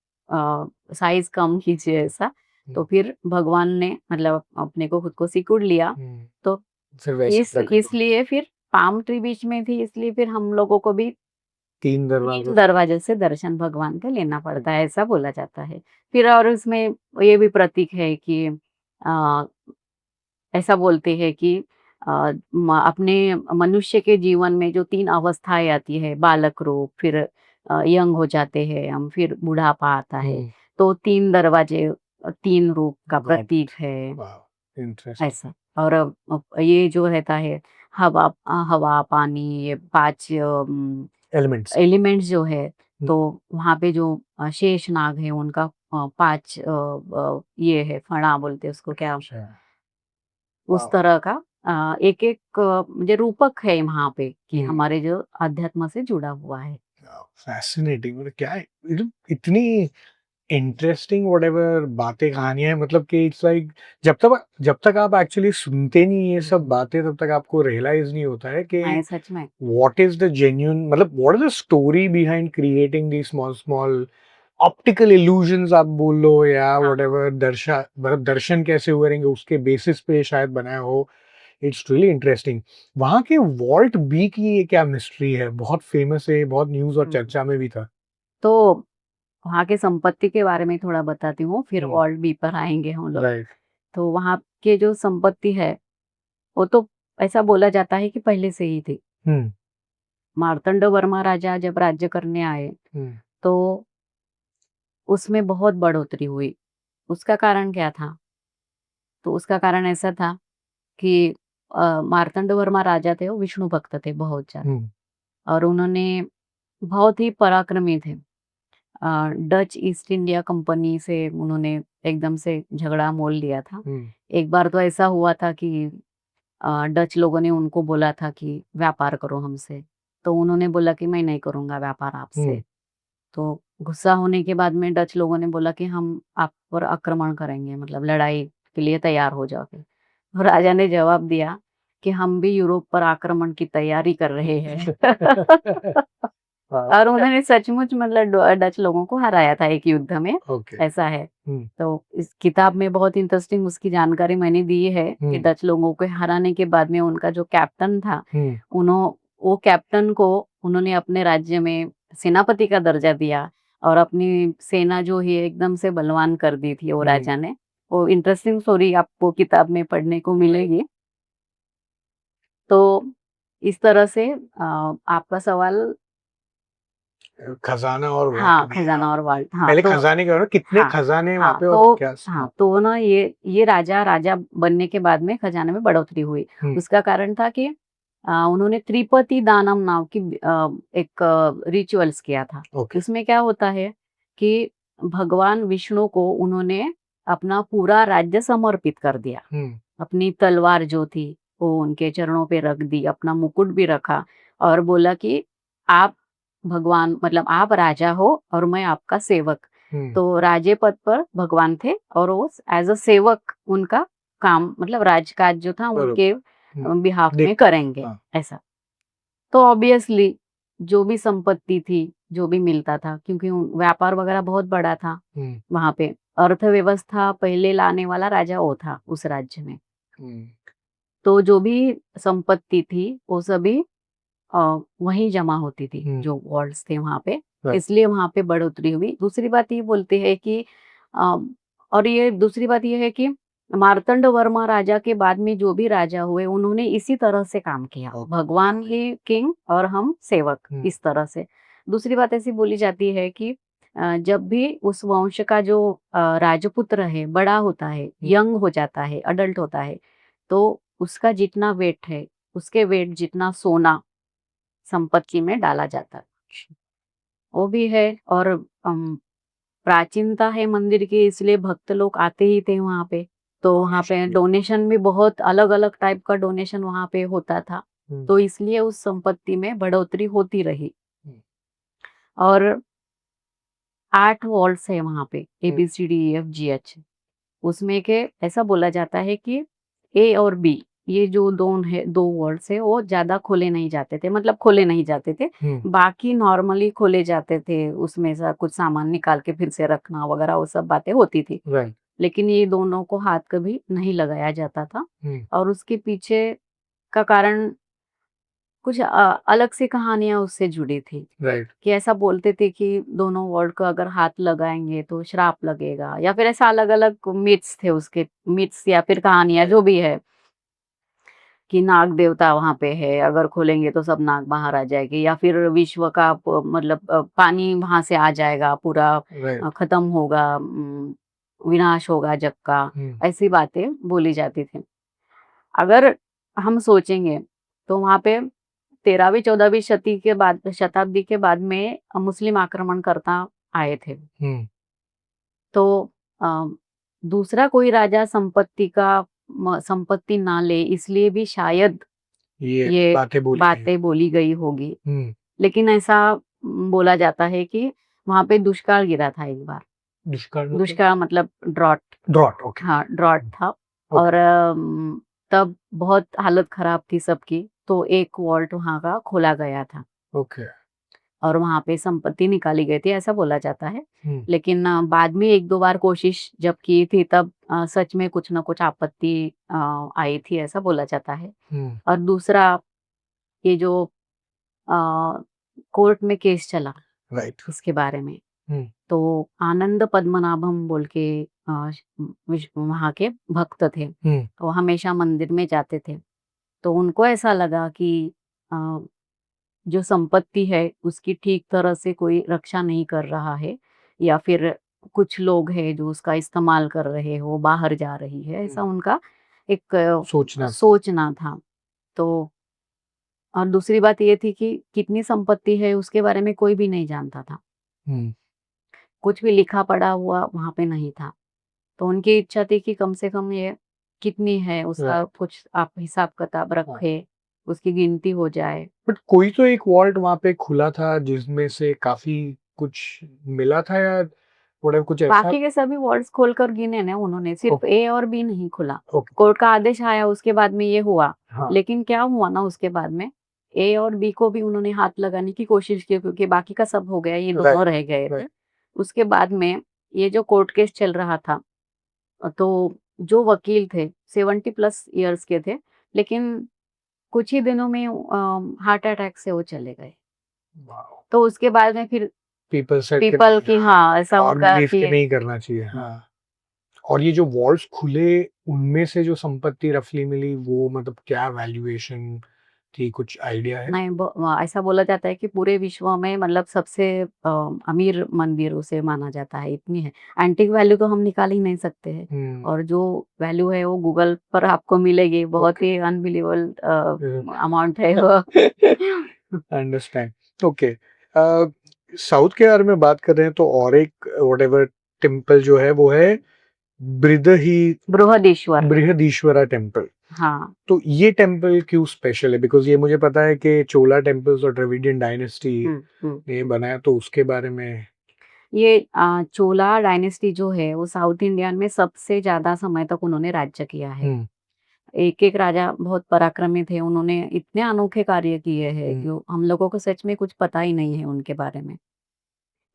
S2: साइज़ कम कीजिए ऐसा। तो फिर भगवान ने मतलब अपने को खुद को सिकुड़ लिया। तो
S1: फिर वैसे प्रकट हुए।
S2: इसलिए फिर पाम ट्री बीच में थी, इसलिए फिर हम लोगों को भी
S1: 3 दरवाज़ों
S2: 3 दरवाजे से दर्शन भगवान का लेना पड़ता है, ऐसा बोला जाता है। फिर और उसमें ये भी प्रतीक है कि अ, ऐसा बोलते हैं कि अपने मनुष्य के जीवन में जो 3 अवस्थाएँ आती है, बालक रूप, फिर यंग हो जाते हैं हम, फिर बुढ़ापा आता है।
S1: हुँ,
S2: तो 3 दरवाजे 3 रूप का
S1: गॉट
S2: प्रतीक
S1: इट।
S2: है,
S1: वाओ! इंटरेस्टिंग।
S2: ऐसा। और ये जो रहता है हवा, पानी, ये 5
S1: एलिमेंट्स।
S2: एलिमेंट्स जो है,
S1: हुँ,
S2: तो वहाँ पे जो शेषनाग है उनका 5 ये है, फणा बोलते हैं उसको, क्या
S1: अच्छा,
S2: उस
S1: वाओ!
S2: तरह का एक-एक म्हणजे रूपक है वहाँ पे कि
S1: हुँ,
S2: हमारे जो अध्यात्म से जुड़ा हुआ है।
S1: वाओ! फैसिनेटिंग, मतलब क्या है, इतनी इंटरेस्टिंग व्हाटएवर बातें, कहानियाँ हैं, मतलब कि इट्स लाइक जब तक आप एक्चुअली सुनते नहीं ये सब बातें, तब तक आपको रियलाइज़ नहीं होता है कि
S2: मैं सच में
S1: व्हाट इज़ द जेन्युइन, मतलब what is the story behind creating these small small optical illusions आप बोल लो, या
S2: हाँ,
S1: व्हाटएवर मतलब दर्शन कैसे हुए रहेंगे उसके बेसिस पे शायद बनाया हो। It's really interesting. वहाँ के वॉल्ट बी की ये क्या मिस्ट्री है? बहुत फेमस है, बहुत न्यूज़ और
S2: हुँ।
S1: चर्चा में भी था।
S2: तो वहाँ के संपत्ति के बारे में थोड़ा बताती हूँ, फिर
S1: हुँ,
S2: वर्ल्ड बी पर आएँगे हम लोग।
S1: राइट।
S2: तो वहाँ के जो संपत्ति है, वो तो ऐसा बोला जाता है कि पहले से ही थी।
S1: हुँ,
S2: मार्तंड वर्मा राजा जब राज्य करने आए,
S1: हुँ,
S2: तो उसमें बहुत बढ़ोतरी हुई। उसका कारण क्या था? तो उसका कारण ऐसा था कि मार्तंड वर्मा राजा थे, वो विष्णु भक्त थे बहुत ज़्यादा,
S1: हुँ,
S2: और उन्होंने बहुत ही पराक्रमी थे। डच ईस्ट इंडिया कंपनी से उन्होंने एकदम से झगड़ा मोल लिया था।
S1: हुँ,
S2: एक बार तो ऐसा हुआ था कि डच लोगों ने उनको बोला था कि व्यापार करो हमसे, तो उन्होंने बोला कि मैं नहीं करूँगा व्यापार
S1: हुँ,
S2: आपसे। तो गुस्सा होने के बाद में डच लोगों ने बोला कि हम आप पर आक्रमण करेंगे, मतलब लड़ाई के लिए तैयार हो जाओ फिर। तो राजा ने जवाब दिया कि हम भी यूरोप पर आक्रमण की तैयारी कर रहे हैं।
S1: वाओ!
S2: और उन्होंने सचमुच मतलब डच लोगों को हराया था एक युद्ध में,
S1: ओके।
S2: ऐसा है।
S1: हुँ,
S2: तो इस किताब में बहुत इंटरेस्टिंग उसकी जानकारी मैंने दी है कि
S1: हुँ,
S2: डच लोगों को हराने के बाद में उनका जो कैप्टन था,
S1: हुँ,
S2: वो कैप्टन को उन्होंने अपने राज्य में सेनापति का दर्जा दिया, और अपनी सेना जो है एकदम से बलवान कर दी थी वो
S1: हुँ।
S2: राजा ने। वो इंटरेस्टिंग स्टोरी आपको किताब में पढ़ने को मिलेगी। तो इस तरह से आपका सवाल,
S1: खज़ाना और वॉल्ट
S2: हाँ,
S1: भी है।
S2: खजाना और वाल्ट, हाँ,
S1: पहले
S2: तो
S1: खज़ाने के बारे में, कितने
S2: हाँ,
S1: खज़ाने वहाँ
S2: हाँ,
S1: पे और
S2: तो
S1: क्या हाँ।
S2: हाँ, तो ना ये राजा बनने के बाद में खजाने में बढ़ोतरी हुई।
S1: हुँ,
S2: उसका कारण था कि उन्होंने त्रिपति दानम नाम की एक रिचुअल्स किया था।
S1: ओके।
S2: उसमें क्या होता है कि भगवान विष्णु को उन्होंने अपना पूरा राज्य समर्पित कर दिया।
S1: हुँ,
S2: अपनी तलवार जो थी, वो उनके चरणों पे रख दी, अपना मुकुट भी रखा, और बोला कि आप भगवान, मतलब आप राजा हो और मैं आपका सेवक।
S1: हुँ,
S2: तो राजे पद पर भगवान थे, और वो एज़ अ सेवक उनका काम, मतलब राजकाज जो था
S1: बरोबर।
S2: उनके
S1: हुँ,
S2: बिहाफ में
S1: देखते थे।
S2: करेंगे,
S1: हाँ।
S2: ऐसा। तो ऑब्वियसली जो भी संपत्ति थी, जो भी मिलता था, क्योंकि व्यापार वगैरह बहुत बड़ा था
S1: हुँ,
S2: वहाँ पे, अर्थव्यवस्था पहले लाने वाला राजा वो था उस राज्य में।
S1: हुँ,
S2: तो जो भी संपत्ति थी, वो सभी अ, वहीं जमा होती थी,
S1: हुँ,
S2: जो वॉल्ट्स थे वहाँ पे,
S1: राइट।
S2: इसलिए वहाँ पे बढ़ोतरी हुई। दूसरी बात ये बोलते हैं कि अ, और ये दूसरी बात ये है कि मार्तंड वर्मा राजा के बाद में जो भी राजा हुए, उन्होंने इसी तरह से काम किया।
S1: ओके।
S2: भगवान ही किंग और हम सेवक,
S1: हुँ,
S2: इस तरह से। दूसरी बात ऐसी बोली जाती है कि जब भी उस वंश का जो राजपुत्र है, बड़ा होता है,
S1: हुँ,
S2: यंग हो जाता है, अडल्ट होता है, तो उसका जितना वेट है, उसके वेट जितना सोना संपत्ति में डाला जाता है। वो भी है, और प्राचीनता है मंदिर की, इसलिए भक्त लोग आते ही थे वहाँ पे। तो वहाँ पे
S1: एक्चुअली।
S2: डोनेशन भी बहुत अलग-अलग टाइप का डोनेशन वहाँ पे होता था।
S1: हुँ,
S2: तो इसलिए उस संपत्ति में बढ़ोतरी होती रही।
S1: हुँ,
S2: और 8 वॉल्स है वहाँ पे,
S1: हुँ,
S2: ABCDEFGH। उसमें के ऐसा बोला जाता है कि ए और बी, ये जो 2 वर्ड्स है, वो ज़्यादा खोले नहीं जाते थे, मतलब खोले नहीं जाते थे।
S1: हुँ,
S2: बाकी नॉर्मली खोले जाते थे, उसमें से कुछ सामान निकाल के फिर से रखना वगैरह, वो सब बातें होती थी।
S1: राइट।
S2: लेकिन ये दोनों को हाथ कभी नहीं लगाया जाता था,
S1: हुँ,
S2: और उसके पीछे का कारण कुछ अलग सी कहानियां उससे जुड़ी थी
S1: राइट।
S2: कि ऐसा बोलते थे कि दोनों वर्ड को अगर हाथ लगाएंगे तो श्राप लगेगा, या फिर ऐसा अलग अलग मिथ्स थे उसके, मिथ्स या फिर कहानियां जो भी है, कि नाग देवता वहां पे है, अगर खोलेंगे तो सब नाग बाहर आ जाएगी, या फिर विश्व का मतलब पानी वहां से आ जाएगा पूरा,
S1: राइट।
S2: खत्म होगा, विनाश होगा जग का। ऐसी बातें बोली जाती थी। अगर हम सोचेंगे तो वहां पे 13वीं 14वीं शताब्दी के बाद में मुस्लिम आक्रमणकर्ता आए थे। तो अ, दूसरा कोई राजा संपत्ति ना ले, इसलिए भी शायद
S1: ये
S2: ये
S1: बातें बोली गई।
S2: बातें बोली गई होगी।
S1: हम्म।
S2: लेकिन ऐसा बोला जाता है कि वहां पे दुष्काल गिरा था एक बार। दुष्काल मतलब ड्रॉट।
S1: Drought, okay.
S2: हाँ, ड्रॉट था।
S1: ओके।
S2: और तब बहुत हालत खराब थी सबकी, तो एक वॉल्ट वहां का खोला गया था
S1: ओके।
S2: और वहां पे संपत्ति निकाली गई थी, ऐसा बोला जाता है।
S1: हम्म।
S2: लेकिन बाद में एक दो बार कोशिश जब की थी, तब सच में कुछ ना कुछ आपत्ति आई थी, ऐसा बोला जाता है। और दूसरा, ये जो कोर्ट में केस चला
S1: राइट।
S2: इसके बारे में, तो आनंद पद्मनाभम बोल के वहाँ के भक्त थे, तो हमेशा मंदिर में जाते थे। तो उनको ऐसा लगा कि अ, जो संपत्ति है उसकी ठीक तरह से कोई रक्षा नहीं कर रहा है, या फिर कुछ लोग हैं जो उसका इस्तेमाल कर रहे हो, बाहर जा रही है, ऐसा उनका एक सोचना था। तो और दूसरी बात ये थी कि कितनी संपत्ति है उसके बारे में कोई भी नहीं जानता था। कुछ भी लिखा पढ़ा हुआ वहां पे नहीं था। तो उनकी इच्छा थी कि कम से कम ये कितनी है उसका कुछ आप हिसाब किताब रखे, उसकी गिनती हो जाए।
S1: बट कोई तो एक वॉल्ट वहां पे खुला था जिसमें से काफी कुछ मिला था, या कुछ ऐसा।
S2: बाकी के सभी वॉल्ट्स खोलकर गिने ना उन्होंने, सिर्फ ए और बी नहीं खुला।
S1: ओके।
S2: कोर्ट का आदेश आया उसके बाद में ये हुआ।
S1: हाँ।
S2: लेकिन क्या हुआ ना, उसके बाद में ए और बी को भी उन्होंने हाथ लगाने की कोशिश की, क्योंकि बाकी का सब हो गया, ये दोनों रह गए थे। उसके बाद में ये जो कोर्ट केस चल रहा था, तो जो वकील थे 70+ ईयर्स के थे, लेकिन कुछ ही दिनों में हार्ट अटैक से वो चले गए। तो उसके बाद में फिर पीपल की, हाँ, ऐसा
S1: और
S2: होगा
S1: बिलीव
S2: कि
S1: के नहीं करना चाहिए। हाँ। और ये जो वॉल्स खुले, उनमें से जो संपत्ति रफली मिली, वो मतलब क्या वैल्यूएशन थी, कुछ आइडिया है?
S2: नहीं, ऐसा बोला जाता है कि पूरे विश्व में मतलब सबसे अमीर मंदिर उसे माना जाता है, इतनी है। एंटिक वैल्यू तो हम निकाल ही नहीं सकते हैं, और जो वैल्यू है वो गूगल पर आपको मिलेगी, बहुत ही अनबिलीवेबल अमाउंट है वो।
S1: अंडरस्टैंड। ओके। साउथ के बारे में बात कर रहे हैं, तो और एक व्हाटएवर टेम्पल जो है वो है बृहदीश्वरा टेम्पल।
S2: हाँ।
S1: तो ये टेम्पल क्यों स्पेशल है? बिकॉज ये मुझे पता है कि चोला टेम्पल्स और द्रविडियन डायनेस्टी ने बनाया, तो उसके बारे में।
S2: ये चोला डायनेस्टी जो है वो साउथ इंडिया में सबसे ज्यादा समय तक उन्होंने राज्य किया है। एक एक राजा बहुत पराक्रमी थे, उन्होंने इतने अनोखे कार्य किए हैं कि हम लोगों को सच में कुछ पता ही नहीं है उनके बारे में।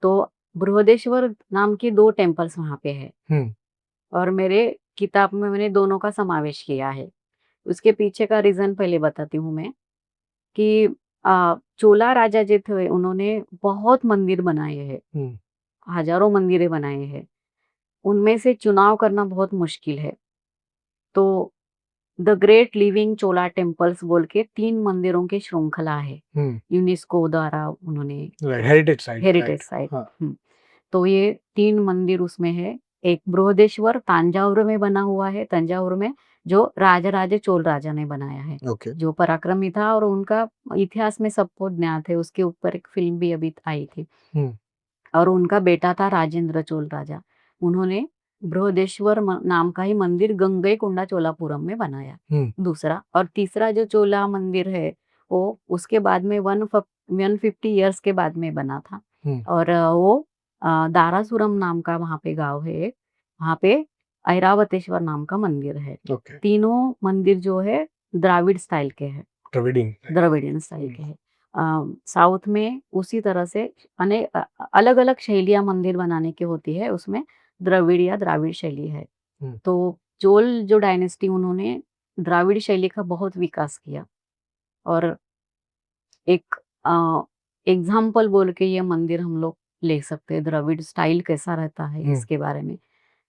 S2: तो बृहदेश्वर नाम के 2 टेम्पल्स वहां पे है, और मेरे किताब में मैंने दोनों का समावेश किया है। उसके पीछे का रीजन पहले बताती हूँ मैं, कि चोला राजा जो थे उन्होंने बहुत मंदिर बनाए हैं, हजारों मंदिरें बनाए हैं। उनमें से चुनाव करना बहुत मुश्किल है। तो the great living Chola temples बोल के 3 मंदिरों की श्रृंखला है, यूनेस्को द्वारा उन्होंने हेरिटेज साइट। तो ये 3 मंदिर उसमें है। एक बृहदेश्वर तंजावुर में बना हुआ है, तंजावुर में, जो राजराज चोल राजा ने बनाया है, जो पराक्रमी था, और उनका इतिहास में सबको ज्ञात है। उसके ऊपर एक फिल्म भी अभी आई थी। और उनका बेटा था राजेंद्र चोल राजा, उन्होंने बृहदेश्वर नाम का ही मंदिर गंगईकोंडा चोलापुरम में बनाया, दूसरा। और तीसरा जो चोला मंदिर है वो उसके बाद में 150 ईयर्स के बाद में बना था। और वो दारासुरम नाम का वहां पे गांव है, वहां पे ऐरावतेश्वर नाम का मंदिर है। तीनों मंदिर जो है द्राविड़ स्टाइल के हैं, द्रविडियन स्टाइल के हैं। साउथ में उसी तरह से अनेक अलग अलग शैलियां मंदिर बनाने की होती है, उसमें द्रविड़ या द्राविड़ शैली है। तो चोल जो डायनेस्टी, उन्होंने द्राविड़ शैली का बहुत विकास किया, और एक एग्जाम्पल बोल के ये मंदिर हम लोग ले सकते हैं, द्रविड़ स्टाइल कैसा रहता है इसके बारे में।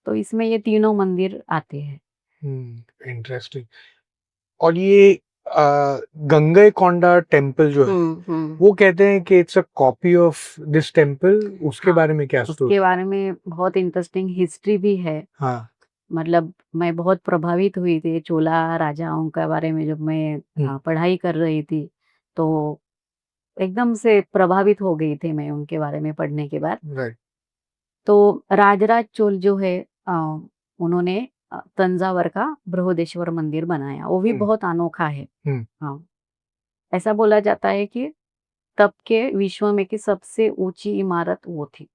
S2: तो इसमें ये तीनों मंदिर आते हैं।
S1: इंटरेस्टिंग। और ये गंगईकोंडा टेम्पल जो है, वो कहते हैं कि it's a copy of this temple, उसके
S2: हाँ,
S1: बारे में क्या स्टोरी?
S2: उसके बारे में बहुत इंटरेस्टिंग हिस्ट्री भी है।
S1: हाँ।
S2: मतलब मैं बहुत प्रभावित हुई थी चोला राजाओं के बारे में जब मैं पढ़ाई कर रही थी, तो एकदम से प्रभावित हो गई थी मैं उनके बारे में पढ़ने के बाद।
S1: राइट।
S2: तो राजराज चोल जो है उन्होंने तंजावर का बृहदेश्वर मंदिर बनाया, वो भी बहुत अनोखा है। हाँ, ऐसा बोला जाता है कि तब के विश्व में की सबसे ऊंची इमारत वो थी।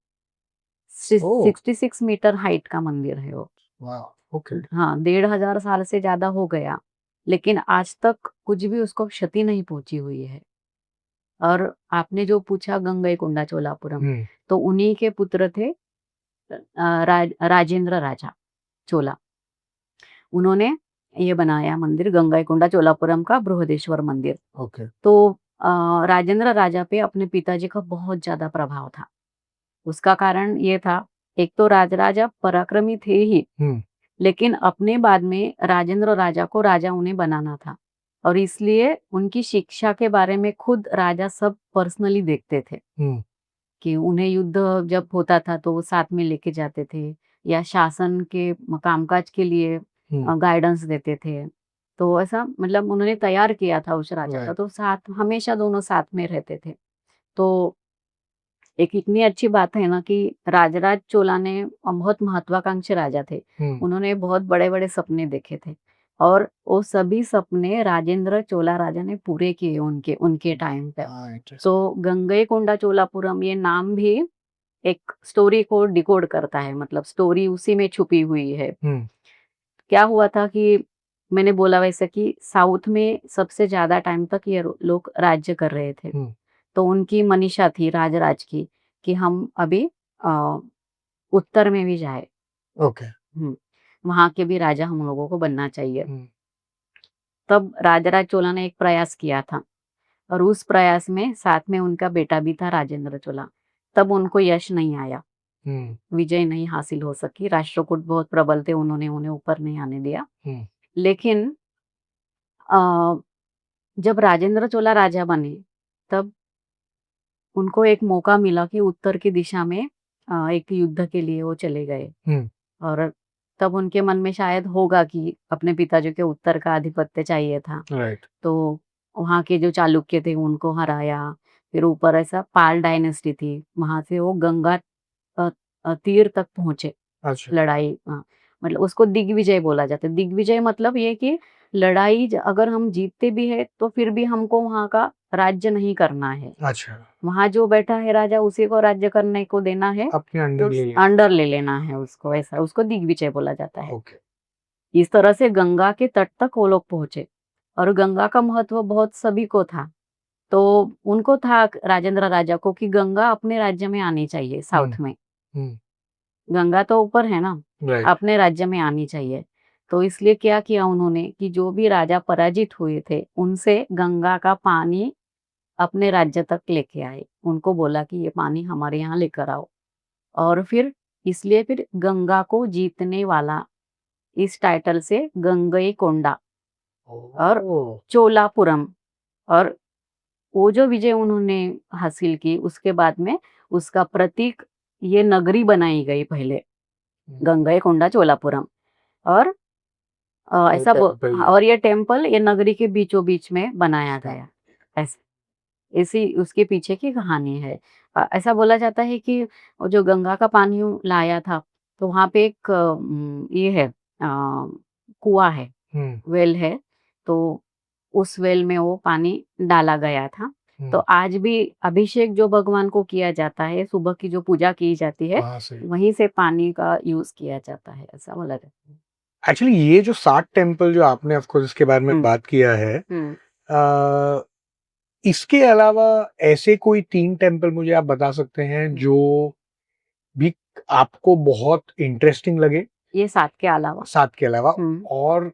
S2: 66 मीटर हाइट का मंदिर है वो।
S1: वाह, ओके।
S2: हाँ, 1500 साल से ज्यादा हो गया, लेकिन आज तक कुछ भी उसको क्षति नहीं पहुंची हुई है। और आपने जो पूछा गंगईकोंडा चोलापुरम, तो उन्हीं के पुत्र थे राजेंद्र राजा चोला। उन्होंने ये बनाया मंदिर गंगईकोंडा चोलापुरम का बृहदेश्वर मंदिर।
S1: ओके।
S2: तो राजेंद्र राजा पे अपने पिताजी का बहुत ज्यादा प्रभाव था। उसका कारण ये था, एक तो राजराजा पराक्रमी थे ही, लेकिन अपने बाद में राजेंद्र राजा को राजा उन्हें बनाना था, और इसलिए उनकी शिक्षा के बारे में खुद राजा सब पर्सनली देखते थे कि उन्हें युद्ध जब होता था तो वो साथ में लेके जाते थे, या शासन के कामकाज के लिए गाइडेंस देते थे। तो ऐसा मतलब उन्होंने तैयार किया था उस राजा का, तो साथ हमेशा दोनों साथ में रहते थे। तो एक इतनी अच्छी बात है ना कि राजराज चोला ने बहुत महत्वाकांक्षी राजा थे। उन्होंने बहुत बड़े-बड़े सपने देखे थे, और वो सभी सपने राजेंद्र चोला राजा ने पूरे किए उनके उनके टाइम पे। तो गंगईकोंडा चोलापुरम ये नाम भी एक स्टोरी को डिकोड करता है, मतलब स्टोरी उसी में छुपी हुई है। क्या हुआ था कि मैंने बोला वैसे कि साउथ में सबसे ज्यादा टाइम तक ये लोग राज्य कर रहे थे। तो उनकी मनीषा थी राजराज की कि हम अभी उत्तर में भी जाए।
S1: ओके।
S2: वहां के भी राजा हम लोगों को बनना चाहिए। तब राजराज चोला ने एक प्रयास किया था, और उस प्रयास में साथ में उनका बेटा भी था राजेंद्र चोला। तब उनको यश नहीं आया, विजय नहीं हासिल हो सकी। राष्ट्रकूट बहुत प्रबल थे, उन्होंने उन्हें ऊपर नहीं आने दिया। लेकिन जब राजेंद्र चोला राजा बने, तब उनको एक मौका मिला कि उत्तर की दिशा में एक युद्ध के लिए वो चले गए। और तब उनके मन में शायद होगा कि अपने पिताजी के उत्तर का आधिपत्य चाहिए था। तो वहाँ के जो चालुक्य थे उनको हराया। फिर ऊपर ऐसा पाल डायनेस्टी थी, वहां से वो गंगा तीर तक पहुंचे। लड़ाई, मतलब उसको दिग्विजय बोला जाता है। दिग्विजय मतलब ये कि लड़ाई अगर हम जीतते भी है तो फिर भी हमको वहां का राज्य नहीं करना है।
S1: अच्छा।
S2: वहां जो बैठा है राजा उसी को राज्य करने को देना है,
S1: अपने
S2: अंडर ले लेना है उसको, ऐसा उसको दिग्विजय बोला जाता है।
S1: ओके।
S2: इस तरह से गंगा के तट तक वो लोग पहुंचे, और गंगा का महत्व बहुत सभी को था। तो उनको था राजेंद्र राजा को कि गंगा अपने राज्य में आनी चाहिए, साउथ में। गंगा तो ऊपर है ना, अपने राज्य में आनी चाहिए। तो इसलिए क्या किया उन्होंने कि जो भी राजा पराजित हुए थे उनसे गंगा का पानी अपने राज्य तक लेके आए। उनको बोला कि ये पानी हमारे यहाँ लेकर आओ। और फिर इसलिए फिर गंगा को जीतने वाला इस टाइटल से गंगईकोंडा और चोलापुरम, और वो जो विजय उन्होंने हासिल की उसके बाद में उसका प्रतीक ये नगरी बनाई गई पहले, गंगईकोंडा चोलापुरम। और ऐसा और ये टेम्पल ये नगरी के बीचों बीच में बनाया गया। ऐसे इसी उसके पीछे की कहानी है। ऐसा बोला जाता है कि वो जो गंगा का पानी लाया था, तो वहां पे एक ये है, कुआं है, वेल है। तो उस वेल में वो पानी डाला गया था। तो आज भी अभिषेक जो भगवान को किया जाता है, सुबह की जो पूजा की जाती है, वहीं से पानी का यूज किया जाता है, ऐसा बोला जाता है।
S1: एक्चुअली ये जो 7 टेम्पल जो आपने ऑफ कोर्स इसके बारे में बात किया है, इसके अलावा ऐसे कोई 3 टेम्पल मुझे आप बता सकते हैं जो भी आपको बहुत इंटरेस्टिंग लगे?
S2: ये 7 के अलावा?
S1: 7 के अलावा, और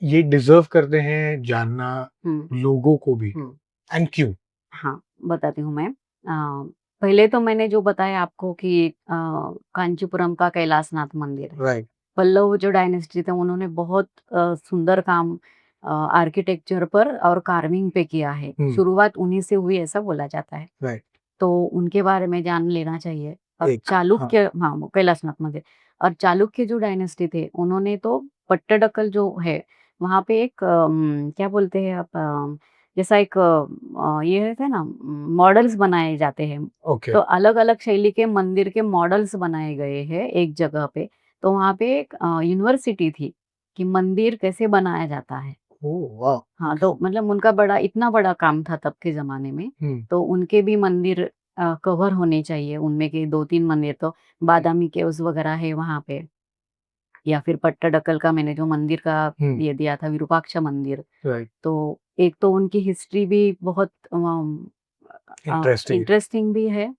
S1: ये डिजर्व करते हैं जानना लोगों को भी, एंड क्यों?
S2: हाँ, बताती हूँ मैं। पहले तो मैंने जो बताया आपको कि कांचीपुरम का कैलाशनाथ मंदिर है।
S1: राइट।
S2: पल्लव जो डायनेस्टी थे उन्होंने बहुत सुंदर काम आर्किटेक्चर पर और कार्विंग पे किया है। शुरुआत उन्हीं से हुई ऐसा बोला जाता है।
S1: राइट।
S2: तो उनके बारे में जान लेना चाहिए। और
S1: हाँ।
S2: चालुक्य, हाँ, वो कैलाशनाथ मंदिर। और चालुक्य जो डायनेस्टी थे उन्होंने तो पट्टडकल जो है वहाँ पे एक क्या बोलते हैं आप, जैसा एक ये रहता है ना, मॉडल्स बनाए जाते हैं।
S1: ओके।
S2: तो अलग-अलग शैली के मंदिर के मॉडल्स बनाए गए हैं एक जगह पे। तो वहाँ पे एक यूनिवर्सिटी थी कि मंदिर कैसे बनाया जाता है।
S1: ओह वाह!
S2: हाँ, तो मतलब उनका बड़ा इतना बड़ा काम था तब के ज़माने में। तो उनके भी मंदिर कवर होने चाहिए। उनमें के 2-3 मंदिर तो बादामी केव्स वगैरह है वहाँ पे, या फिर पट्टडकल का मैंने जो मंदिर का ये दिया था विरूपाक्ष मंदिर।
S1: राइट।
S2: तो एक तो उनकी हिस्ट्री भी बहुत
S1: इंटरेस्टिंग।
S2: इंटरेस्टिंग भी है।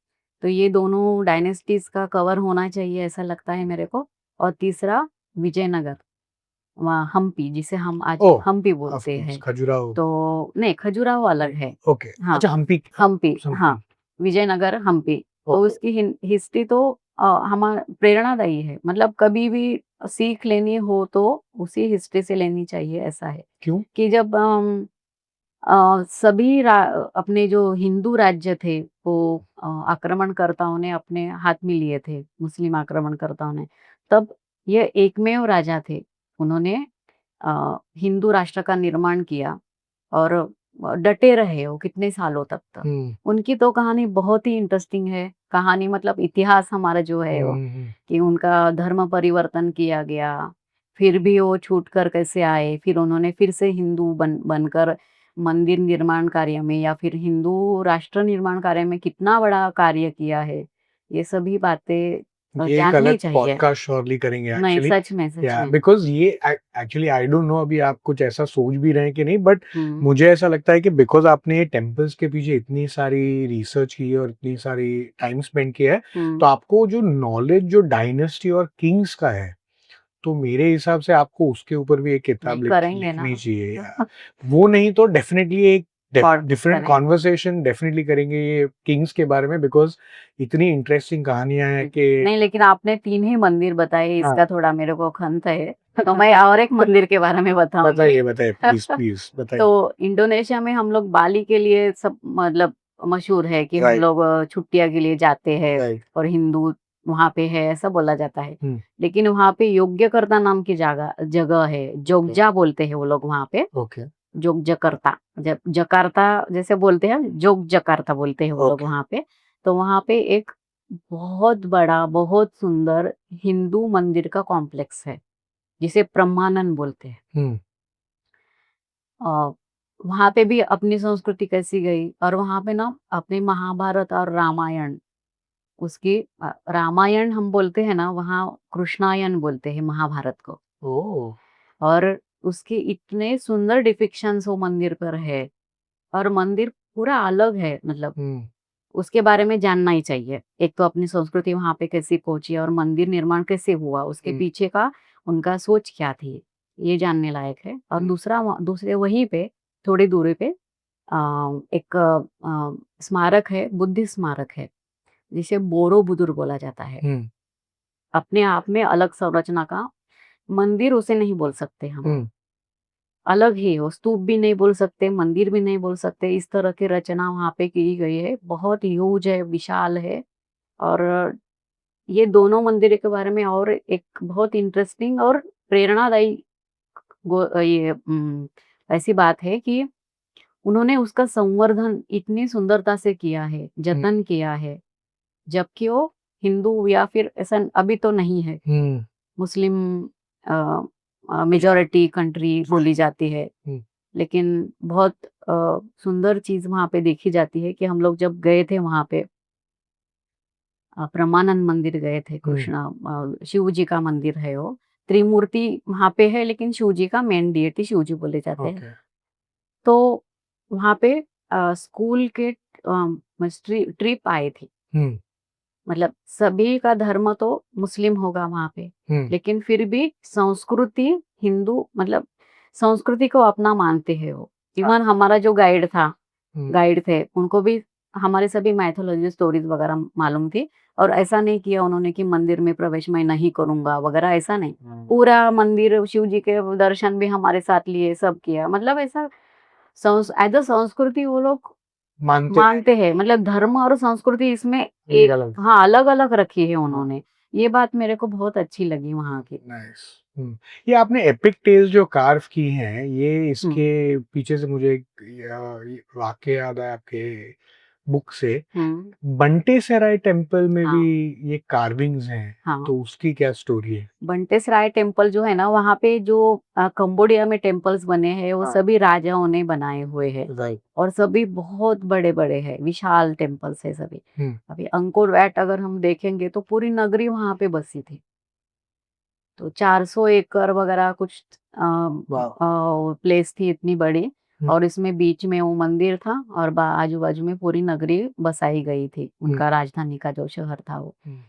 S2: तो ये दोनों डायनेस्टीज़ का कवर होना चाहिए ऐसा लगता है मेरे को। और तीसरा विजयनगर, वहाँ हम्पी, जिसे हम आज
S1: ओह!
S2: हम्पी
S1: ऑफ
S2: बोलते
S1: कोर्स
S2: हैं।
S1: खजुराहो।
S2: तो नहीं, खजुराहो अलग है।
S1: ओके।
S2: हाँ,
S1: अच्छा, हम्पी।
S2: हम्पी, हाँ,
S1: हम्पी।
S2: विजयनगर, हम्पी। तो
S1: ओके।
S2: उसकी हिस्ट्री तो प्रेरणादायी है। मतलब कभी भी सीख लेनी हो तो उसी हिस्ट्री से लेनी चाहिए, ऐसा है।
S1: क्यों?
S2: कि जब सभी अपने जो हिंदू राज्य थे वो आक्रमणकर्ताओं ने अपने हाथ में लिए थे, मुस्लिम आक्रमणकर्ताओं ने। तब ये एकमेव राजा थे। उन्होंने हिंदू राष्ट्र का निर्माण किया और डटे रहे वो कितने सालों तक। उनकी तो कहानी बहुत ही इंटरेस्टिंग है। कहानी मतलब इतिहास हमारा जो है वो, कि उनका धर्म परिवर्तन किया गया, फिर भी वो छूट कर कैसे आए, फिर उन्होंने फिर से हिंदू बनकर मंदिर निर्माण कार्य में या फिर हिंदू राष्ट्र निर्माण कार्य में कितना बड़ा कार्य किया है। ये सभी बातें
S1: ये एक
S2: जाननी
S1: अलग
S2: चाहिए।
S1: पॉडकास्ट श्योरली करेंगे
S2: नहीं,
S1: एक्चुअली।
S2: सच
S1: या
S2: में।
S1: बिकॉज़ ये एक्चुअली आई डोंट नो अभी आप कुछ ऐसा सोच भी रहे हैं कि नहीं, बट
S2: हुँ,
S1: मुझे ऐसा लगता है कि बिकॉज़ आपने ये टेम्पल्स के पीछे इतनी सारी रिसर्च की है और इतनी सारी टाइम स्पेंड किया है, तो
S2: हुँ।
S1: आपको जो नॉलेज जो डायनेस्टी और किंग्स का है, तो मेरे हिसाब से आपको उसके ऊपर भी एक
S2: नहीं,
S1: किताब
S2: करेंगे ना।
S1: लिखनी चाहिए। वो नहीं तो डेफिनेटली एक डिफरेंट
S2: करेंगे।
S1: कॉन्वर्सेशन डेफिनेटली करेंगे ये किंग्स के बारे में, बिकॉज़ इतनी इंटरेस्टिंग कहानियाँ हैं कि
S2: नहीं, लेकिन आपने 3 ही मंदिर बताए,
S1: हाँ,
S2: इसका थोड़ा मेरे को खंत है। तो मैं और एक मंदिर के बारे में बताऊँगी।
S1: बताइए प्लीज़, प्लीज़ बताइए।
S2: तो इंडोनेशिया में हम लोग बाली के लिए सब मतलब मशहूर है कि हम
S1: राइट।
S2: लोग छुट्टियाँ के लिए जाते हैं
S1: राइट।
S2: और हिंदू वहाँ पे है, ऐसा बोला जाता है।
S1: हुँ।
S2: लेकिन वहाँ पे योग्यकर्ता नाम की जगह है, जोग्जा बोलते हैं वो लोग वहाँ पे।
S1: ओके।
S2: जोग्यकर्ता, जब जकार्ता जैसे बोलते हैं, जोग्यकर्ता बोलते हैं वो लोग
S1: ओके।
S2: वहाँ पे। तो वहाँ पे एक बहुत बड़ा, बहुत सुंदर हिंदू मंदिर का कॉम्प्लेक्स है, जिसे ब्रह्मानंद बोलते हैं।
S1: हुँ।
S2: अ, वहाँ पे भी अपनी संस्कृति कैसी गई और वहाँ पे ना अपने महाभारत और रामायण, उसकी रामायण हम बोलते हैं ना, वहाँ कृष्णायन बोलते हैं महाभारत को।
S1: ओह!
S2: और उसके इतने सुंदर डिपिक्शंस वो मंदिर पर है और मंदिर पूरा अलग है, मतलब
S1: हुँ।
S2: उसके बारे में जानना ही चाहिए। एक तो अपनी संस्कृति वहाँ पे कैसी पहुँची और मंदिर निर्माण कैसे हुआ, उसके
S1: हुँ।
S2: पीछे का उनका सोच क्या थी, ये जानने लायक है। और दूसरे वहीं पे थोड़ी दूरी पे एक स्मारक है, बुद्धिस्ट स्मारक है, जिसे बोरोबुदुर बोला जाता है।
S1: हुँ।
S2: अपने आप में अलग संरचना का मंदिर उसे नहीं बोल सकते हम।
S1: हुँ।
S2: अलग ही हो, स्तूप भी नहीं बोल सकते, मंदिर भी नहीं बोल सकते, इस तरह की रचना वहाँ पे की गई है। बहुत ह्यूज है, विशाल है। और ये दोनों मंदिर के बारे में और एक बहुत इंटरेस्टिंग और प्रेरणादायी ऐसी बात है कि उन्होंने उसका संवर्धन इतनी सुंदरता से किया है,
S1: हुँ।
S2: जतन किया है, जबकि वो हिंदू या फिर ऐसा अभी तो नहीं है,
S1: हुँ।
S2: मुस्लिम मेजॉरिटी कंट्री बोली जाती है।
S1: हुँ।
S2: लेकिन बहुत सुंदर चीज़ वहाँ पे देखी जाती है कि हम लोग जब गए थे वहाँ पे, ब्रह्मानंद मंदिर गए थे,
S1: हुँ।
S2: शिव जी का मंदिर है वो। त्रिमूर्ति वहाँ पे है लेकिन शिव जी का मेन डिएटी शिव जी बोले जाते हैं।
S1: ओके।
S2: तो वहाँ पे स्कूल के ट्रिप आई थी।
S1: हुँ।
S2: मतलब सभी का धर्म तो मुस्लिम होगा वहाँ पे,
S1: हुँ।
S2: लेकिन फिर भी संस्कृति हिंदू, मतलब संस्कृति को अपना मानते हैं वो। इवन हमारा जो गाइड था, गाइड थे, उनको भी हमारे सभी माइथोलॉजी स्टोरीज वगैरह मालूम थी, और ऐसा नहीं किया उन्होंने कि मंदिर में प्रवेश मैं नहीं करूंगा वगैरह, ऐसा नहीं। पूरा मंदिर शिव जी के दर्शन भी हमारे साथ लिए, सब किया, मतलब ऐसा एज अ संस्कृति वो लोग
S1: मानते
S2: मानते हैं, मतलब धर्म और संस्कृति इसमें
S1: हैं
S2: एक,
S1: अलग।
S2: हाँ, अलग अलग रखी है
S1: हाँ,
S2: उन्होंने। ये बात मेरे को बहुत अच्छी लगी वहाँ की।
S1: नाइस। ये आपने एपिक टेल्स जो कार्व की हैं, ये
S2: हम्म
S1: इसके पीछे से मुझे एक ये वाकया याद आया आपके बुक से।
S2: हम्म
S1: बंटे सराय टेम्पल में भी
S2: हाँ
S1: ये कार्विंग्स हैं,
S2: हाँ।
S1: तो उसकी क्या स्टोरी है?
S2: बंटेसराय टेम्पल जो है ना, वहाँ पे जो कंबोडिया में टेम्पल्स बने हैं वो
S1: हाँ,
S2: सभी राजाओं ने बनाए हुए हैं,
S1: राइट।
S2: और सभी बहुत बड़े बड़े हैं, विशाल टेम्पल्स है सभी।
S1: हम्म।
S2: अभी अंकोर वैट अगर हम देखेंगे तो पूरी नगरी वहाँ पे बसी थी, तो 400 एकड़ वगैरह कुछ
S1: वाह।
S2: प्लेस थी इतनी बड़ी,
S1: हम्म।
S2: और इसमें बीच में वो मंदिर था, और आजू बाजू में पूरी नगरी बसाई गई थी,
S1: हम्म।
S2: उनका राजधानी का जो शहर था वो।
S1: हम्म।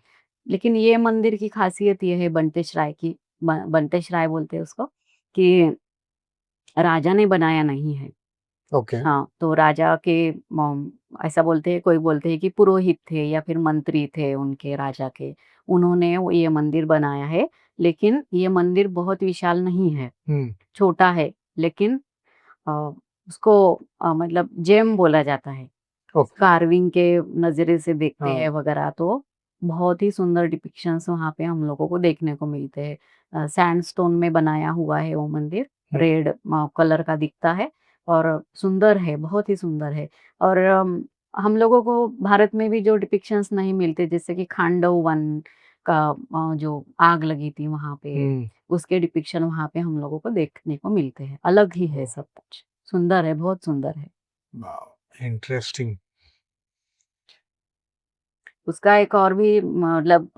S2: लेकिन ये मंदिर की खासियत ये है बंटेश्वराय की, बंटेश्वराय बोलते हैं उसको, कि राजा ने बनाया नहीं है।
S1: ओके।
S2: हाँ, तो राजा के ऐसा बोलते हैं, कोई बोलते हैं कि पुरोहित थे या फिर मंत्री थे उनके राजा के, उन्होंने ये मंदिर बनाया है। लेकिन ये मंदिर बहुत विशाल नहीं है,
S1: हम्म।
S2: छोटा है, लेकिन अ, उसको मतलब जेम बोला जाता है।
S1: ओके।
S2: कार्विंग के नज़रिए से देखते
S1: हाँ।
S2: हैं वगैरह, तो बहुत ही सुंदर डिपिक्शंस वहाँ पे हम लोगों को देखने को मिलते हैं। सैंडस्टोन में बनाया हुआ है वो मंदिर, रेड कलर का दिखता है, और सुंदर है, बहुत ही सुंदर है। और हम लोगों को भारत में भी जो डिपिक्शंस नहीं मिलते, जैसे कि खांडव वन का जो आग लगी थी वहाँ पे,
S1: हम्म।
S2: उसके डिपिक्शन वहाँ पे हम लोगों को देखने को मिलते हैं। अलग ही है
S1: ओह,
S2: सब कुछ, सुंदर है, बहुत सुंदर है।
S1: वाह, इंटरेस्टिंग।
S2: उसका एक और भी मतलब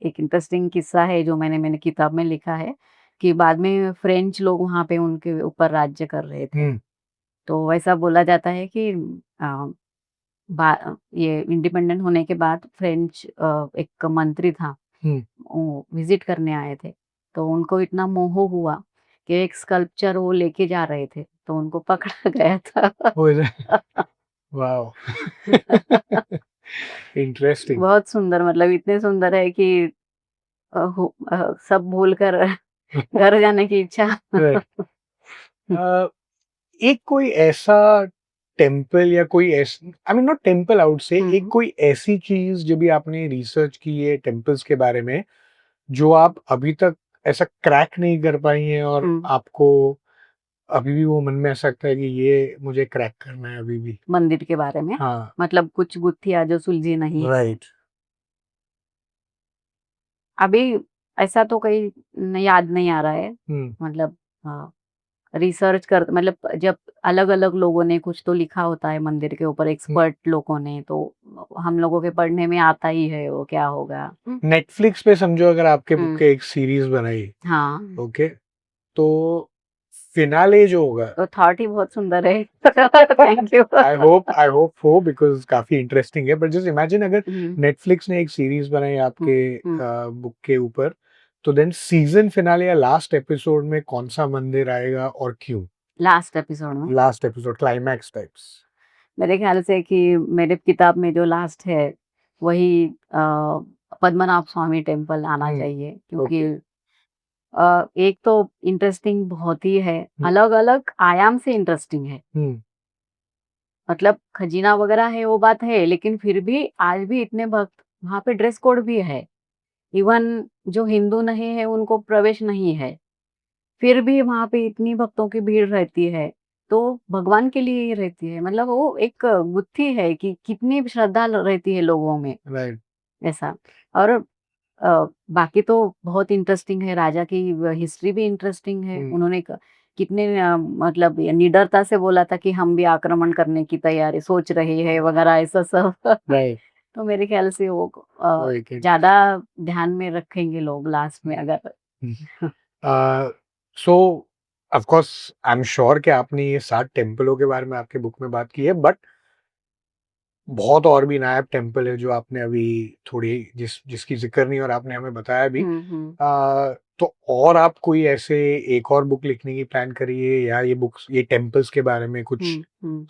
S2: एक इंटरेस्टिंग किस्सा है जो मैंने किताब में लिखा है, कि बाद में फ्रेंच लोग वहाँ पे उनके ऊपर राज्य कर रहे थे।
S1: हम्म।
S2: तो ऐसा बोला जाता है कि ये इंडिपेंडेंट होने के बाद फ्रेंच एक मंत्री था,
S1: हम्म।
S2: वो विजिट करने आए थे, तो उनको इतना मोह हुआ कि एक स्कल्पचर वो लेके जा रहे थे, तो उनको पकड़ा गया था।
S1: हो वाह। इंटरेस्टिंग।
S2: बहुत सुंदर, मतलब इतने सुंदर है कि सब भूल कर घर जाने की इच्छा।
S1: एक कोई ऐसा टेम्पल या कोई ऐसी, I mean not temple, out से एक
S2: हुँ,
S1: कोई ऐसी चीज जब भी आपने रिसर्च की है टेम्पल्स के बारे में, जो आप अभी तक ऐसा क्रैक नहीं कर पाई हैं और
S2: हुँ,
S1: आपको अभी भी वो मन में ऐसा लगता है कि ये मुझे क्रैक करना है अभी भी?
S2: मंदिर के बारे में,
S1: हाँ।
S2: मतलब कुछ गुत्थियाँ जो सुलझी नहीं है।
S1: राइट।
S2: अभी ऐसा तो कोई याद नहीं आ रहा है,
S1: हम्म।
S2: मतलब हाँ, रिसर्च कर, मतलब जब अलग-अलग लोगों ने कुछ तो लिखा होता है मंदिर के ऊपर, एक्सपर्ट लोगों ने, तो हम लोगों के पढ़ने में आता ही है वो क्या होगा।
S1: नेटफ्लिक्स पे समझो अगर आपके बुक
S2: हुँ,
S1: के एक सीरीज बनाई,
S2: हाँ,
S1: ओके, तो फिनाले जो होगा,
S2: तो थॉट ही बहुत सुंदर है। Thank you.
S1: आई होप हो, बिकॉज काफी इंटरेस्टिंग है, बट जस्ट इमेजिन अगर
S2: हुँ,
S1: नेटफ्लिक्स ने एक सीरीज बनाई
S2: हुँ,
S1: आपके
S2: हुँ।
S1: बुक के ऊपर, तो देन सीजन फिनाले या लास्ट एपिसोड में कौन सा मंदिर आएगा और क्यों?
S2: लास्ट एपिसोड में
S1: लास्ट एपिसोड क्लाइमैक्स टाइप्स।
S2: मेरे ख्याल से कि मेरे किताब में जो लास्ट है वही पद्मनाभ स्वामी टेम्पल आना
S1: हम्म।
S2: चाहिए, क्योंकि
S1: ओके।
S2: एक तो इंटरेस्टिंग बहुत ही है,
S1: हम्म।
S2: अलग-अलग आयाम से इंटरेस्टिंग है।
S1: हम्म।
S2: मतलब खजीना वगैरह है वो बात है, लेकिन फिर भी आज भी इतने भक्त, वहाँ पे ड्रेस कोड भी है। इवन जो हिंदू नहीं है उनको प्रवेश नहीं है। फिर भी वहाँ पे इतनी भक्तों की भीड़ रहती है, तो भगवान के लिए ही रहती है। मतलब वो एक गुत्थी है कि कितनी श्रद्धा रहती है लोगों में,
S1: राइट।
S2: ऐसा। और बाकी तो बहुत इंटरेस्टिंग है, राजा की हिस्ट्री भी इंटरेस्टिंग है।
S1: हम्म।
S2: उन्होंने कितने मतलब ये निडरता से बोला था कि हम भी आक्रमण करने की तैयारी सोच रहे हैं वगैरह, ऐसा सब।
S1: राइट।
S2: तो मेरे ख्याल से वो
S1: वो एक
S2: ज्यादा ध्यान में रखेंगे लोग लास्ट में अगर।
S1: सो of course I am sure कि आपने ये 7 टेम्पलों के बारे में आपके बुक में बात की है, बट बहुत और भी नायाब टेम्पल है जो आपने अभी थोड़ी जिसकी जिक्र नहीं और आपने हमें बताया भी।
S2: हम्म हम्म
S1: तो और आप कोई ऐसे एक और बुक लिखने की प्लान करी है, या ये बुक्स, ये टेम्पल्स के बारे में कुछ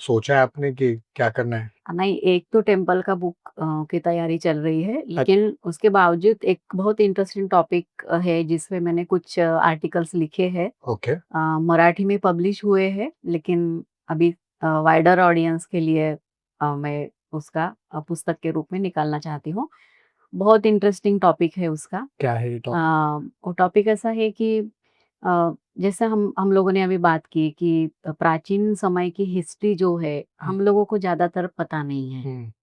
S1: सोचा है आपने कि क्या करना है?
S2: नहीं, एक तो टेम्पल का बुक की तैयारी चल रही है, लेकिन उसके बावजूद एक बहुत इंटरेस्टिंग टॉपिक है जिसमें मैंने कुछ आर्टिकल्स लिखे हैं।
S1: ओके।
S2: मराठी में पब्लिश हुए हैं, लेकिन अभी वाइडर ऑडियंस के लिए मैं उसका पुस्तक के रूप में निकालना चाहती हूँ। बहुत इंटरेस्टिंग टॉपिक है उसका।
S1: क्या है ये टॉपिक?
S2: वो टॉपिक ऐसा है कि जैसे हम लोगों ने अभी बात की कि प्राचीन समय की हिस्ट्री जो है, हम लोगों को ज़्यादातर पता नहीं है।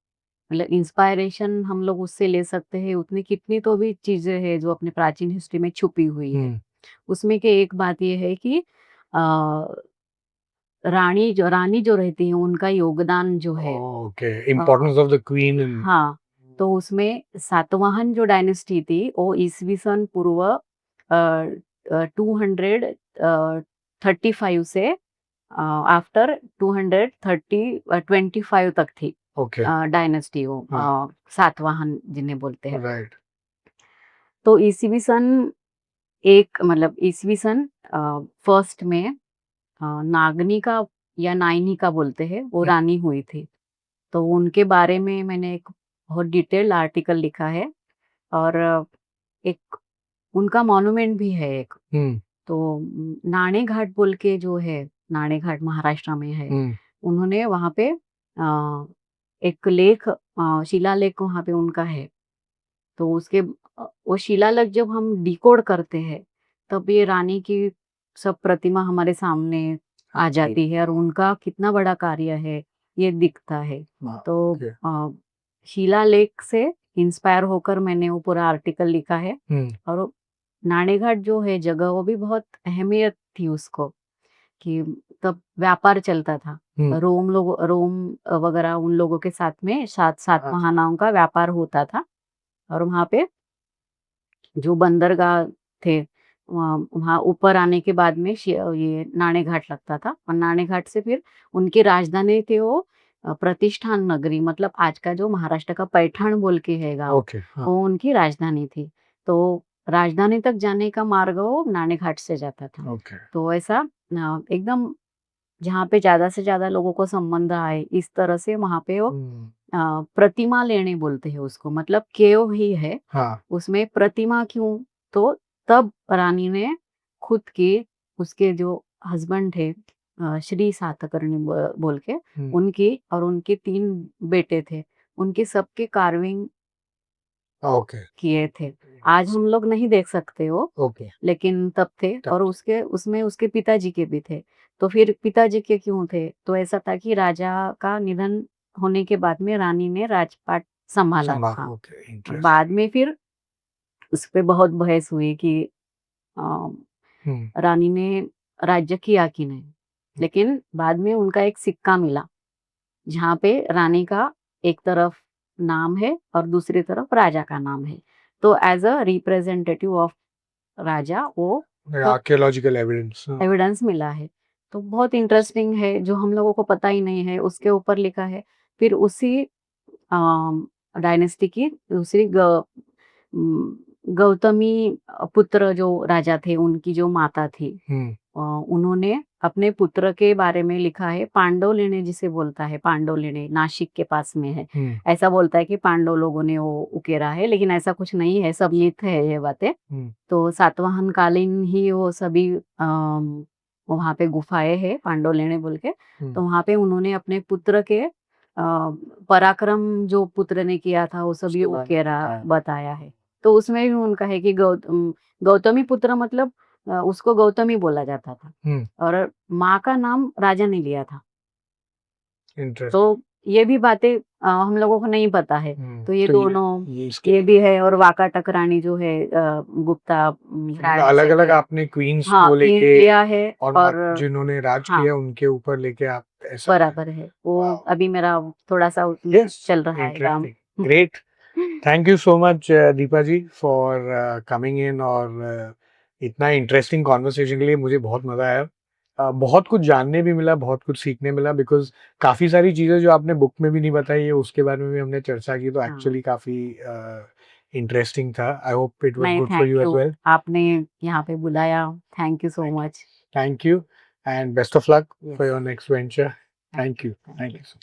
S2: मतलब इंस्पायरेशन हम लोग उससे ले सकते हैं, उतनी कितनी तो भी चीज़ें हैं जो अपने प्राचीन हिस्ट्री में छुपी हुई है। उसमें के एक बात ये है कि अ, रानी जो रहती हैं, उनका योगदान जो है
S1: okay, importance of the queen इन।
S2: हाँ, तो उसमें सातवाहन जो डायनेस्टी थी वो ईस्वी सन पूर्व 235 से आफ्टर 225 तक थी।
S1: ओके।
S2: डायनेस्टी वो सातवाहन जिन्हें बोलते हैं।
S1: राइट।
S2: तो ईस्वी सन मतलब ईस्वी सन फर्स्ट में नागनी का या नाइनी का बोलते हैं, वो रानी हुई थी। तो उनके बारे में मैंने एक बहुत डिटेल्ड आर्टिकल लिखा है, और एक उनका मॉन्यूमेंट भी है एक। तो नाणे घाट बोल के जो है, नाणे घाट महाराष्ट्र में है। उन्होंने वहाँ पे एक शिलालेख वहाँ पे उनका है। तो वो शिलालेख जब हम डिकोड करते हैं, तब ये रानी की सब प्रतिमा हमारे सामने आ जाती है, और उनका कितना बड़ा कार्य है ये दिखता है। तो शिलालेख से इंस्पायर होकर मैंने वो पूरा आर्टिकल लिखा है। और नाणेघाट जो है जगह, वो भी बहुत अहमियत थी उसको, कि तब व्यापार चलता था। रोम वगैरह उन लोगों के साथ में सातवाहनों का व्यापार होता था। और वहाँ पे जो बंदरगाह थे, वहाँ ऊपर आने के बाद में ये नाणेघाट लगता था, और नाणेघाट से फिर उनकी राजधानी थी वो प्रतिष्ठान नगरी, मतलब आज का जो महाराष्ट्र का पैठान बोल के है गाँव, वो उनकी राजधानी थी। तो राजधानी तक जाने का मार्ग वो नाणेघाट से जाता था। तो ऐसा एकदम जहाँ पे ज़्यादा से ज़्यादा लोगों को संबंध आए, इस तरह से वहाँ पे वो प्रतिमा लेने बोलते हैं उसको, मतलब केव ही है। उसमें प्रतिमा क्यों? तो तब रानी ने खुद की, उसके जो हस्बैंड थे श्री सातकर्णी बोल के, उनकी और उनके 3 बेटे थे, उनके सबके कार्विंग किए थे। आज हम लोग नहीं देख सकते वो, लेकिन तब थे। और उसमें उसके पिताजी के भी थे। तो फिर पिताजी के क्यों थे? तो ऐसा था कि राजा का निधन होने के बाद में रानी ने राजपाट संभाला था। बाद में फिर उस पे बहुत बहस हुई कि रानी ने राज्य किया कि नहीं, लेकिन बाद में उनका एक सिक्का मिला, जहाँ पे रानी का एक तरफ नाम है और दूसरी तरफ राजा का नाम है। तो एज अ रिप्रेजेंटेटिव ऑफ राजा वो
S1: आर्कियोलॉजिकल
S2: एविडेंस मिला है। तो बहुत इंटरेस्टिंग है, जो हम लोगों को पता ही नहीं है, उसके ऊपर लिखा है। फिर उसी डायनेस्टी की दूसरी गौतमी पुत्र जो राजा थे, उनकी जो माता थी, उन्होंने अपने पुत्र के बारे में लिखा है। पांडव लेने जिसे बोलता है, पांडव लेने नासिक के पास में है। ऐसा बोलता है कि पांडव लोगों ने वो उकेरा है, लेकिन ऐसा कुछ नहीं है, सब मिथ है ये बातें। तो सातवाहन कालीन ही वो सभी वहाँ पे गुफाएं है, पांडव लेने बोल के। तो वहाँ पे उन्होंने अपने पुत्र के पराक्रम जो पुत्र ने किया था, वो सभी उकेरा बताया है। तो उसमें भी उनका है कि गौतमी पुत्र, मतलब उसको गौतमी बोला जाता था, और माँ का नाम राजा ने लिया था। तो ये भी बातें हम लोगों को नहीं पता है। तो ये दोनों ये भी है, और वाकाटक रानी जो है गुप्ता
S1: अलग अलग आपने क्वींस को लेके
S2: लिया है, और
S1: जिन्होंने राज किया उनके ऊपर लेके आप ऐसा
S2: बराबर है वो। अभी मेरा थोड़ा सा चल रहा है काम।
S1: Great, thank you so much Deepa ji for coming in, और इतना इंटरेस्टिंग कॉन्वर्सेशन के लिए मुझे बहुत मजा आया। बहुत कुछ जानने भी मिला, बहुत कुछ सीखने मिला, बिकॉज काफी सारी चीजें जो आपने बुक में भी नहीं बताई है उसके बारे में भी हमने चर्चा की, तो एक्चुअली काफी इंटरेस्टिंग था. आई होप इट वाज
S2: नहीं,
S1: good for
S2: thank
S1: you as
S2: you,
S1: well.
S2: आपने यहाँ पे बुलाया, thank you so much.
S1: Thank you and best of luck
S2: Yes.
S1: for your next venture.
S2: Thank
S1: Thank you.
S2: you.
S1: Thank you.